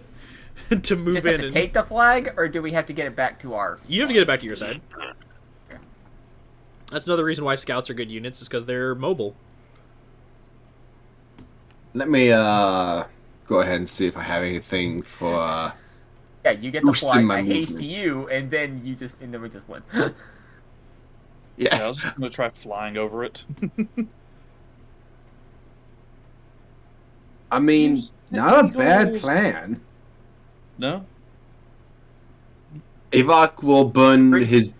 move Just in. have to And take the flag, or do we have to get it back to ours? you have to get it back to your side. That's another reason why scouts are good units, is because they're mobile. Let me go ahead and see if I have anything for Yeah, you get the Boosting flag, my I haste movement. you, and then we just win. Yeah, I yeah. was just gonna try flying over it. I mean, Use not a the bad eagles. plan. No? Avok will burn his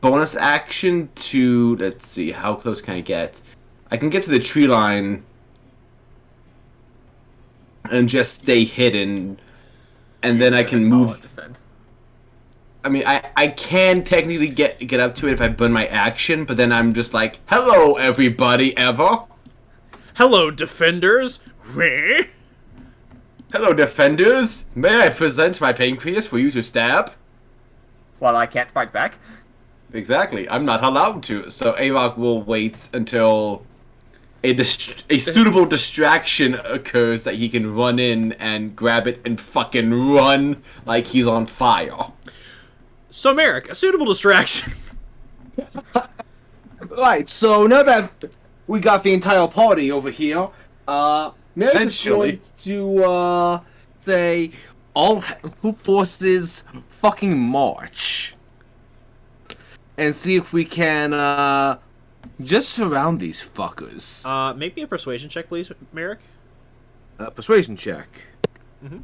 bonus action to, let's see, how close can I get? I can get to the tree line and just stay hidden, and then I can move. I mean, I can technically get up to it if I burn my action, but then I'm just like, hello, everybody, ever. Hello, defenders. Where? Hello, defenders. May I present my pancreas for you to stab? Well, I can't fight back. Exactly. I'm not allowed to. So Avok will wait until a suitable distraction occurs that he can run in and grab it and fucking run like he's on fire. So, Merrick, a suitable distraction. Right, so now that we got the entire party over here, Merrick is Essentially. going to, say, all forces fucking march. And see if we can, just surround these fuckers. Make me a persuasion check, please, Merrick. Persuasion check. Mhm.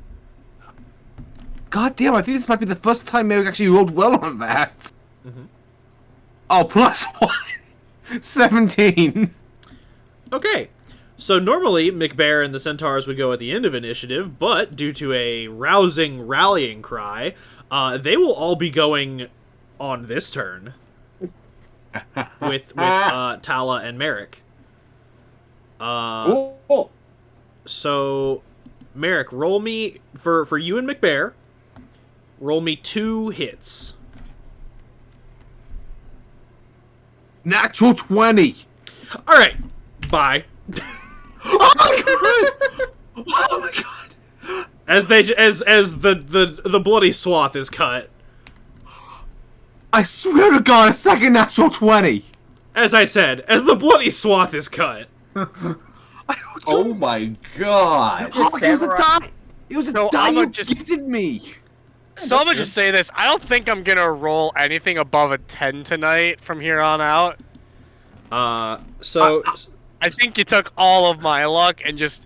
God damn, I think this might be the first time Merrick actually rolled well on that. Mhm. Oh, +1. 17. Okay. So normally, McBear and the Centaurs would go at the end of initiative, but due to a rousing rallying cry, they will all be going on this turn with Tala and Merrick. Cool. So, Merrick, roll me for you and McBear. Roll me 2 hits. Natural 20. All right, bye. Oh my god! Oh my god! As the bloody swath is cut. I swear to God, a second natural 20. As I said, as the bloody swath is cut. Oh my god. Hawk, it was a die. It was a No, die I'ma you just- gifted me. So I'm gonna just say this. I don't think I'm gonna roll anything above a 10 tonight from here on out. So I think you took all of my luck and just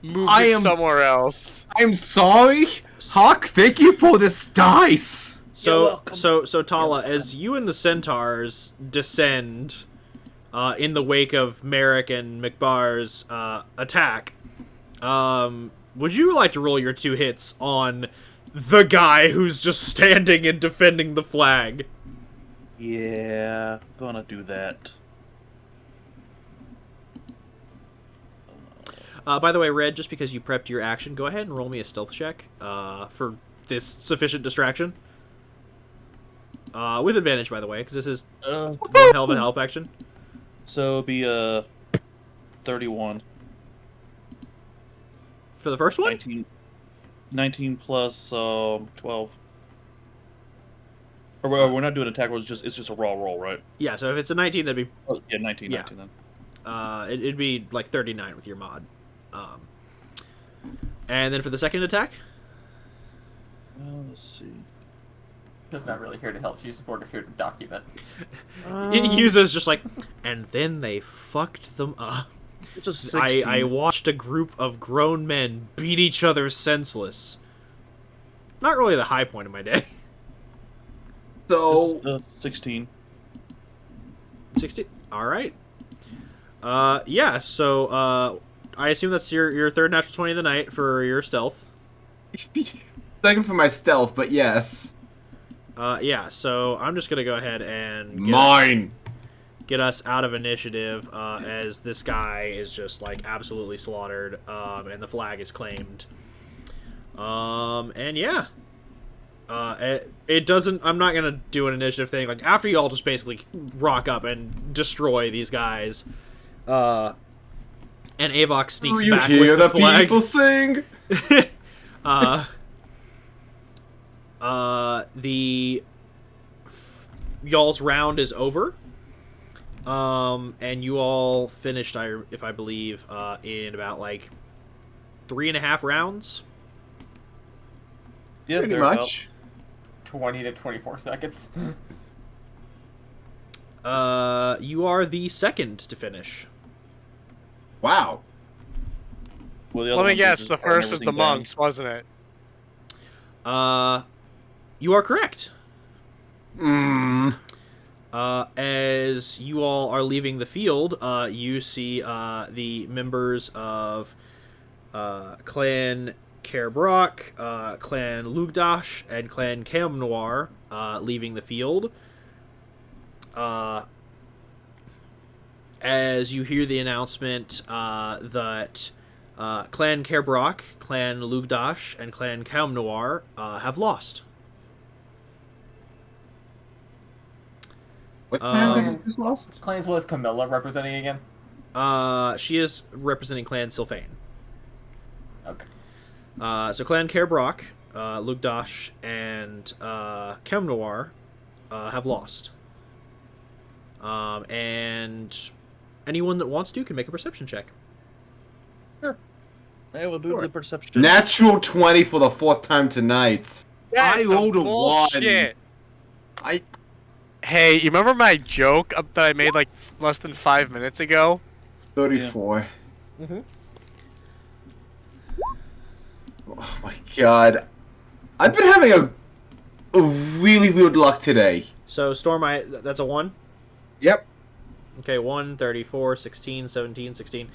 moved I it am- somewhere else. I'm sorry, Hawk. Thank you for this dice. so Tala, as you and the Centaurs descend in the wake of Merrick and McBar's attack, would you like to roll your 2 hits on the guy who's just standing and defending the flag? Yeah, gonna do that. By the way, Red, just because you prepped your action, go ahead and roll me a stealth check for this sufficient distraction. With advantage, by the way, because this is one hell of a help action. So it'll be 31. For the first one? 19 plus 12. Or we're not doing attack rolls, it's just a raw roll, right? Yeah, so if it's a 19, that'd be... Oh, yeah, 19 Yeah. 19 then. it'd be like 39 with your mod. And then for the second attack? Let's see. She's not really here to help. She's here to document. Yuza's just like, and then they fucked them up. It's just 16. I watched a group of grown men beat each other senseless. Not really the high point of my day. So, This is, 16. 60? Alright. Yeah, so, I assume that's your third natural 20 of the night for your stealth. second for my stealth, but yes. Yeah, so I'm just gonna go ahead and get us out of initiative, as this guy is just, like, absolutely slaughtered, and the flag is claimed. And yeah. It doesn't... I'm not gonna do an initiative thing. Like, after you all just basically rock up and destroy these guys, and Avok sneaks You back hear with the the flag. people sing? Y'all's round is over. And you all finished, if I believe, in about, like, 3.5 rounds. Yeah, Pretty thereabout. much. 20 to 24 seconds. You are the second to finish. Wow. Well, the other Let me ones are guess, just the burn first was the everything down. monks, wasn't it? You are correct. Mm. As you all are leaving the field, you see the members of Clan Kerbrock, Clan Lugdash, and Clan Camnoir leaving the field. As you hear the announcement that Clan Kerbrock, Clan Lugdash, and Clan Camnoir have lost. What Um, clan just lost? Clans was Camilla representing again? She is representing Clan Sylphane. Okay. So Clan Kerbrock, Lugdash, and Camnoir have lost. And anyone that wants to can make a perception check. I will do Sure. the perception. Natural 20 for the 4th time tonight. I some rolled a bullshit. I Hey, you remember my joke that I made like less than 5 minutes ago? 34. Mm-hmm. Oh my god. I've been having a really weird luck today. So Storm, that's a 1. Yep. Okay, 1, 34, 16, 17, 16.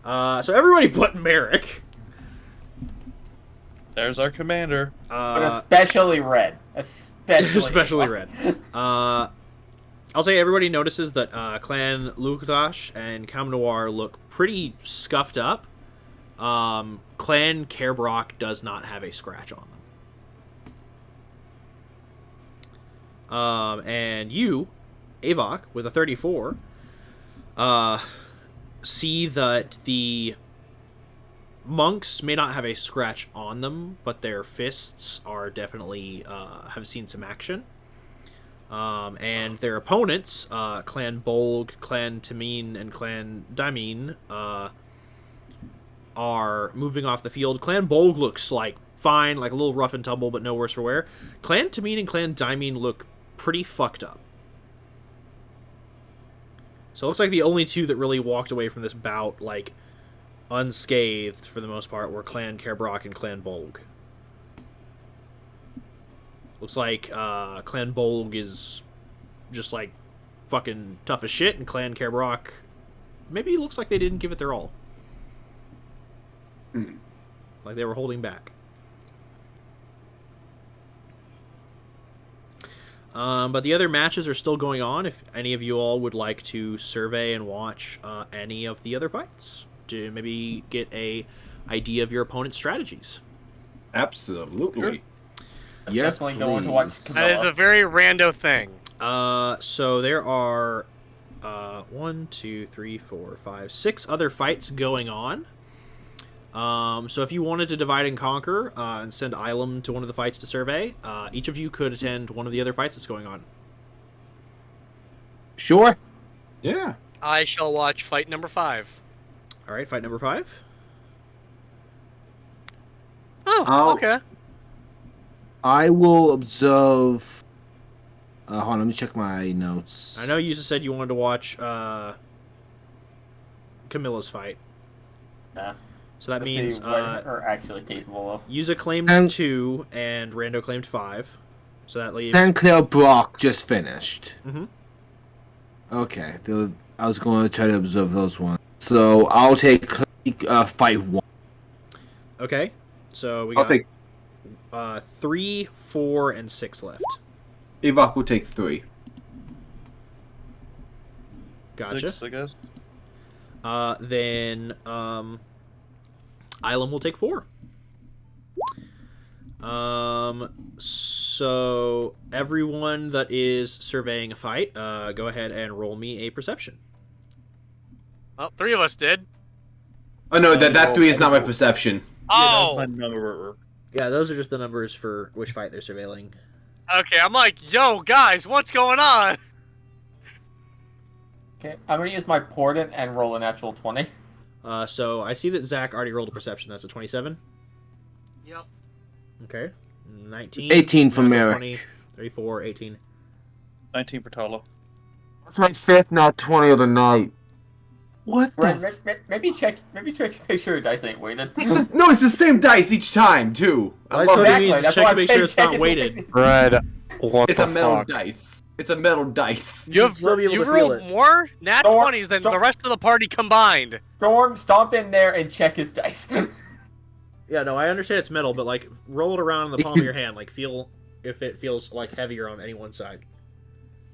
So everybody but Merrick. There's our commander. But especially red. Especially red. I'll say everybody notices that Clan Lukadash and Cam Noir look pretty scuffed up. Clan Carebrock does not have a scratch on them. And you, Avok, with a 34, see that the monks may not have a scratch on them, but their fists are definitely have seen some action. And their opponents, Clan Bolg, Clan Tamine, and Clan Daimine, are moving off the field. Clan Bolg looks like fine, like a little rough and tumble, but no worse for wear. Clan Tamine and Clan Daimine look pretty fucked up. So it looks like the only two that really walked away from this bout, like, unscathed for the most part, were Clan Carebrock and Clan Bolg. Looks like Clan Bolg is just, like, fucking tough as shit, and Clan Carebrock maybe looks like they didn't give it their all. Like they were holding back. But the other matches are still going on. If any of you all would like to survey and watch any of the other fights to maybe get a idea of your opponent's strategies. Absolutely. Yes, Definitely going to watch please. Camilla. That is a very rando thing. So there are 6 other fights going on. So if you wanted to divide and conquer and send Ilum to one of the fights to survey, each of you could attend one of the other fights that's going on. Sure. Yeah. I shall watch fight number 5. All right, fight number 5. Oh, okay. I will observe. Hold on, let me check my notes. I know you said you wanted to watch Camilla's fight. Yeah. So that Let's means see what we're actually capable of. Yuza claimed And- 2 and Rando claimed 5. So that leaves... Sinclair Brock just finished. Mhm. Okay, I was going to try to observe those ones. So I'll take fight 1. Okay, so we I'll got take 3, 4, and 6 left. Avok will take 3. Gotcha. 6, I guess. Then Ilum will take 4. So everyone that is surveying a fight, go ahead and roll me a perception. Well, 3 of us did. Oh no, that 3 is not my perception. Oh! Yeah, that's my number. Yeah, those are just the numbers for which fight they're surveilling. Okay, I'm like, yo, guys, what's going on? Okay, I'm gonna use my Portent and roll a natural 20. So I see that Zach already rolled a perception. That's a 27. Yep. Okay. 19. 18 for natural Merrick. 20, 34, 18. 19 for Tala. That's my 5th, not 20 of the night. What Right, maybe check, make sure your dice ain't weighted. No, it's the same dice each time, too. I Well, love that's what it. it means. That's Check why to I'm make sure saying it's check not it's weighted. weighted. Red, what It's a metal dice. It's a metal dice. You'd still be able you to feel rolled it. more nat Storm- 20s than Storm- the rest of the party combined. Storm, stomp in there and check his dice. Yeah, no, I understand it's metal, but like roll it around in the palm of your hand, like feel if it feels like heavier on any one side.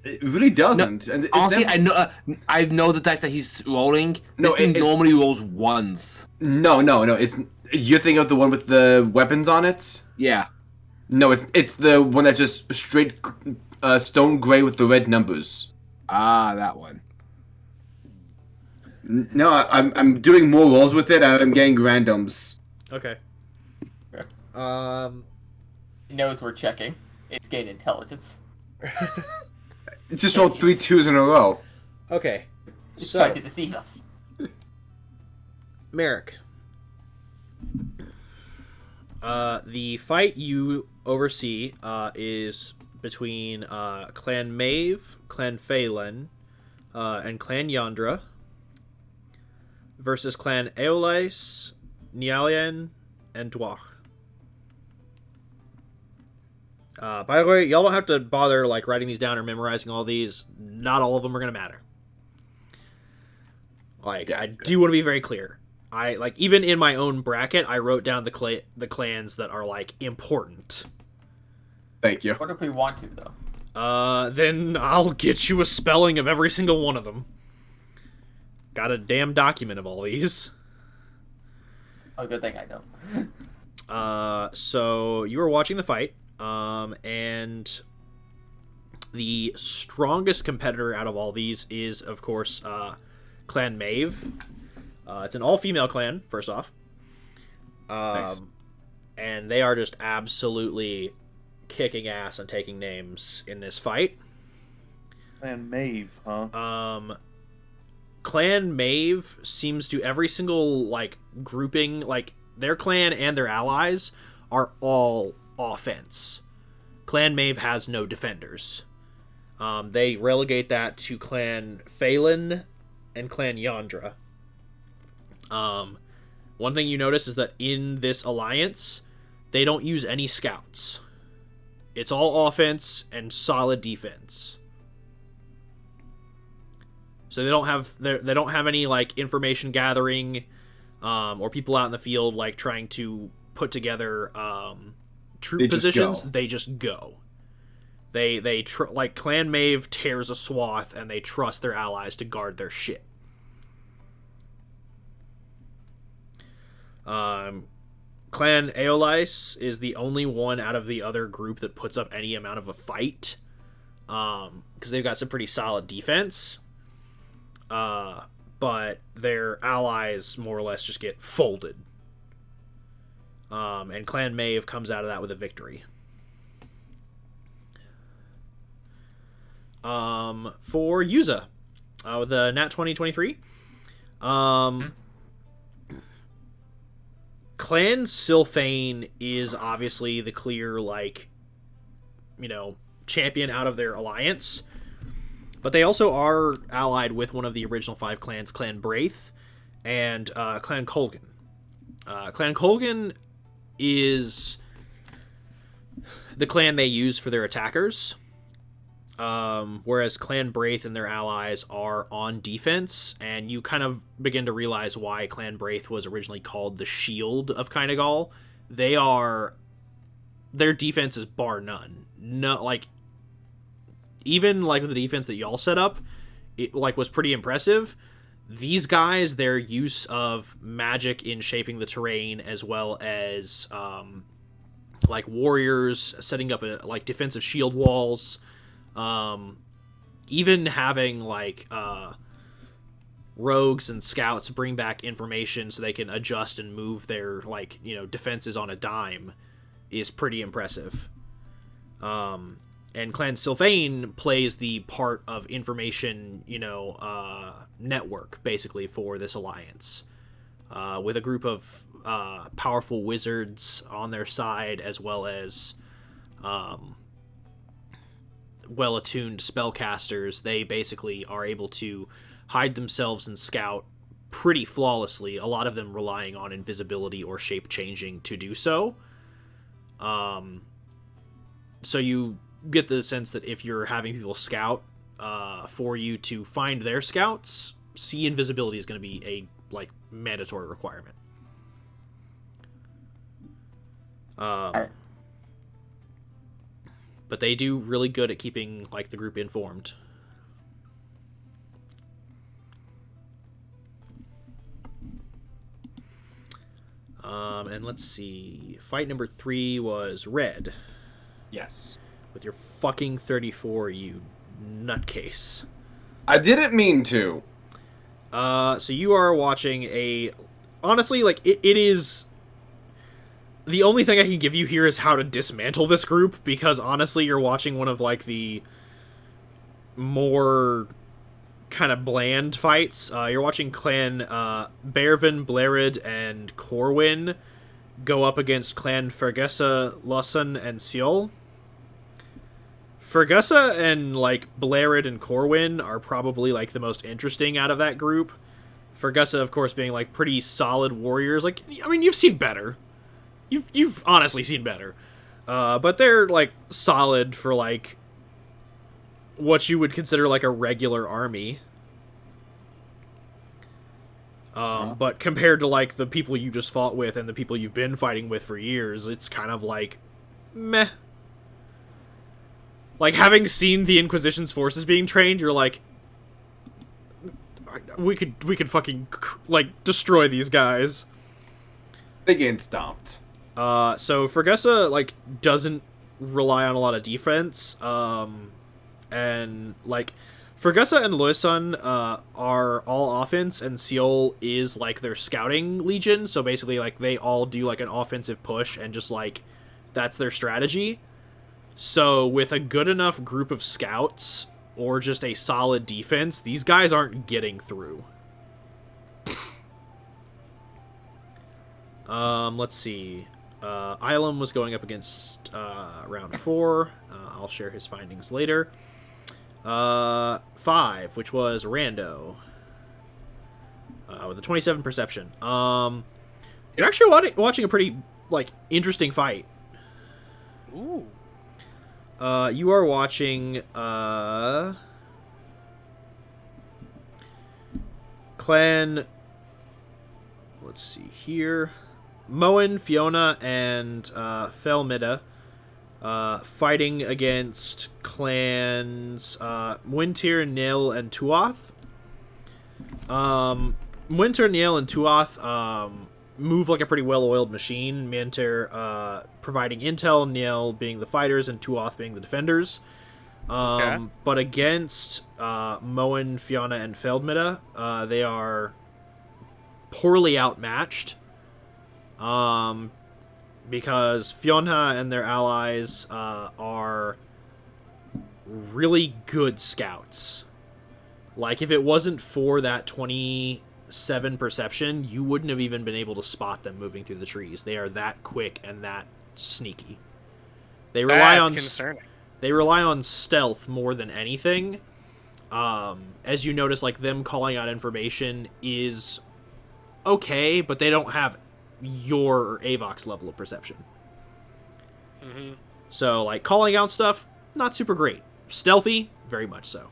It really doesn't. And it's Honestly, never- I know the dice that he's rolling. No, This thing it's- normally rolls 1s. No. It's you're thinking of the one with the weapons on it. Yeah. No, it's the one that's just straight stone gray with the red numbers. Ah, that one. No, I'm doing more rolls with it. I'm getting randoms. Okay. He knows we're checking. It's gained intelligence. It just rolled 3 2s in a row. Okay. He's So, trying to deceive us. Merrick. The fight you oversee is between Clan Maeve, Clan Phelan, and Clan Yandra versus Clan Eolais, Nialian, and Dwach. By the way, y'all don't have to bother like writing these down or memorizing all these. Not all of them are gonna matter. Like, I do want to be very clear. I like even in my own bracket, I wrote down the clans that are like important. Thank you. What if we want to though? Then I'll get you a spelling of every single one of them. Got a damn document of all these. Oh, good thing I don't. So you were watching the fight, and the strongest competitor out of all these is, of course, Clan Maeve. It's an all-female clan, first off. Nice. And they are just absolutely kicking ass and taking names in this fight. Clan Maeve, huh? Clan Maeve seems to every single, like, grouping, like, their clan and their allies are all offense. Clan Maeve has no defenders. They relegate that to Clan Phelan and Clan Yandra. One thing you notice is that in this alliance, they don't use any scouts. It's all offense and solid defense. So they don't have any like information gathering, or people out in the field like trying to put together troop positions. They just go. Like Clan Maeve tears a swath and they trust their allies to guard their shit. Clan Aeolais is the only one out of the other group that puts up any amount of a fight, because they've got some pretty solid defense. But their allies more or less just get folded. And Clan Maeve comes out of that with a victory. For Yuza, with the Nat 2023, Clan Sylphane is obviously the clear, like, champion out of their alliance. But they also are allied with one of the original 5 clans, Clan Braith, and Clan Colgan. Clan Colgan is the clan they use for their attackers, whereas Clan Braith and their allies are on defense, and you kind of begin to realize why Clan Braith was originally called the Shield of Caengal. Their defense is bar none. No, like, even like with the defense that y'all set up, it like was pretty impressive. These guys, their use of magic in shaping the terrain, as well as like warriors setting up like defensive shield walls, even having like rogues and scouts bring back information so they can adjust and move their like defenses on a dime, is pretty impressive. And Clan Sylphane plays the part of information, network, basically, for this alliance. With a group of powerful wizards on their side, as well as well-attuned spellcasters, they basically are able to hide themselves and scout pretty flawlessly, a lot of them relying on invisibility or shape-changing to do so. So you get the sense that if you're having people scout for you to find their scouts, see invisibility is going to be a like mandatory requirement. But they do really good at keeping like the group informed. And let's see, fight number 3 was Red. Yes. With your fucking 34, you nutcase. I didn't mean to. So you are watching a... Honestly, like, it is... The only thing I can give you here is how to dismantle this group, because honestly, you're watching one of, like, the more kind of bland fights. You're watching Clan Bearvin, Blarid, and Corwin go up against Clan Fergessa, Lusson, and Seol. Fergessa and, like, Blarid and Corwin are probably, like, the most interesting out of that group. Fergessa, of course, being, like, pretty solid warriors. Like, I mean, you've seen better. You've honestly seen better. But they're, like, solid for, like, what you would consider, like, a regular army. But compared to like the people you just fought with and the people you've been fighting with for years, it's kind of like meh. Like having seen the Inquisition's forces being trained, you're like, we could fucking like destroy these guys. They get stomped. So Fergusa like doesn't rely on a lot of defense. And like Fergusa and Loisan are all offense, and Seol is like their scouting legion. So basically, like they all do like an offensive push, and just like that's their strategy. So with a good enough group of scouts or just a solid defense, these guys aren't getting through. Let's see. Ilum was going up against round 4. I'll share his findings later. 5, which was Rando. With a 27 perception. You're actually watching a pretty, like, interesting fight. Ooh. You are watching, Clan... Let's see here. Moen, Fiona, and Felmida fighting against clans Winter, Nil, and Tuath. Winter, Nil, and Tuath move like a pretty well-oiled machine. Winter providing intel, Nil being the fighters, and Tuath being the defenders. But against Moen, Fiona, and Feldmida, they are poorly outmatched. Because Fiona and their allies are really good scouts. Like, if it wasn't for that 27 perception, you wouldn't have even been able to spot them moving through the trees. They are that quick and that sneaky. They rely That's on concerning. They rely on stealth more than anything. As you notice, like, them calling out information is okay, but they don't have your Avox level of perception. Mm-hmm. So, like, calling out stuff, not super great. Stealthy, very much so.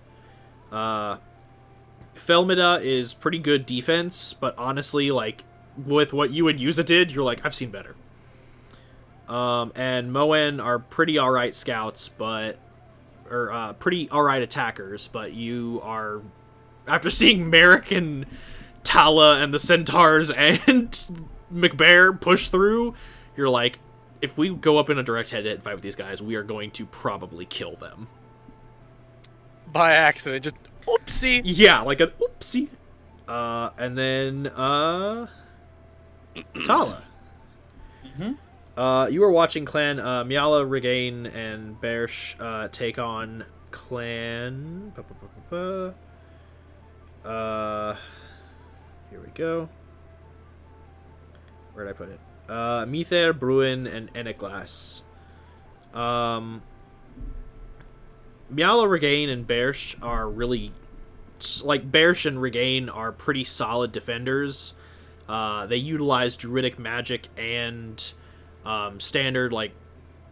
Felmida is pretty good defense, but honestly, like, with what you and Yuza did, you're like, I've seen better. And Moen are pretty alright scouts, but... Or, pretty alright attackers, but you are... After seeing Merrick and Tala and the Centaurs and McBear push through, you're like, if we go up in a direct head-to-head fight with these guys, we are going to probably kill them. By accident, just oopsie. Yeah, like an oopsie. And then, Tala. You were watching Clan Miala, Regain, and Bersh take on Clan... Here we go. Where'd I put it? Mither, Bruin, and Eniglas. Miala, Regain, and Bersh are really... Like, Bersh and Regain are pretty solid defenders. They utilize druidic magic and standard, like,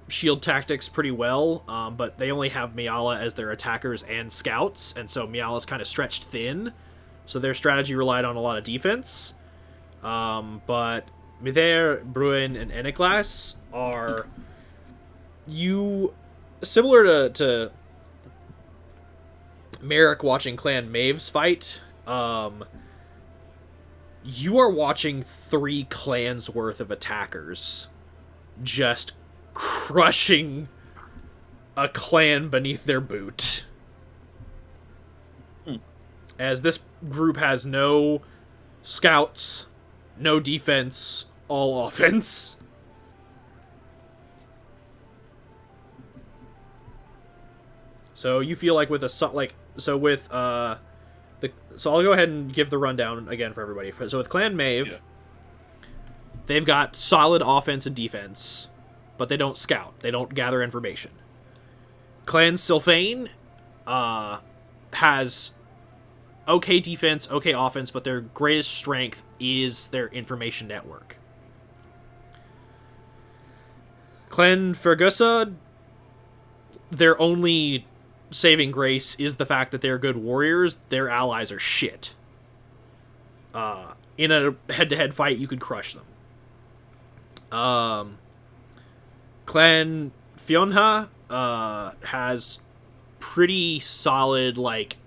shield tactics pretty well, but they only have Miala as their attackers and scouts, and so Miala's kind of stretched thin, so their strategy relied on a lot of defense. But Mither, Bruin, and Eniglas are... Similar to Merrick watching Clan Maeve's fight, you are watching 3 clans worth of attackers just crushing a clan beneath their boot. As this group has no scouts, no defense, all offense. So you feel like with a so I'll go ahead and give the rundown again for everybody. So with Clan Maeve, they've got solid offense and defense, but they don't scout. They don't gather information. Clan Sylphane has okay defense, okay offense, but their greatest strength is their information network. Clan Fergusa, their only saving grace is the fact that they're good warriors. Their allies are shit. in a head-to-head fight, you could crush them. Clan Fionha has pretty solid like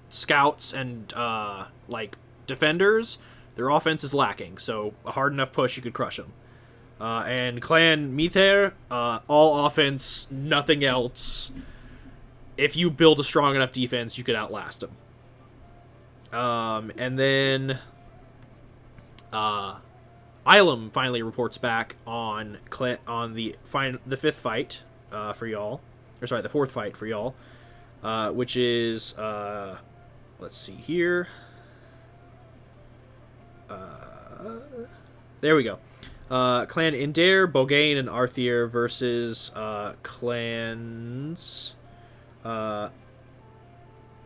scouts and like defenders. Their offense is lacking, so a hard enough push you could crush them. And Clan Mither, all offense, nothing else. If you build a strong enough defense, you could outlast them. And then Ilum finally reports back on the fifth fight for y'all, or sorry, the fourth fight for y'all, which is let's see here. There we go. Clan Indare, Bogain, and Arthur versus clans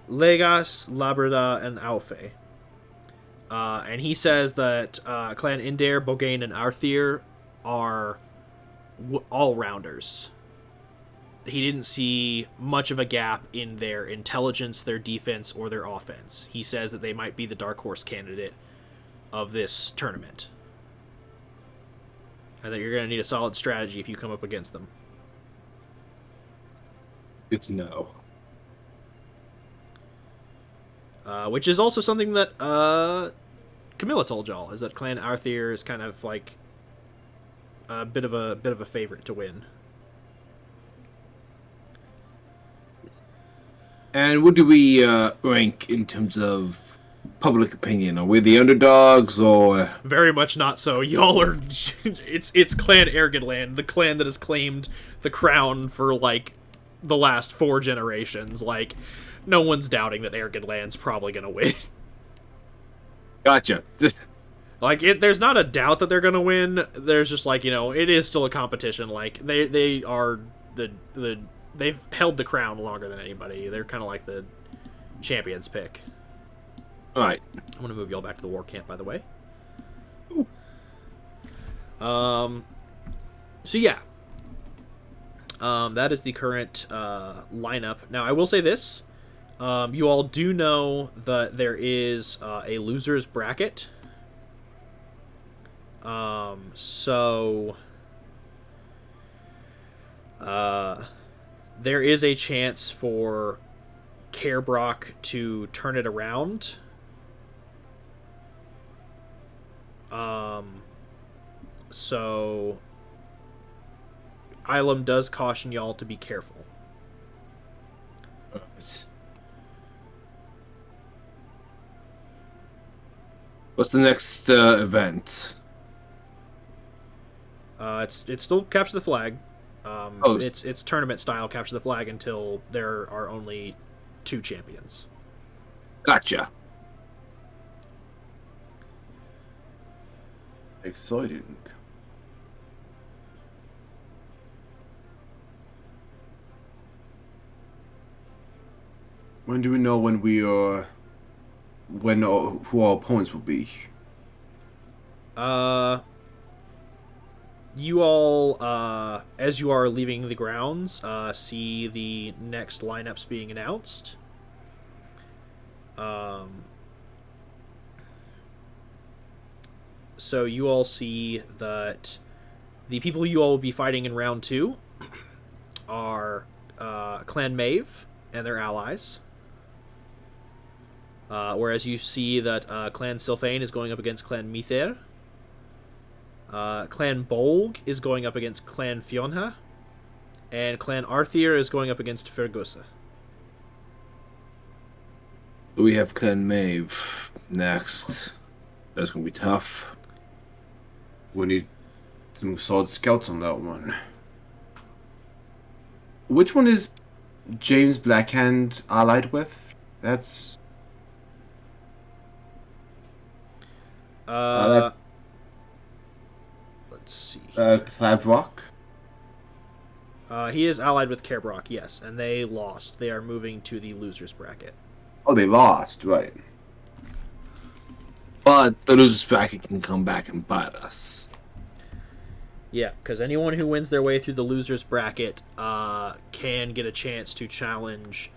Legas, Labrada, and Alfe. And he says that Clan Indare, Bogain, and Arthur are all-rounders. He didn't see much of a gap in their intelligence, their defense, or their offense. He says that they might be the dark horse candidate of this tournament. I think you're going to need a solid strategy if you come up against them. Good to know. Which is also something that Camilla told y'all, is that Clan Arthur is kind of like a bit of a favorite to win. And what do we rank in terms of public opinion? Are we the underdogs, or Very much not so. Y'all are it's Clan Ergonland, the clan that has claimed the crown for like the last 4 generations. Like, no one's doubting that Ergonland's probably gonna win. gotcha? Like, there's not a doubt that they're gonna win. There's just like, it is still a competition. Like, they are they've held the crown longer than anybody. They're kind of like the champions pick. All right. I'm gonna move y'all back to the war camp, by the way. Ooh. So yeah. That is the current lineup. Now, I will say this. You all do know that there is a loser's bracket. So there is a chance for Carebrock to turn it around. So Ilum does caution y'all to be careful. What's the next event? It's still capture the flag. Oh. It's tournament style capture the flag until there are only 2 champions. Gotcha. Exciting. When do we know when who our opponents will be? You all, as you are leaving the grounds, see the next lineups being announced. So you all see that the people you all will be fighting in round 2 are Clan Maeve and their allies. Whereas you see that Clan Sylphane is going up against Clan Mither. Clan Bolg is going up against Clan Fionha. And Clan Arthur is going up against Fergusa. We have Clan Maeve next. That's gonna be tough. We need some solid scouts on that one. Which one is James Blackhand allied with? That's... let's see. Clavrock? He is allied with Carebrock, yes, and they lost. They are moving to the losers bracket. Oh, they lost, right. But the losers bracket can come back and bite us. Yeah, because anyone who wins their way through the losers bracket can get a chance to challenge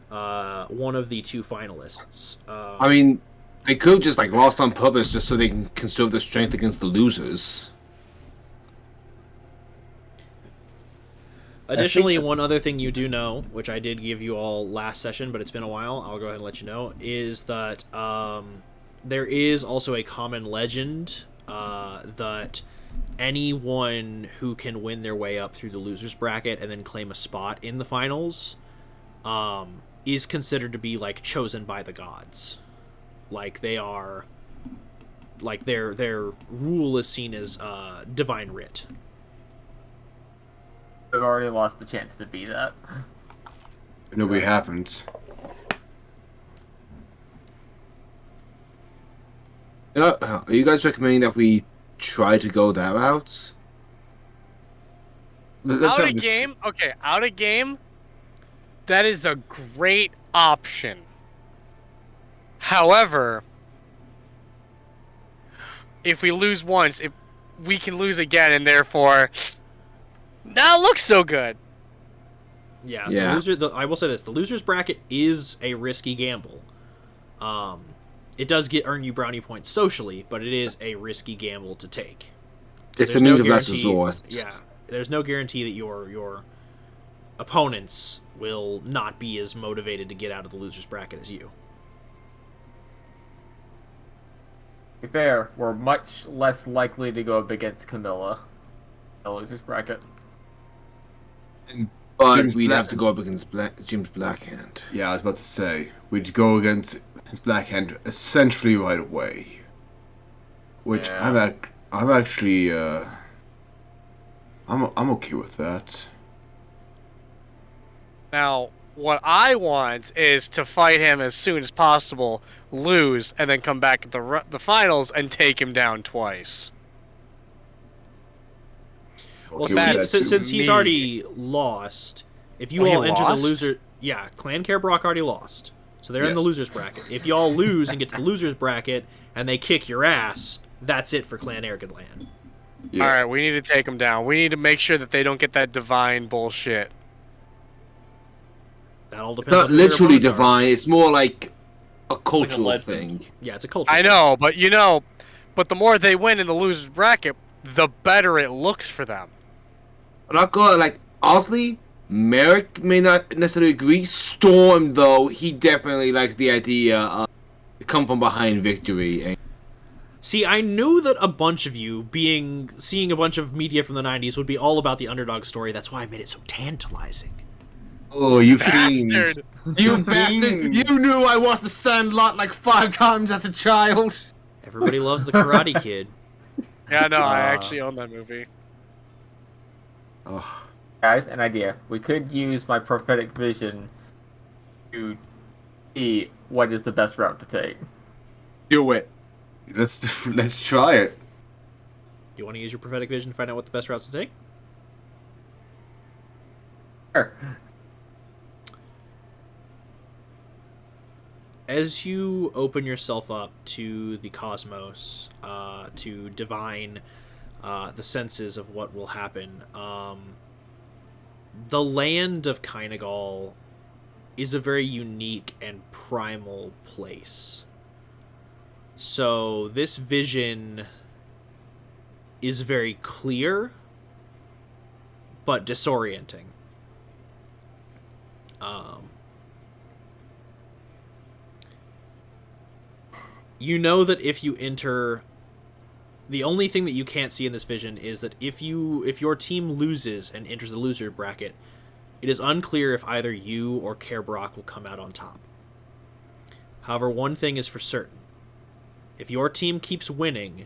one of the 2 finalists. I mean, They could have just like lost on purpose just so they can conserve their strength against the losers. Additionally, one other thing you do know, which I did give you all last session, but it's been a while, I'll go ahead and let you know, is that there is also a common legend that anyone who can win their way up through the losers bracket and then claim a spot in the finals is considered to be like chosen by the gods. Like they are, like their rule is seen as divine writ. I've already lost the chance to be that. Nobody happens. Are you guys recommending that we try to go that route? Out of game? Okay, out of game, that is a great option. However, if we lose once, if we can lose again, and therefore, not look so good. Yeah, Yeah. I will say this: the losers bracket is a risky gamble. It does earn you brownie points socially, but it is a risky gamble to take. It's There's a means no of last guarantee- resort. Yeah, there's no guarantee that your opponents will not be as motivated to get out of the losers bracket as you. To be fair, we're much less likely to go up against Camilla in the losers bracket. But James we'd Black- have to go up against James Blackhand. Yeah, I was about to say we'd go against his Blackhand essentially right away, which Yeah. I'm actually I'm okay with that. Now, what I want is to fight him as soon as possible, lose, and then come back at the finals and take him down twice. Well, Okay with that, too. since he's Me. already lost, if you Oh, he all enter the lost? loser, yeah, Clan Care Brock already lost, so they're in the Yes. losers bracket. If you all lose and get to the losers bracket and they kick your ass, that's it for Clan Arrogantland. Yeah. Alright, we need to take him down. We need to make sure that they don't get that divine bullshit. That all It's depends. not on who your literally opponents are. divine, it's more like a like a cultural legend. thing. Yeah, it's a cultural. I know, but but the more they win in the losers bracket, the better it looks for them. I'm not gonna, like, honestly, Merrick may not necessarily agree. Storm, though, he definitely likes the idea of come from behind victory. And See, I knew that a bunch of you, seeing a bunch of media from the '90s, would be all about the underdog story. That's why I made it so tantalizing. Oh, you Bastard! fiend! you bastard! You knew I watched The Sandlot like 5 times as a child! Everybody loves the Karate Kid. Yeah, no, I actually own that movie. Oh, Guys, an idea. We could use my prophetic vision to see what is the best route to take. Do it. let's try it. You want to use your prophetic vision to find out what the best routes to take? Sure. As you open yourself up to the cosmos, to divine the senses of what will happen, the land of Caengal is a very unique and primal place. So this vision is very clear, but disorienting. You know that if you enter, the only thing that you can't see in this vision is that if your team loses and enters the loser bracket, it is unclear if either you or Care Brock will come out on top. However, one thing is for certain. If your team keeps winning,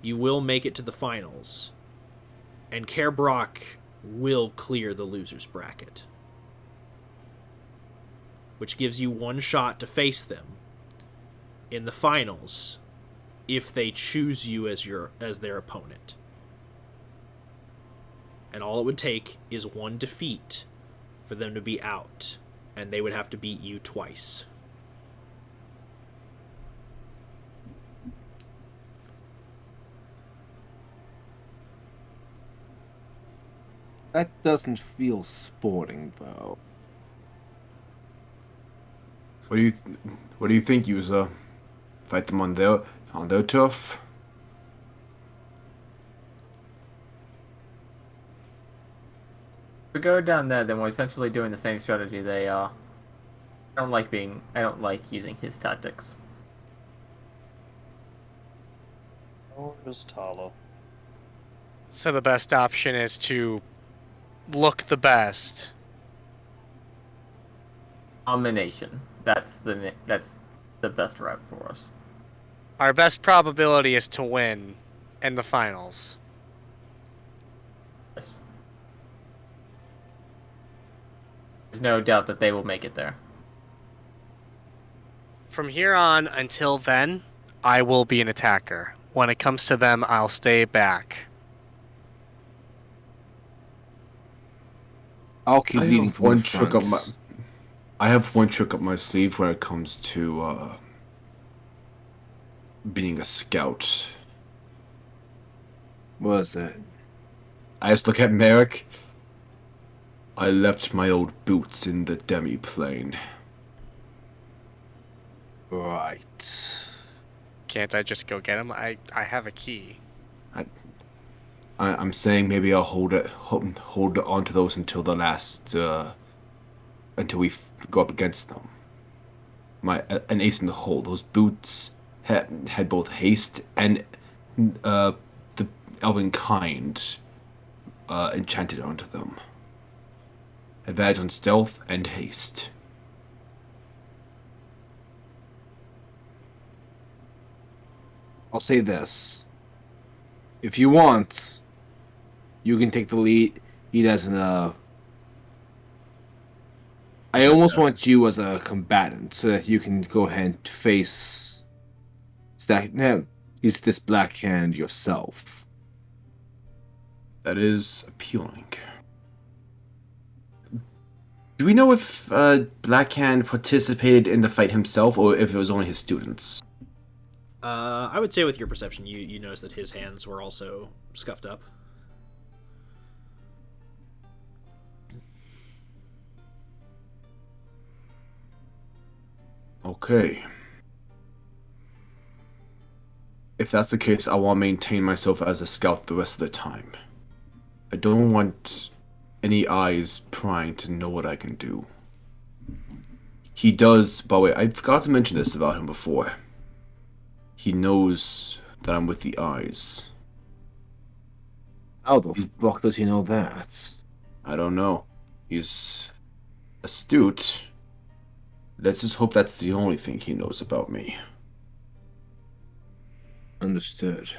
you will make it to the finals, and Care Brock will clear the losers bracket, which gives you one shot to face them in the finals if they choose you as their opponent. And all it would take is one defeat for them to be out, and they would have to beat you twice. That doesn't feel sporting, though. What do you think, Yuza? fight them on their turf. If we go down there, then we're essentially doing the same strategy they are. I don't like using his tactics. Or is Talo? So the best option is to look the best. Domination. That's the best route for us. Our best probability is to win in the finals. Yes. There's no doubt that they will make it there. From here on until then, I will be an attacker. When it comes to them, I'll stay back. I'll keep leading from the front. I have one trick up my sleeve when it comes to being a scout. What is it? I just look at Merrick. I left my old boots in the demi-plane. Right. Can't I just go get him? I have a key. I'm saying maybe I'll hold on to those until the last, until we go up against them. An ace in the hole. Those boots had both haste and the elven kind enchanted onto them. Advantage on stealth and haste. I'll say this. If you want, you can take the lead as an I almost want you as a combatant so that you can go ahead and face he's this Blackhand yourself. That is appealing. Do we know if Blackhand participated in the fight himself or if it was only his students? I would say with your perception, you notice that his hands were also scuffed up. Okay. If that's the case, I want to maintain myself as a scout the rest of the time. I don't want any eyes prying to know what I can do. He does, by the way, I forgot to mention this about him before. He knows that I'm with the eyes. How the fuck does he know that? I don't know. He's astute. Let's just hope that's the only thing he knows about me. Understood.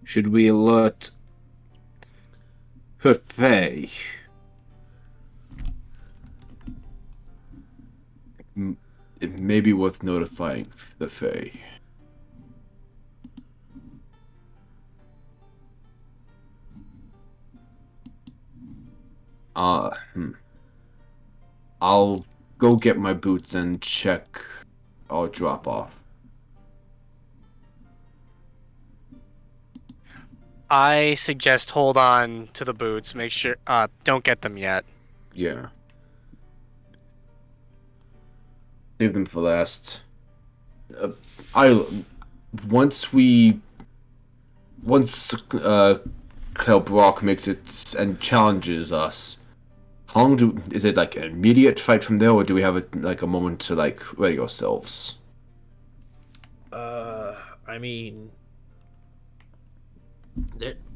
Should we alert her Fay? It may be worth notifying the Fae. I'll go get my boots and check our drop off. I suggest hold on to the boots. Make sure don't get them yet. Yeah. Save them for last. Once Clell Brock makes it and challenges us, how long is it like an immediate fight from there, or do we have a moment to ready ourselves? I mean,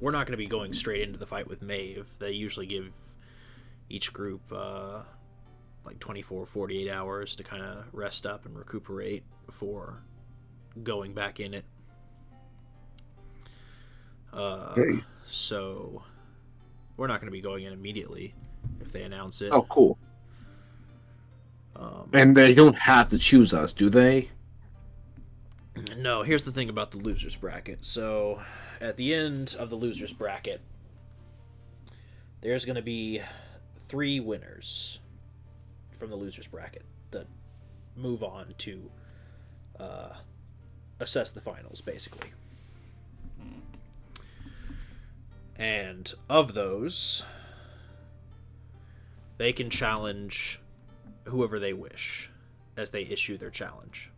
we're not going to be going straight into the fight with Maeve. They usually give each group 24, 48 hours to kind of rest up and recuperate before going back in it. So we're not going to be going in immediately if they announce it. Oh, cool. And they don't have to choose us, do they? No, here's the thing about the losers bracket. So at the end of the losers bracket, there's going to be 3 winners from the losers bracket that move on to assess the finals, basically. And of those, they can challenge whoever they wish as they issue their challenge.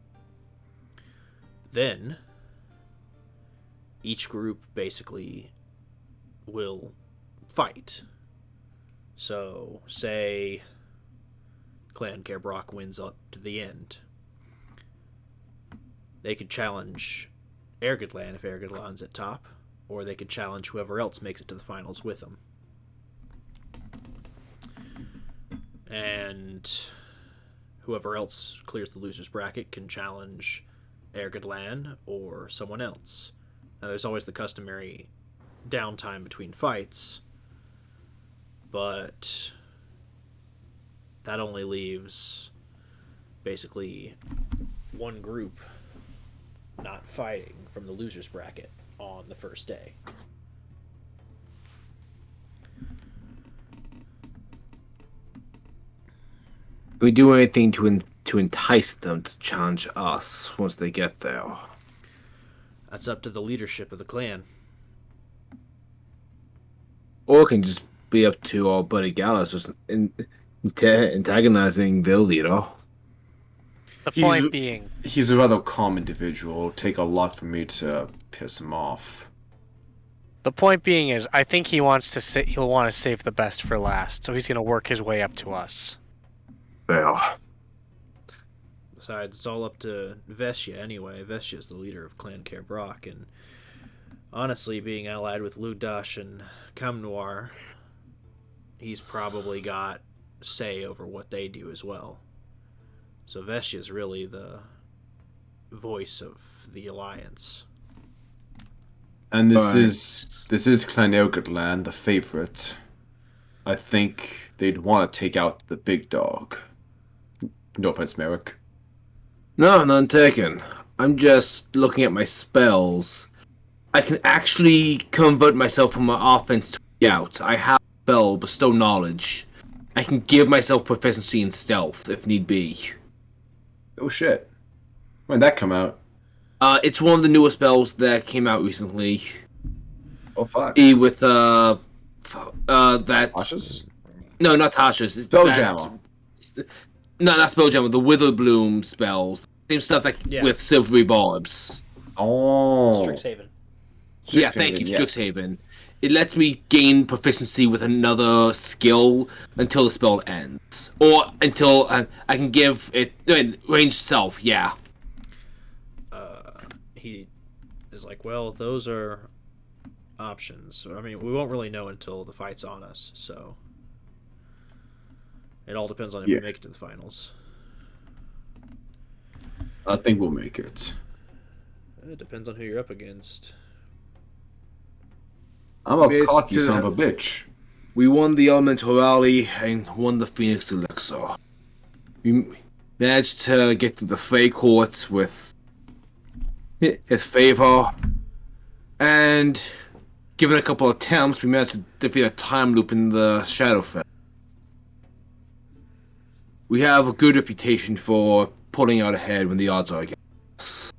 Then, each group basically will fight. So, say Clan Kerbrock wins up to the end. They could challenge Ergidlan if Ergidlan's at top, or they could challenge whoever else makes it to the finals with them. And whoever else clears the loser's bracket can challenge Ergidlan or someone else. Now, there's always the customary downtime between fights, but that only leaves basically one group not fighting from the loser's bracket on the first day. We do anything to entice them to challenge us once they get there. That's up to the leadership of the clan. Or it can just be up to our buddy Gallus just antagonizing their leader. The point being, He's a rather calm individual. It'll take a lot for me to piss him off. is, I think he'll want to save the best for last, so he's going to work his way up to us. Well, Besides, it's all up to Vestia anyway. Vestia's the leader of Clan Kerbrock, and honestly, being allied with Ludash and Camnoir, he's probably got say over what they do as well. So Vestia's really the voice of the alliance. And this is Clan Elgitland, the favorite. I think they'd want to take out the big dog. No offense, Merrick. no, none taken. I'm just looking at my spells. I can actually convert myself from my offense to scout. I have spell bestow knowledge. I can give myself proficiency in stealth if need be. Oh shit. When'd that come out? It's one of the newer spells that came out recently. Oh fuck. With that. Tasha's? No, not Tasha's. It's Spelljammer. No, not Spelljammer. The Witherbloom spells. Same stuff like with silvery barbs. Oh. Strixhaven. Yeah, thank you, Strixhaven. It lets me gain proficiency with another skill until the spell ends, or until I can give it range self. Yeah. He is like, well, those are options. I mean, we won't really know until the fight's on us, so it all depends on if we make it to the finals. I think we'll make it. It depends on who you're up against. I'm a cocky son of a bitch. We won the Elemental Rally and won the Phoenix Elixir. We managed to get to the Fey Courts with his favor, and given a couple of attempts, we managed to defeat a time loop in the Shadowfell. We have a good reputation for pulling out ahead when the odds are against us.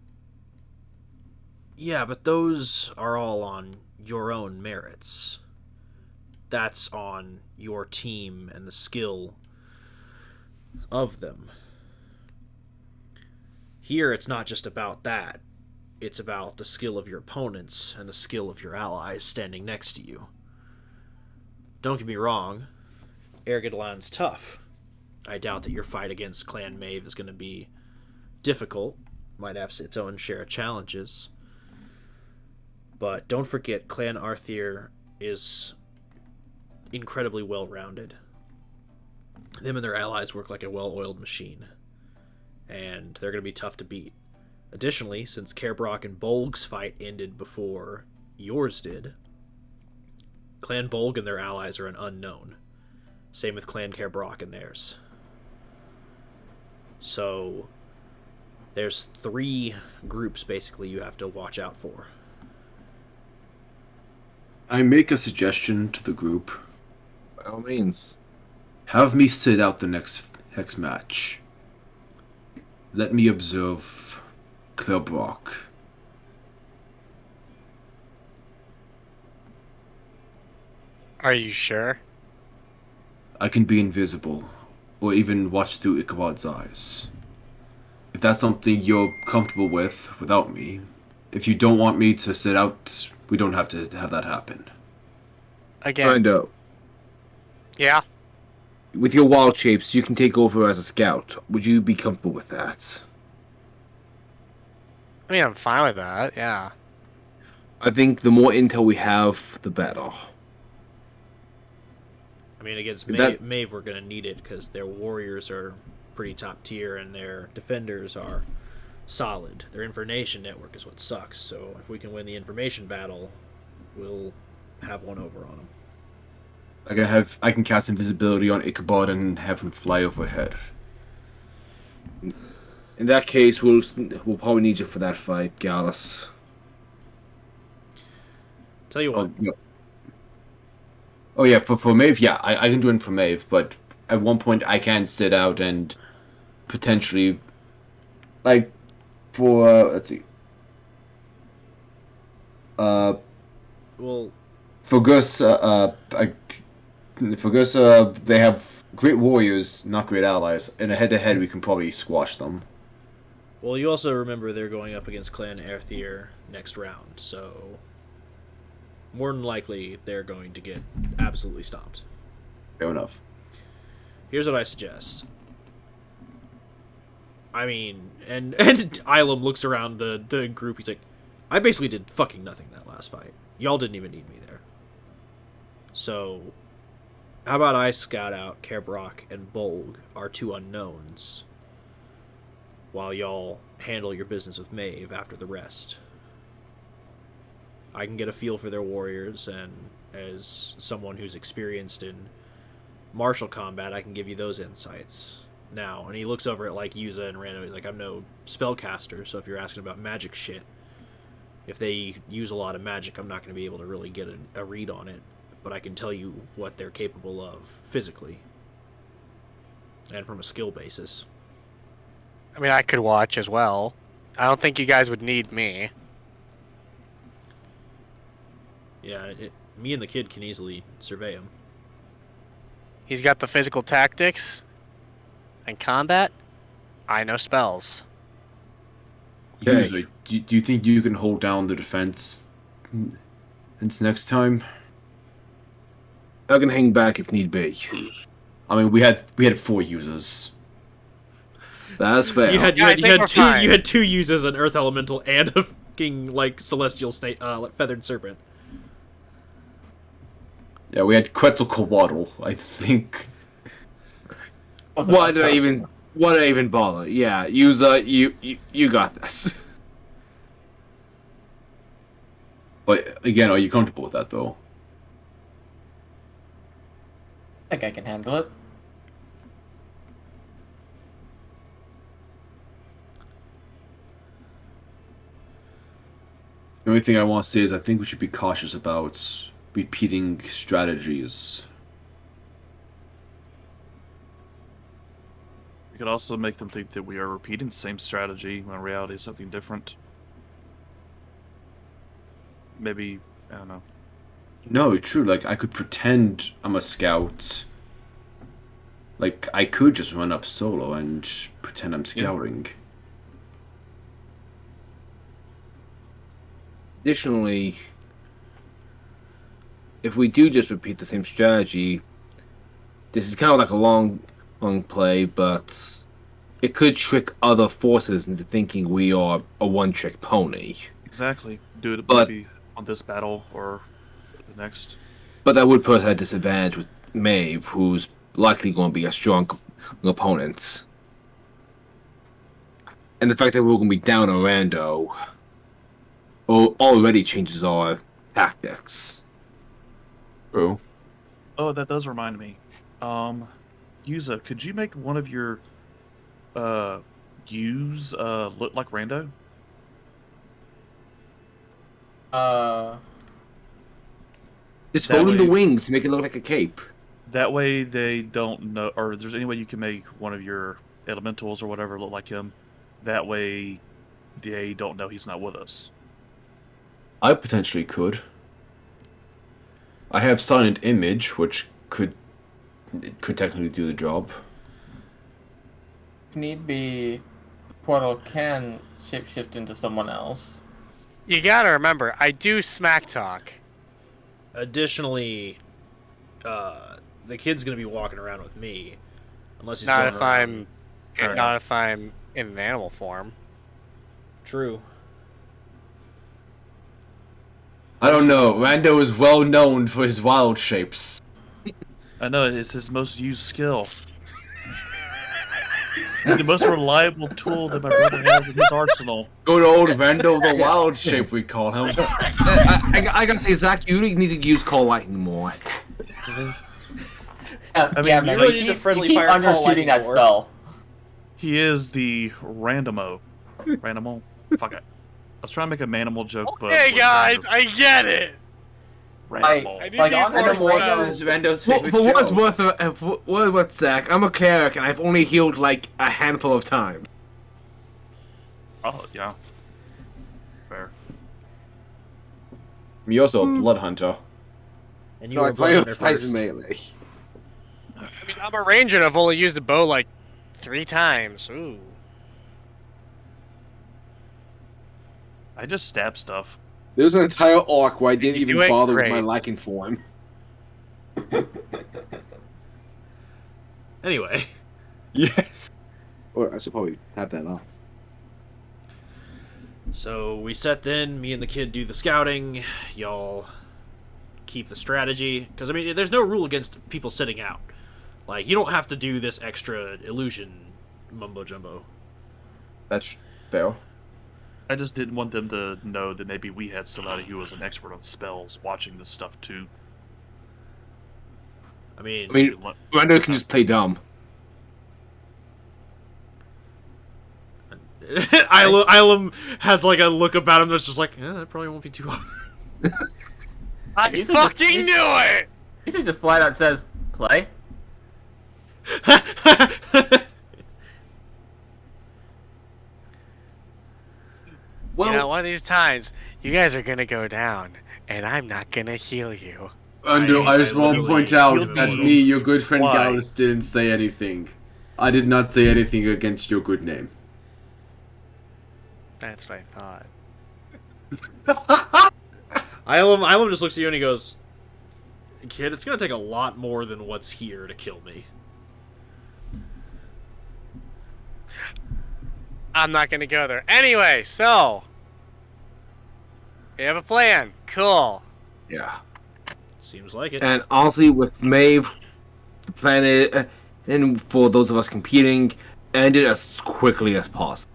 Yeah, but those are all on your own merits. That's on your team and the skill of them. Here, it's not just about that. It's about the skill of your opponents and the skill of your allies standing next to you. Don't get me wrong, Ergidlan's tough. I doubt that your fight against Clan Maeve is going to be difficult. Might have its own share of challenges. But don't forget, Clan Arthur is incredibly well-rounded. Them and their allies work like a well-oiled machine. And they're going to be tough to beat. Additionally, since Kerbrock and Bolg's fight ended before yours did, Clan Bolg and their allies are an unknown. Same with Clan Kerbrock and theirs. So, there's 3 groups, basically, you have to watch out for. I make a suggestion to the group. By all means. Have me sit out the next hex match. Let me observe Kerbrock. Are you sure? I can be invisible. or even watch through Ichabod's eyes. If that's something you're comfortable with without me, if you don't want me to sit out, we don't have to have that happen. Again. Rando, Yeah. with your wild shapes, you can take over as a scout. Would you be comfortable with that? I mean, I'm fine with that. Yeah. I think the more intel we have, the better. I mean, against That- Maeve, we're going to need it because their warriors are pretty top tier and their defenders are solid. Their information network is what sucks. So if we can win the information battle, we'll have one over on them. I can cast invisibility on Ichabod and have him fly overhead. In that case, we'll probably need you for that fight, Gallus. Tell you what, Oh yeah, for Maeve, yeah, I can join for Maeve, but at one point I can sit out and potentially, like, for let's see, well, for Gus, they have great warriors, not great allies. In a head-to-head, we can probably squash them. well, you also remember they're going up against Clan Aerthier next round, so more than likely they're going to get absolutely stomped. Fair enough. Here's what I suggest. I mean, and Ilum looks around the group. He's like, I basically did fucking nothing that last fight. Y'all didn't even need me there. So, how about I scout out Kerbrock and Bolg, our two unknowns, while y'all handle your business with Maeve after the rest. I can get a feel for their warriors, and as someone who's experienced in martial combat, I can give you those insights. Now, and he looks over at like Yuza and Rando. He's like, I'm no spellcaster, so if you're asking about magic shit, if they use a lot of magic, I'm not going to be able to really get a read on it, but I can tell you what they're capable of physically and from a skill basis. I mean, I could watch as well. I don't think you guys would need me. Yeah, me and the kid can easily survey him. He's got the physical tactics and combat. I know spells. Okay. Usually, do you think you can hold down the defense next time? I can hang back if need be. I mean, we had 4 users. That's fair. You Yeah, I think we're fine. had two users, an earth elemental and a fucking like celestial snake, feathered serpent. Yeah, we had Quetzalcoatl, I think. Why did I even bother? Yeah, user, you got this. But again, are you comfortable with that though? I think I can handle it. The only thing I want to say is I think we should be cautious about repeating strategies. We could also make them think that we are repeating the same strategy when in reality it's something different. Maybe, I don't know. No, true. Like, I could pretend I'm a scout. Like, I could just run up solo and pretend I'm scouting. Additionally, if we do just repeat the same strategy, this is kind of like a long play, but it could trick other forces into thinking we are a one-trick pony. Exactly. Do it But- maybe on this battle or the next. But that would put us at a disadvantage with Maeve, who's likely going to be a strong opponent. And the fact that we're going to be down on Rando already changes our tactics. True. Oh, that does remind me. Yuza, could you make one of your use look like Rando? Just That fold in the way- wings to make it look like a cape. That way they don't know, or if there's any way you can make one of your elementals or whatever look like him. That way they don't know he's not with us. I potentially could. I have silent image, which could technically do the job. If need be, portal can shapeshift into someone else. You gotta remember, I do smack talk. Additionally, the kid's gonna be walking around with me, unless he's Not going if around. not if I'm in an animal form. True. I don't know. Rando is well known for his wild shapes. I know, it's his most used skill. The most reliable tool that my brother has in his arsenal. Good old Rando the Wild Shape, we call him. I gotta say, Zach, you need to use Call Lightning more. I mean, yeah, you man, really you need to keep, friendly you keep fire Call undershooting that Lightning more. spell. He is the randomo. Randomo? Fuck it. I was trying to make a manimal joke, but... Hey with guys, random. I get it. Randomo. I need Like, to use on more the spells. Rando's, Rando's For favorite what's show. worth, Zach, I'm a cleric and I've only healed like a handful of times. Oh, yeah. Fair. You're also a blood hunter. And you were blood hunter first. melee. I mean, I'm a ranger and I've only used a bow like 3 times. Ooh. I just stab stuff. There was an entire arc where I didn't You even do it? bother with my Great. liking for him. Anyway, Yes. Or I should probably have that off. so we set then. Me and the kid do the scouting. Y'all keep the strategy. Because, I mean, there's no rule against people sitting out. Like, you don't have to do this extra illusion mumbo-jumbo. That's fair. I just didn't want them to know that maybe we had somebody who was an expert on spells watching this stuff too. I mean, Rando can just play dumb. Ilum has, like, a look about him that's just like, that probably won't be too hard. I You said fucking knew it! He just flat out says, play. You know, one of these times, you guys are gonna go down, and I'm not gonna heal you. Rando, I just want to point out literally that killed me, your good friend Why? Gallus, didn't say anything. I did not say anything against your good name. That's what I thought. Ilum just looks at you and he goes, kid, it's gonna take a lot more than what's here to kill me. I'm not gonna go there. Anyway, so... we have a plan. Cool. Yeah. Seems like it. And honestly, with Maeve, the planet, and for those of us competing, end it as quickly as possible.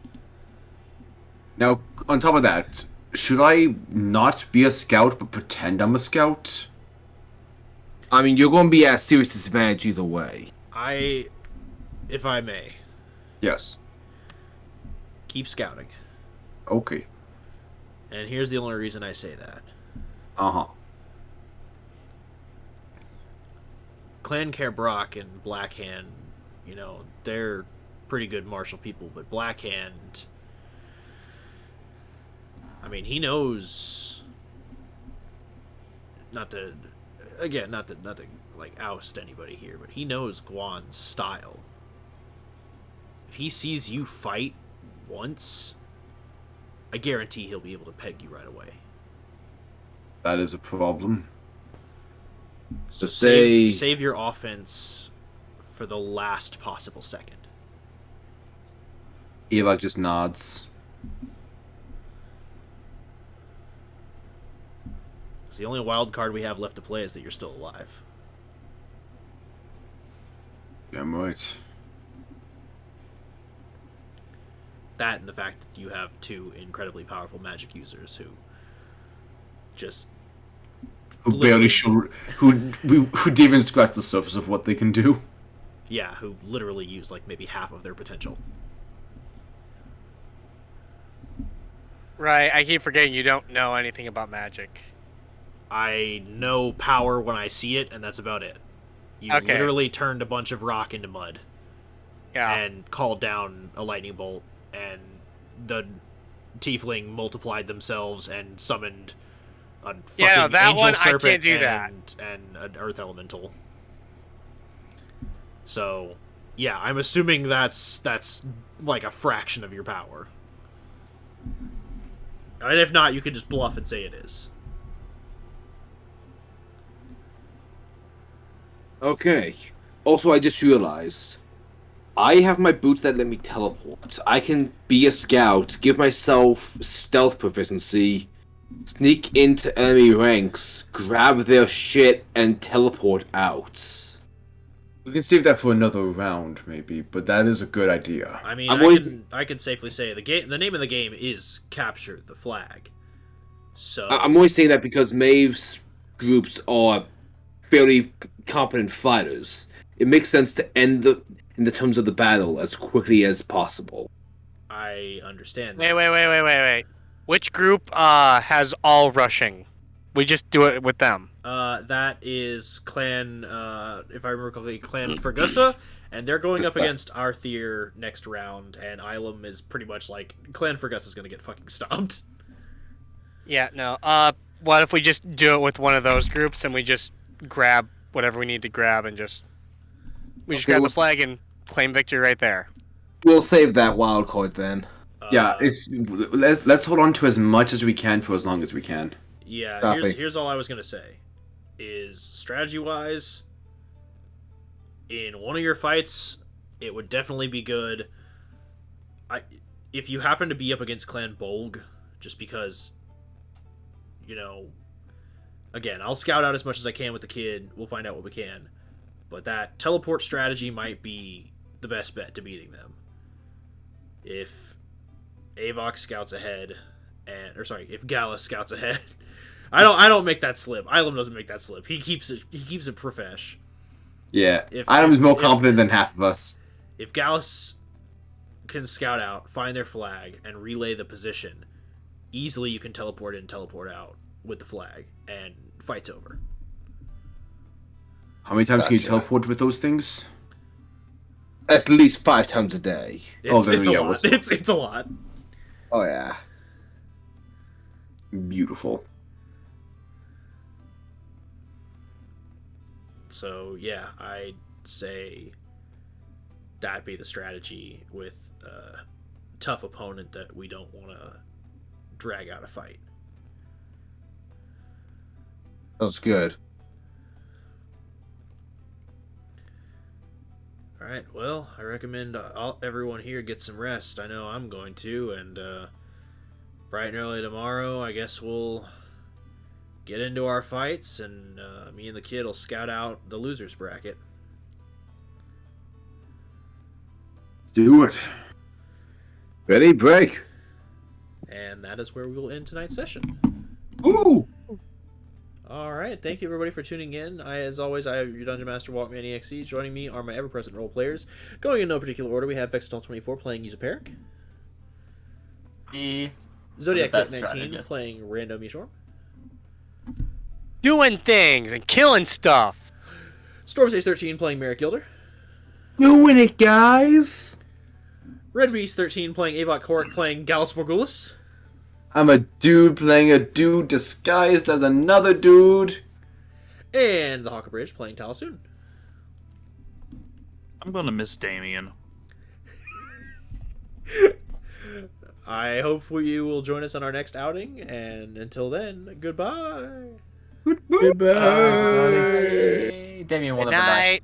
Now, on top of that, should I not be a scout but pretend I'm a scout? I mean, you're going to be at a serious disadvantage either way. If I may, Yes. keep scouting. Okay. And here's the only reason I say that. Uh-huh. Clan Brock and Blackhand, you know, they're pretty good martial people, but Blackhand, I mean, he knows, not to like oust anybody here, but he knows Guan's style. If he sees you fight once, I guarantee he'll be able to peg you right away. That is a problem. So say- save your offense for the last possible second. He, like, just nods. So the only wild card we have left to play is that you're still alive. Damn right. That and the fact that you have 2 incredibly powerful magic users who just Who Literally. barely show... Who didn't even scratch the surface of what they can do. yeah, who literally use like maybe half of their potential. Right, I keep forgetting you don't know anything about magic. I know power when I see it, and that's about it. You Okay. literally turned a bunch of rock into mud Yeah. and called down a lightning bolt, and the tiefling multiplied themselves and summoned a fucking Yeah, no, that angel one, I can't serpent do that. and an earth elemental. So Yeah, I'm assuming that's like a fraction of your power. And if not, you could just bluff and say it is. Okay. Also, I just realized I have my boots that let me teleport. I can be a scout, give myself stealth proficiency, sneak into enemy ranks, grab their shit, and teleport out. We can save that for another round, maybe, but that is a good idea. I mean, I can safely say the name of the game is Capture the Flag. So I'm only saying that because Maeve's groups are fairly competent fighters. It makes sense to end in the terms of the battle as quickly as possible. I understand that. Wait. Which group has all rushing? We just do it with them. That is Clan, if I remember correctly, Clan Fergusa, and they're going up against Arthur next round, and Ilum is pretty much like, Clan Fergusa's gonna get fucking stomped. Yeah, no. What if we just do it with one of those groups and we just grab whatever we need to grab and just grab the flag and claim victory right there? We'll save that wild card then. Yeah, let's hold on to as much as we can for as long as we can. Yeah, here's all I was gonna say. Is strategy-wise, in one of your fights, it would definitely be good. If you happen to be up against Clan Bolg, just because, you know, again, I'll scout out as much as I can with the kid. We'll find out what we can. But that teleport strategy might be the best bet to beating them. If Avox scouts ahead, if Gallus scouts ahead, I don't make that slip. Ilum doesn't make that slip. He keeps it profesh. Yeah, Ilum's more competent than half of us. If Gallus can scout out, find their flag, and relay the position, easily you can teleport in, teleport out with the flag, and fight's over. How many times can you teleport with those things? At least 5 times a day. It's a lot. It's a lot. Oh yeah. Beautiful. So yeah, I'd say that'd be the strategy with a tough opponent that we don't want to drag out a fight. That's good. All right. Well, I recommend everyone here get some rest. I know I'm going to, and bright and early tomorrow, I guess we'll get into our fights, and me and the kid will scout out the losers bracket. Do it. Ready, break. And that is where we will end tonight's session. Ooh. All right, thank you everybody for tuning in. As always, I have your Dungeon Master Walkman EXE. Joining me are my ever-present role players. Going in no particular order, we have Vexatal24 playing Usaperic. Zodiac 19 playing Random Mishorm. Doing things and killing stuff. Stormsage 13 playing Merrick Gilder. Doing it, guys. Red Beast 13 playing Avok Korik playing Gallus Morgulus. I'm a dude playing a dude disguised as another dude. And the Hawker Bridge playing Talasoon. I'm gonna miss Damien. I hope you will join us on our next outing, and until then, goodbye. Goodbye. Damien will Good never die. night.